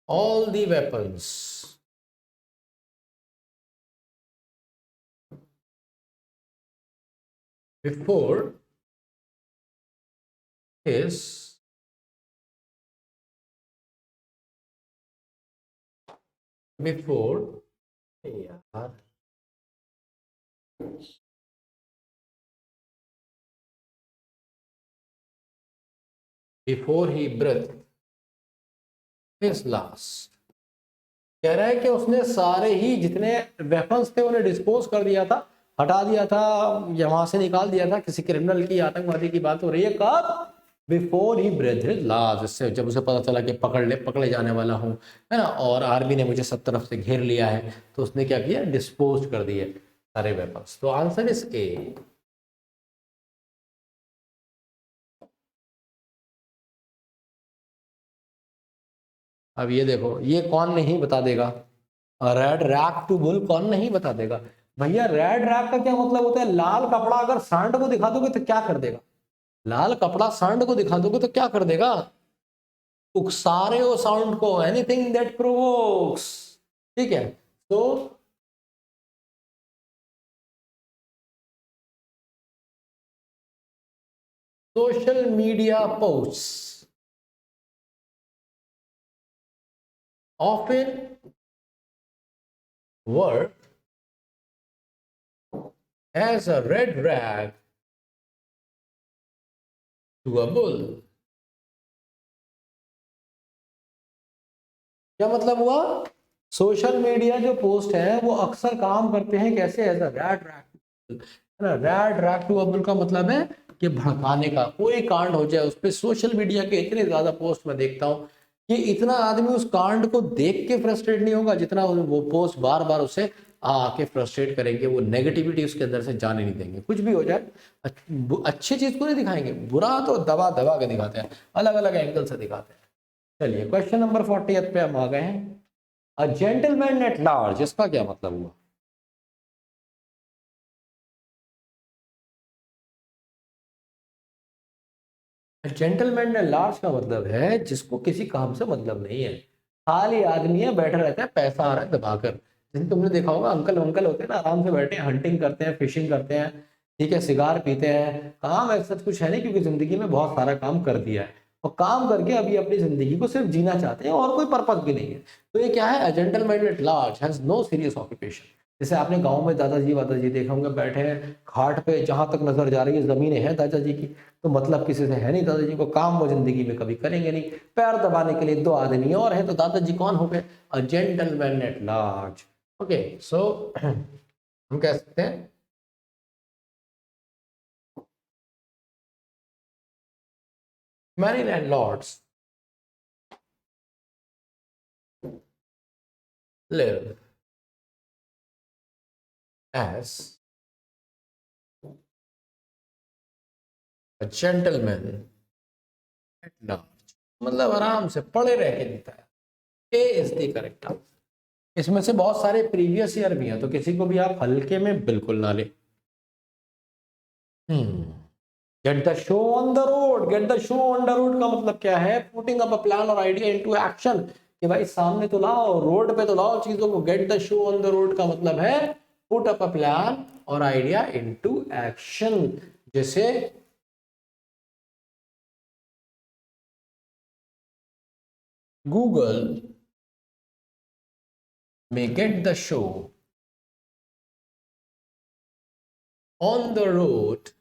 all the weapons before his before यार before he breathed his last। कह रहा है कि उसने सारे ही जितने वेपन्स थे उन्हें डिस्पोज कर दिया था, हटा दिया था, या वहां से निकाल दिया था। किसी क्रिमिनल की, आतंकवादी की बात हो रही है। कब? Before he breathe his last, इससे जब उसे पता चला कि पकड़े जाने वाला हूँ, है ना, और आर्मी ने मुझे सब तरफ से घेर लिया है, तो उसने क्या किया? डिस्पोज कर दिए सारे वेपन्स। तो आंसर इज ए। अब ये देखो, ये कौन नहीं बता देगा? रेड रैक टू बुल कौन नहीं बता देगा? भैया रेड रैक का क्या मतलब होता है? लाल कपड़ा अगर सांड को दिखा दोगे तो क्या कर देगा? लाल कपड़ा सांड को दिखा दोगे तो क्या कर देगा? उकसा रहे हो साउंड को, एनीथिंग दैट प्रोवोक्स, ठीक है। तो social media post often work as a red rag to a bull। क्या मतलब हुआ? सोशल मीडिया जो पोस्ट है वो अक्सर काम करते हैं कैसे? एज अ रैड रैक, है ना। Red rag to a bull का मतलब है कि भड़काने का, कोई कांड हो जाए उस पर। सोशल मीडिया के इतने ज्यादा पोस्ट मैं देखता हूँ कि इतना आदमी उस कांड को देख के फ्रस्ट्रेट नहीं होगा जितना वो पोस्ट बार बार उसे आके फ्रस्ट्रेट करेंगे, वो नेगेटिविटी उसके अंदर से जाने नहीं देंगे। कुछ भी हो जाए अच्छी चीज को नहीं दिखाएंगे, बुरा तो दबा दबा के दिखाते हैं, अलग अलग एंगल से दिखाते हैं। चलिए क्वेश्चन नंबर 40 पे हम आ गए हैं। अ जेंटलमैन एट लार्ज, इसका क्या मतलब हुआ? जेंटलमैन एट लार्ज का मतलब है जिसको किसी काम से मतलब नहीं है, खाली आदमी है, बैठा रहता है, पैसा आ रहा है दबाकर। जैसे तुमने देखा होगा अंकल अंकल होते हैं ना, आराम से बैठे हंटिंग करते हैं, फिशिंग करते हैं, ठीक है, सिगार पीते हैं, काम ऐसा कुछ है नहीं क्योंकि जिंदगी में बहुत सारा काम कर दिया है और काम करके अभी अपनी जिंदगी को सिर्फ जीना चाहते हैं और कोई पर्पज भी नहीं है। तो ये क्या है? Gentleman at large has no serious occupation. जैसे आपने गांव में दादाजी वादाजी देखे होंगे बैठे हैं घाट पे, जहां तक नजर जा रही है जमीनें हैं दादाजी की, तो मतलब किसी से है नहीं, दादाजी को काम वो जिंदगी में कभी करेंगे नहीं। पैर दबाने के लिए दो आदमी और है, तो दादाजी कौन हो गए? A gentleman at large. Okay, so हम कह सकते हैं many landlords live as a gentleman at large, मतलब आराम से पड़े रह के जीता है। ए इज द करेक्ट आंसर। इसमें से बहुत सारे प्रीवियस ईयर भी हैं, तो किसी को भी आप हल्के में बिल्कुल ना ले। Get the show on the road, get the show on the road का मतलब क्या है? पुटिंग अप अ प्लान और आइडिया इनटू एक्शन, कि भाई सामने तो लाओ, रोड पे तो लाओ चीजों को। Get the show on the road का मतलब है पुट अप अ प्लान और आइडिया इनटू एक्शन। जैसे Google may get the show on the road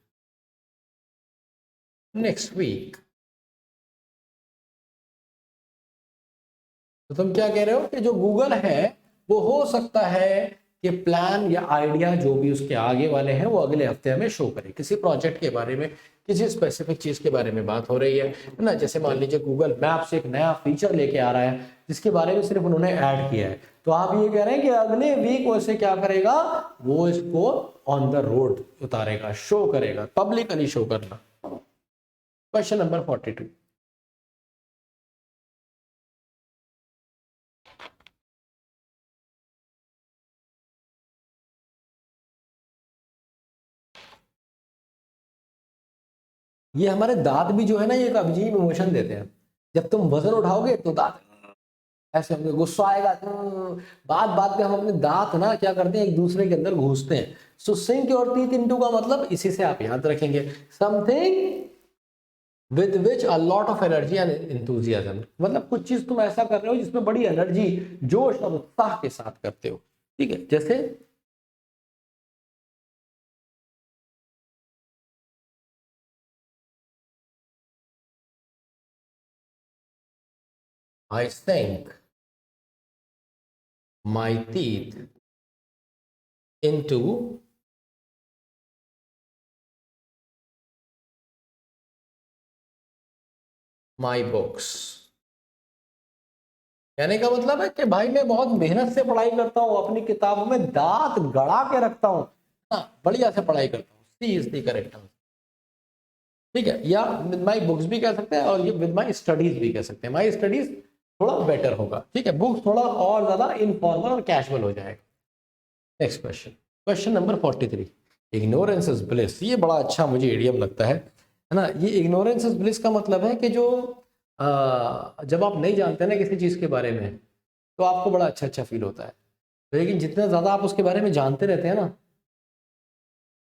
next week। तो तुम क्या कह रहे हो कि जो गूगल है वो हो सकता है कि प्लान या आइडिया जो भी उसके आगे वाले हैं वो अगले हफ्ते हमें शो करे, किसी प्रोजेक्ट के बारे में, किसी स्पेसिफिक चीज के बारे में बात हो रही है ना। जैसे मान लीजिए गूगल मैप्स एक नया फीचर लेके आ रहा है जिसके बारे में सिर्फ उन्होंने ऐड किया है, तो आप ये कह रहे हैं कि अगले वीक वो इसे क्या करेगा? वो इसको ऑन द रोड उतारेगा, शो करेगा, पब्लिकली शो करना। Question number 42। ये हमारे दांत भी जो है ना, ये एक अजीब इमोशन देते हैं। जब तुम वजन उठाओगे तो दांत ऐसे होंगे, गुस्सा आएगा तो बात बात पे हम अपने दांत ना क्या करते हैं, एक दूसरे के अंदर घुसते हैं। सो सिंक योर टीथ इनटू का मतलब इसी से आप याद रखेंगे, something with which a lot of energy and enthusiasm, मतलब कुछ चीज तुम ऐसा कर रहे हो जिसमें बड़ी एनर्जी, जोश और उत्साह के साथ करते हो। ठीक है, जैसे I sink my teeth into my books. कहने का मतलब है कि भाई मैं बहुत मेहनत से पढ़ाई करता हूँ, अपनी किताबों में दांत गड़ा के रखता हूँ, हाँ, बढ़िया से पढ़ाई करता हूँ। सी इज द करेक्ट आंसर। ठीक है, या विद माई बुक्स भी कह सकते हैं और ये विद माई स्टडीज भी कह सकते हैं। माई स्टडीज थोड़ा बेटर होगा, ठीक है, बुक्स थोड़ा और ज्यादा इनफॉर्मल और कैजुअल हो जाएगा। Next question, question number 43। Ignorance is bliss, ये बड़ा अच्छा मुझे इडियम लगता है ना। ये इग्नोरेंस इज ब्लिस का मतलब है कि जो जब आप नहीं जानते ना किसी चीज के बारे में तो आपको बड़ा अच्छा अच्छा फील होता है, लेकिन जितना ज्यादा आप उसके बारे में जानते रहते हैं ना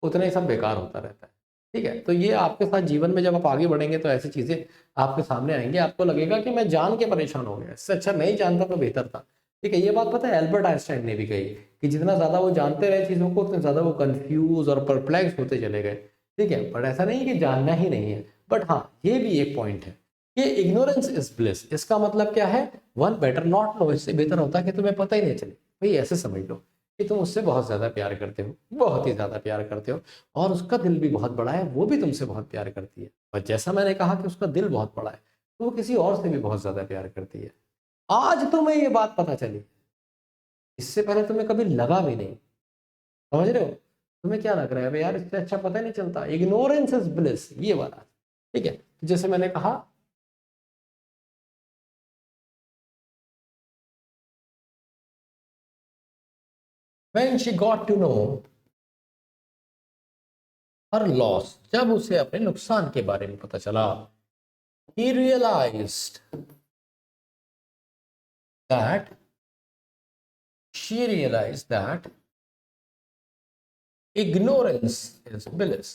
उतना ही सब बेकार होता रहता है। ठीक है, तो ये आपके साथ जीवन में जब आप आगे बढ़ेंगे तो ऐसी चीजें आपके सामने आएंगी, आपको लगेगा कि मैं जान के परेशान हो गया, इससे अच्छा नहीं जानता तो बेहतर था। ठीक है, ये बात पता है एल्बर्ट आइंस्टाइन ने भी कही कि जितना ज्यादा वो जानते रहे चीजों को उतने ज्यादा वो कंफ्यूज और परप्लेक्स होते चले गए। ठीक है, पर ऐसा नहीं कि जानना ही नहीं है, बट हाँ ये भी एक पॉइंट है कि इग्नोरेंस इज ब्लिस। इसका मतलब क्या है? वन बेटर नॉट नो, इससे बेहतर होता है कि तुम्हें पता ही नहीं चले। भाई ऐसे समझ लो कि तुम उससे बहुत ज्यादा प्यार करते हो, बहुत ही ज्यादा प्यार करते हो, और उसका दिल भी बहुत बड़ा है, वो भी तुमसे बहुत प्यार करती है। और जैसा मैंने कहा कि उसका दिल बहुत बड़ा है, तो वो किसी और से भी बहुत ज्यादा प्यार करती है। आज तुम्हें ये बात पता चली, इससे पहले तुम्हें कभी लगा भी नहीं। समझ रहे हो? तुम्हें क्या लग रहा है, यार इससे अच्छा पता नहीं चलता, इग्नोरेंस इज ब्लिस, ये वाला। ठीक है, तो जैसे मैंने कहा, when she got to know her loss, जब उसे अपने नुकसान के बारे में पता चला, he realized that she realized that ignorance is bliss।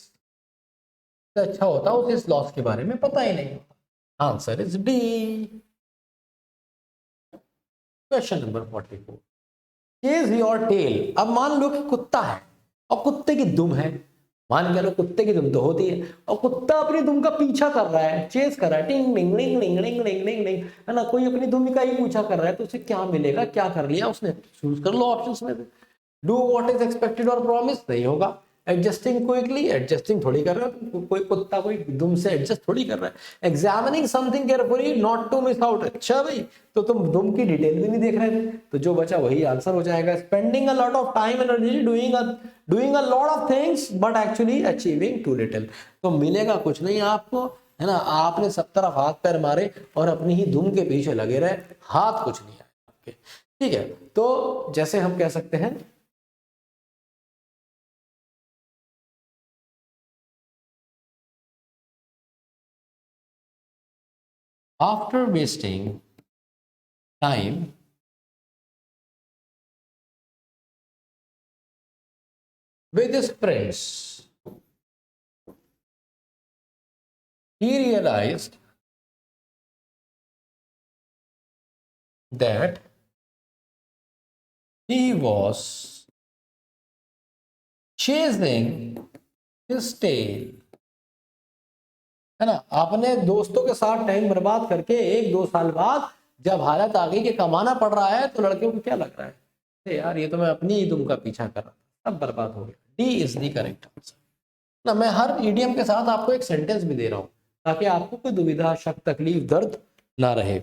अच्छा होता उसे इस लॉस के बारे में पता ही नहीं होता। Answer is D. Question number 44, chase your tail. अब मान लो कि कुत्ता है और कुत्ते की दुम है, मान के लो कुत्ते की दुम तो होती है, और कुत्ता अपनी दुम का पीछा कर रहा है, चेज कर रहा है, टिंग टिंग टिंग टिंग टिंग टिंग टिंग टिंग, है ना, कोई अपनी दुम का ही पीछा कर रहा है, तो उसे क्या मिलेगा, क्या कर लिया उसने, चूज कर लो ऑप्शंस में से। डू व्हाट इज एक्सपेक्टेड और प्रॉमिस, नहीं होगा। एडजस्टिंग क्विकली, एडजस्टिंग थोड़ी कर रहा है, कोई कुत्ता कोई दुम से एडजस्ट थोड़ी कर रहा है। Examining something carefully not to miss out, अच्छा भाई, तो तुम दुम की डिटेल भी नहीं देख रहे थे, तो जो बचा वही आंसर हो जाएगा। Spending a lot of time energy doing a lot of things but actually achieving too little, तो मिलेगा कुछ नहीं आपको, है ना, आपने सब तरफ हाथ पैर मारे और अपनी ही धुन के पीछे लगे रहे, हाथ कुछ नहीं आए आपके। ठीक है, तो जैसे हम कह सकते हैं, after wasting time with his friends, he realized that he was chasing his tail, है ना। अपने दोस्तों के साथ टाइम बर्बाद करके 1-2 साल बाद जब हालत आ गई कि कमाना पड़ रहा है, तो लड़कियों को क्या लग रहा है, अरे यार ये तो मैं अपनी ही दुम का पीछा कर रहा था, सब बर्बाद हो गया। D is the correct answer ना। मैं हर ईडियम के साथ आपको एक सेंटेंस भी दे रहा हूं ताकि आपको कोई दुविधा, शक, तकलीफ, दर्द ना रहे।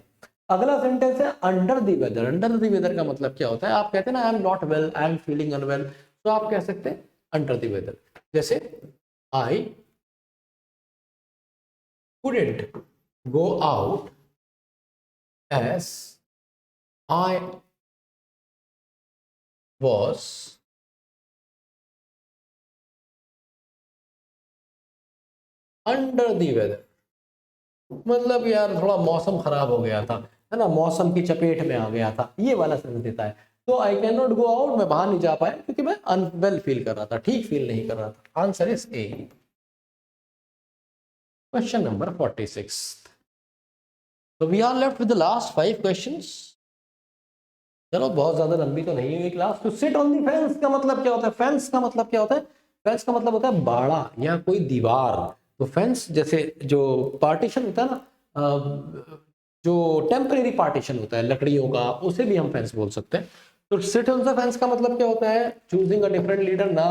अगला सेंटेंस है under the weather. Under the weather का मतलब क्या होता है, आप कहते हैं ना I am not well, I am feeling unwell, तो आप कह सकते हैं अंडर दी वेदर। जैसे आई couldn't go out as I was under the weather, मतलब यार थोड़ा मौसम खराब हो गया था, है ना, मौसम की चपेट में आ गया था, ये वाला सेंस देता है। तो I can not go out, मैं बाहर नहीं जा पाया क्योंकि मैं अनवेल फील कर रहा था, ठीक फील नहीं कर रहा था। Answer is A. Question number 46, तो we are left with the last 5 questions. चलो बहुत ज्यादा लंबी तो नहीं हुई क्लास। तो सिट ऑन दी फेंस का मतलब क्या होता है, फेंस का मतलब क्या होता है, फेंस का मतलब होता है बाड़ा या कोई दीवार। तो फेंस जैसे जो पार्टीशन होता है ना, जो टेम्परेरी पार्टीशन होता है लकड़ियों का, उसे भी हम फेंस बोल सकते हैं। तो सिट ऑन द फेंस का मतलब क्या होता है, चूजिंग अ डिफरेंट लीडर ना,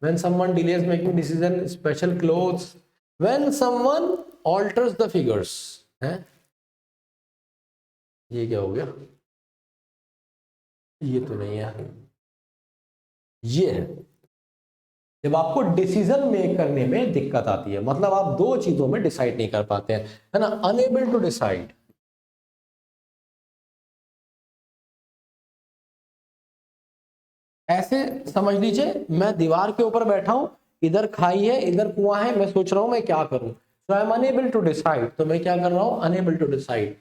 when someone delays making decision, special clothes, when someone alters the figures, है। ये क्या हो गया, ये तो नहीं है, ये है जब आपको डिसीजन मेक करने में दिक्कत आती है, मतलब आप दो चीजों में डिसाइड नहीं कर पाते हैं, है ना, अनेबल टू डिसाइड। ऐसे समझ लीजिए मैं दीवार के ऊपर बैठा हूं, इधर खाई है, इधर कुआं है, मैं सोच रहा हूं मैं क्या करूं, so I am unable to decide, तो मैं क्या कर रहा हूं, unable to decide.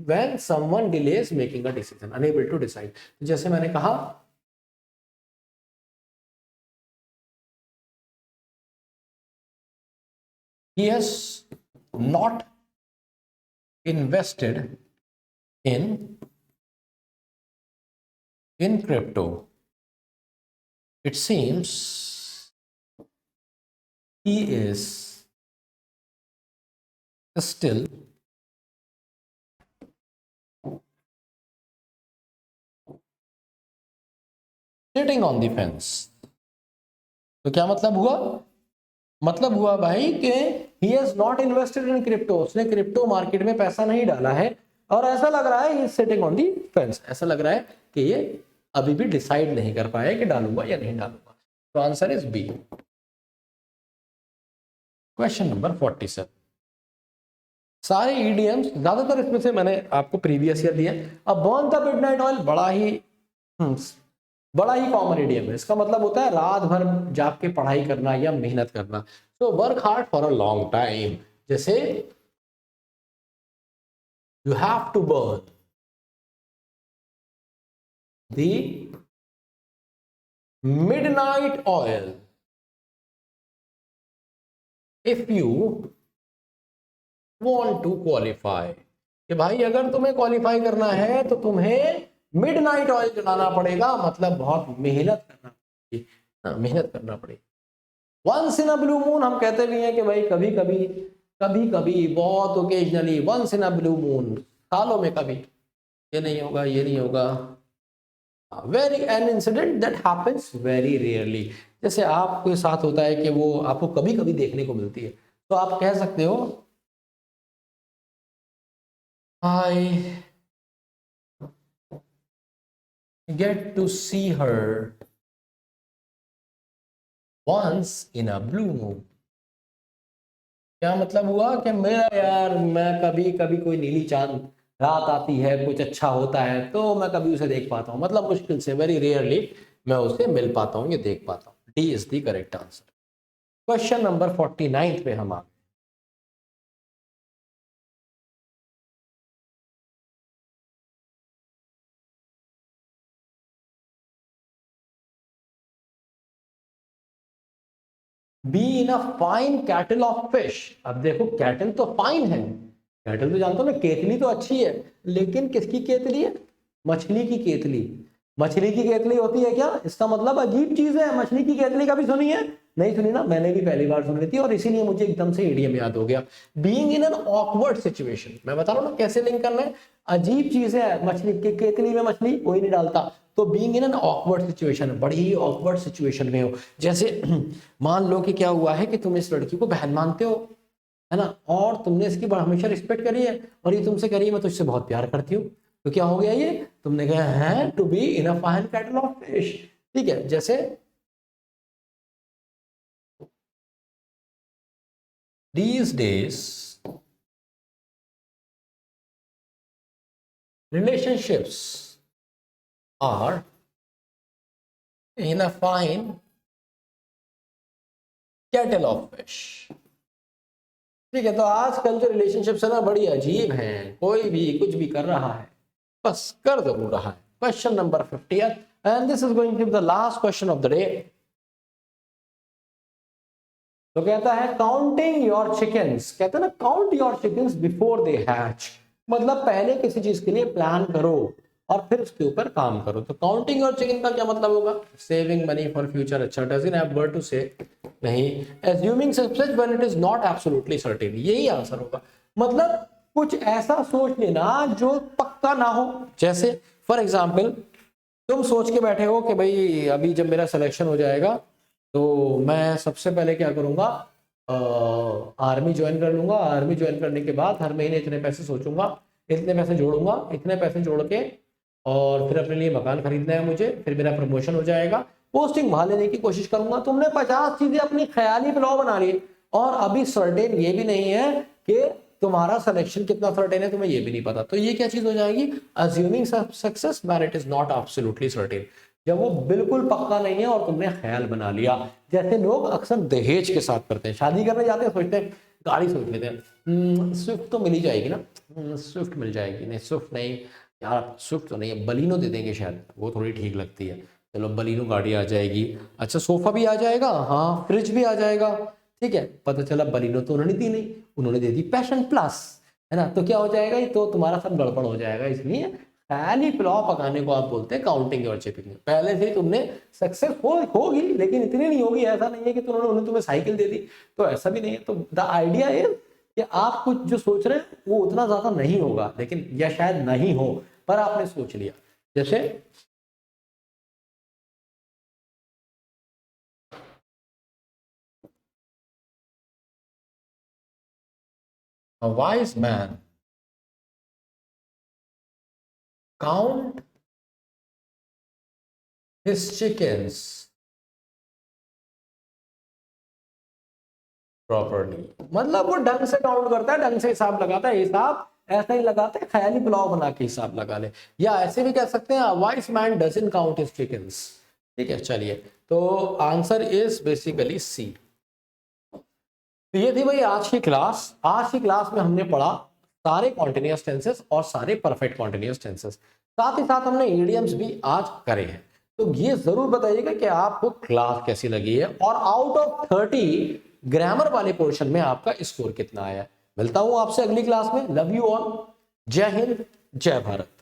When someone delays making a decision, unable to decide. जैसे मैंने कहा, he has not invested in crypto, it seems he is still sitting on the fence। तो क्या मतलब हुआ, मतलब हुआ भाई कि he has not invested in crypto, उसने क्रिप्टो मार्केट में पैसा नहीं डाला है और ऐसा लग रहा है he is sitting on the fence, ऐसा लग रहा है कि ये अभी भी डिसाइड नहीं कर पाया कि डालूंगा या नहीं डालूंगा। तो answer is B. Question number 47। सारे ईडीएम्स ज्यादातर इसमें से मैंने आपको प्रीवियस ईयर दिया। अब बर्न द मिडनाइट ऑयल हम्म, बड़ा ही कॉमन ईडीएम है। इसका मतलब होता है रात भर जाग के पढ़ाई करना या मेहनत करना। तो work hard for a long time, जैसे you have to burn the midnight oil if you want to qualify, कि भाई अगर तुम्हें क्वालिफाई करना है तो तुम्हें मिडनाइट ऑयल जलाना पड़ेगा, मतलब बहुत मेहनत करना पड़ेगी, मेहनत करना पड़ेगी। Once in a blue moon हम कहते भी हैं कि भाई कभी कभी, कभी कभी, बहुत occasionally, once in a blue moon, सालों में कभी, ये नहीं होगा, ये नहीं होगा। Very an incident that happens very rarely, जैसे आपके साथ होता है कि वो आपको कभी कभी देखने को मिलती है, तो आप कह सकते हो आई get to see her once in a blue moon। क्या मतलब हुआ कि मेरा यार, मैं कभी कभी कोई नीली चांद रात आती है, कुछ अच्छा होता है तो मैं कभी उसे देख पाता हूँ, मतलब मुश्किल से, वेरी रेयरली मैं उसे मिल पाता हूँ या देख पाता हूँ। D is the correct answer. Question number 49 पे हम आ be in a fine kettle of fish. अब देखो कैटल तो फाइन है, कैटल तो जानते हो ना, केतली तो अच्छी है, लेकिन किसकी केतली है? मछली की केतली। मछली की केतली होती है क्या? इसका मतलब अजीब चीज है। मछली की केतली कभी सुनी है? नहीं सुनी ना, मैंने भी पहली बार सुनी थी और इसीलिए मुझे एकदम से इडियम याद हो गया। Being in an awkward situation, मैं बता रहा हूँ ना कैसे लिंक करना है। अजीब चीज है, मछली के केतली में मछली कोई नहीं डालता, तो being in an awkward situation, बड़ी ही ऑकवर्ड सिचुएशन में हो। जैसे मान लो कि क्या हुआ है कि तुम इस लड़की को बहन मानते हो, है ना, और तुमने इसकी हमेशा रिस्पेक्ट करी है और ये तुमसे करी है मैं तुझसे बहुत प्यार करती हूँ, तो क्या हो गया ये? तुमने कहा है to be in a fine kettle of fish. ठीक है, जैसे these days relationships are in a fine kettle of fish। ठीक है, तो आजकल जो रिलेशनशिप्स है ना बड़ी अजीब हैं, कोई भी कुछ भी कर रहा है, बस कर जरूर रहा है। Question number 50 and this is going to be the last question of the day. तो कहता है काउंटिंग योर चिकन्स, कहते हैं ना count your chickens before they hatch, मतलब पहले किसी चीज के लिए प्लान करो और फिर उसके ऊपर काम करो। तो काउंटिंग योर चिकन का क्या मतलब होगा? Saving money for future. अच्छा, does it have word to say? नहीं। Assuming success when it is not absolutely certain, यही आंसर होगा। मतलब कुछ ऐसा सोच लेना जो पक्का ना हो। जैसे फॉर एग्जाम्पल तुम सोच के बैठे हो कि भाई अभी जब मेरा सिलेक्शन हो जाएगा तो मैं सबसे पहले क्या करूंगा, आर्मी ज्वाइन कर लूंगा। आर्मी ज्वाइन करने के बाद हर महीने इतने पैसे सोचूंगा, इतने पैसे जोड़ूंगा, इतने पैसे जोड़ के और फिर अपने लिए मकान खरीदना है मुझे, फिर मेरा प्रमोशन हो जाएगा, पोस्टिंग वहां लेने की कोशिश करूंगा। तुमने 50 चीजें अपनी ख्याली प्लान बना ली और अभी सर्टेन ये भी नहीं है कि तुम्हारा सिलेक्शन कितना सर्टेन है, तुम्हें ये भी नहीं पता। तो ये क्या चीज हो जाएगी? Assuming success when it is not absolutely certain, जब वो बिल्कुल पक्का नहीं है और तुमने ख्याल बना लिया। जैसे लोग अक्सर दहेज के साथ करते हैं, शादी करने जाते हैं सोचते हैं, गाड़ी सोच लेते हैं स्विफ्ट तो मिल ही जाएगी ना, स्विफ्ट मिल जाएगी, नहीं स्विफ्ट नहीं यार, स्विफ्ट तो नहीं है, बलिनो दे देंगे शायद, वो थोड़ी ठीक लगती है, चलो बलिनो गाड़ी आ जाएगी। अच्छा सोफा भी आ जाएगा, हाँ फ्रिज भी आ जाएगा। ठीक है, पता चला बलिनो तो उन्होंने दी नहीं, उन्होंने दे दी पैशन प्लस, है ना, तो क्या हो जाएगा? ये तो तुम्हारा सब गड़बड़ हो जाएगा। इसलिए पहली पुलाव पकाने को आप बोलते हैं काउंटिंग और चिपिंग। पहले से ही तुमने सक्सेस होगी लेकिन इतनी नहीं होगी, ऐसा नहीं है कि उन्होंने तुम्हें साइकिल दे दी, तो ऐसा भी नहीं है। तो द आइडिया इज कि आप कुछ जो सोच रहे हैं वो उतना ज्यादा नहीं होगा, लेकिन या शायद नहीं हो, पर आपने सोच लिया। जैसे A wise man count his chickens properly। मतलब वो ढंग से काउंट करता है, ढंग से हिसाब लगाता है। हिसाब ऐसा ही लगाता है, ख्याली पुलाव बना के हिसाब लगा ले। या ऐसे भी कह सकते हैं vice man doesn't count his chickens. ठीक है, चलिए, तो आंसर इज बेसिकली सी। तो ये थी भाई आज की क्लास। आज की क्लास में हमने पढ़ा सारे कॉन्टिन्यूअस टेंसेस और सारे परफेक्ट कॉन्टिन्यूअस टेंसेस, साथ ही साथ हमने इडियम्स भी आज करे हैं। तो ये जरूर बताइएगा कि आपको क्लास कैसी लगी है और आउट ऑफ 30 ग्रामर वाले पोर्शन में आपका स्कोर कितना आया है। मिलता हूं आपसे अगली क्लास में। Love you all. जय हिंद, जय भारत।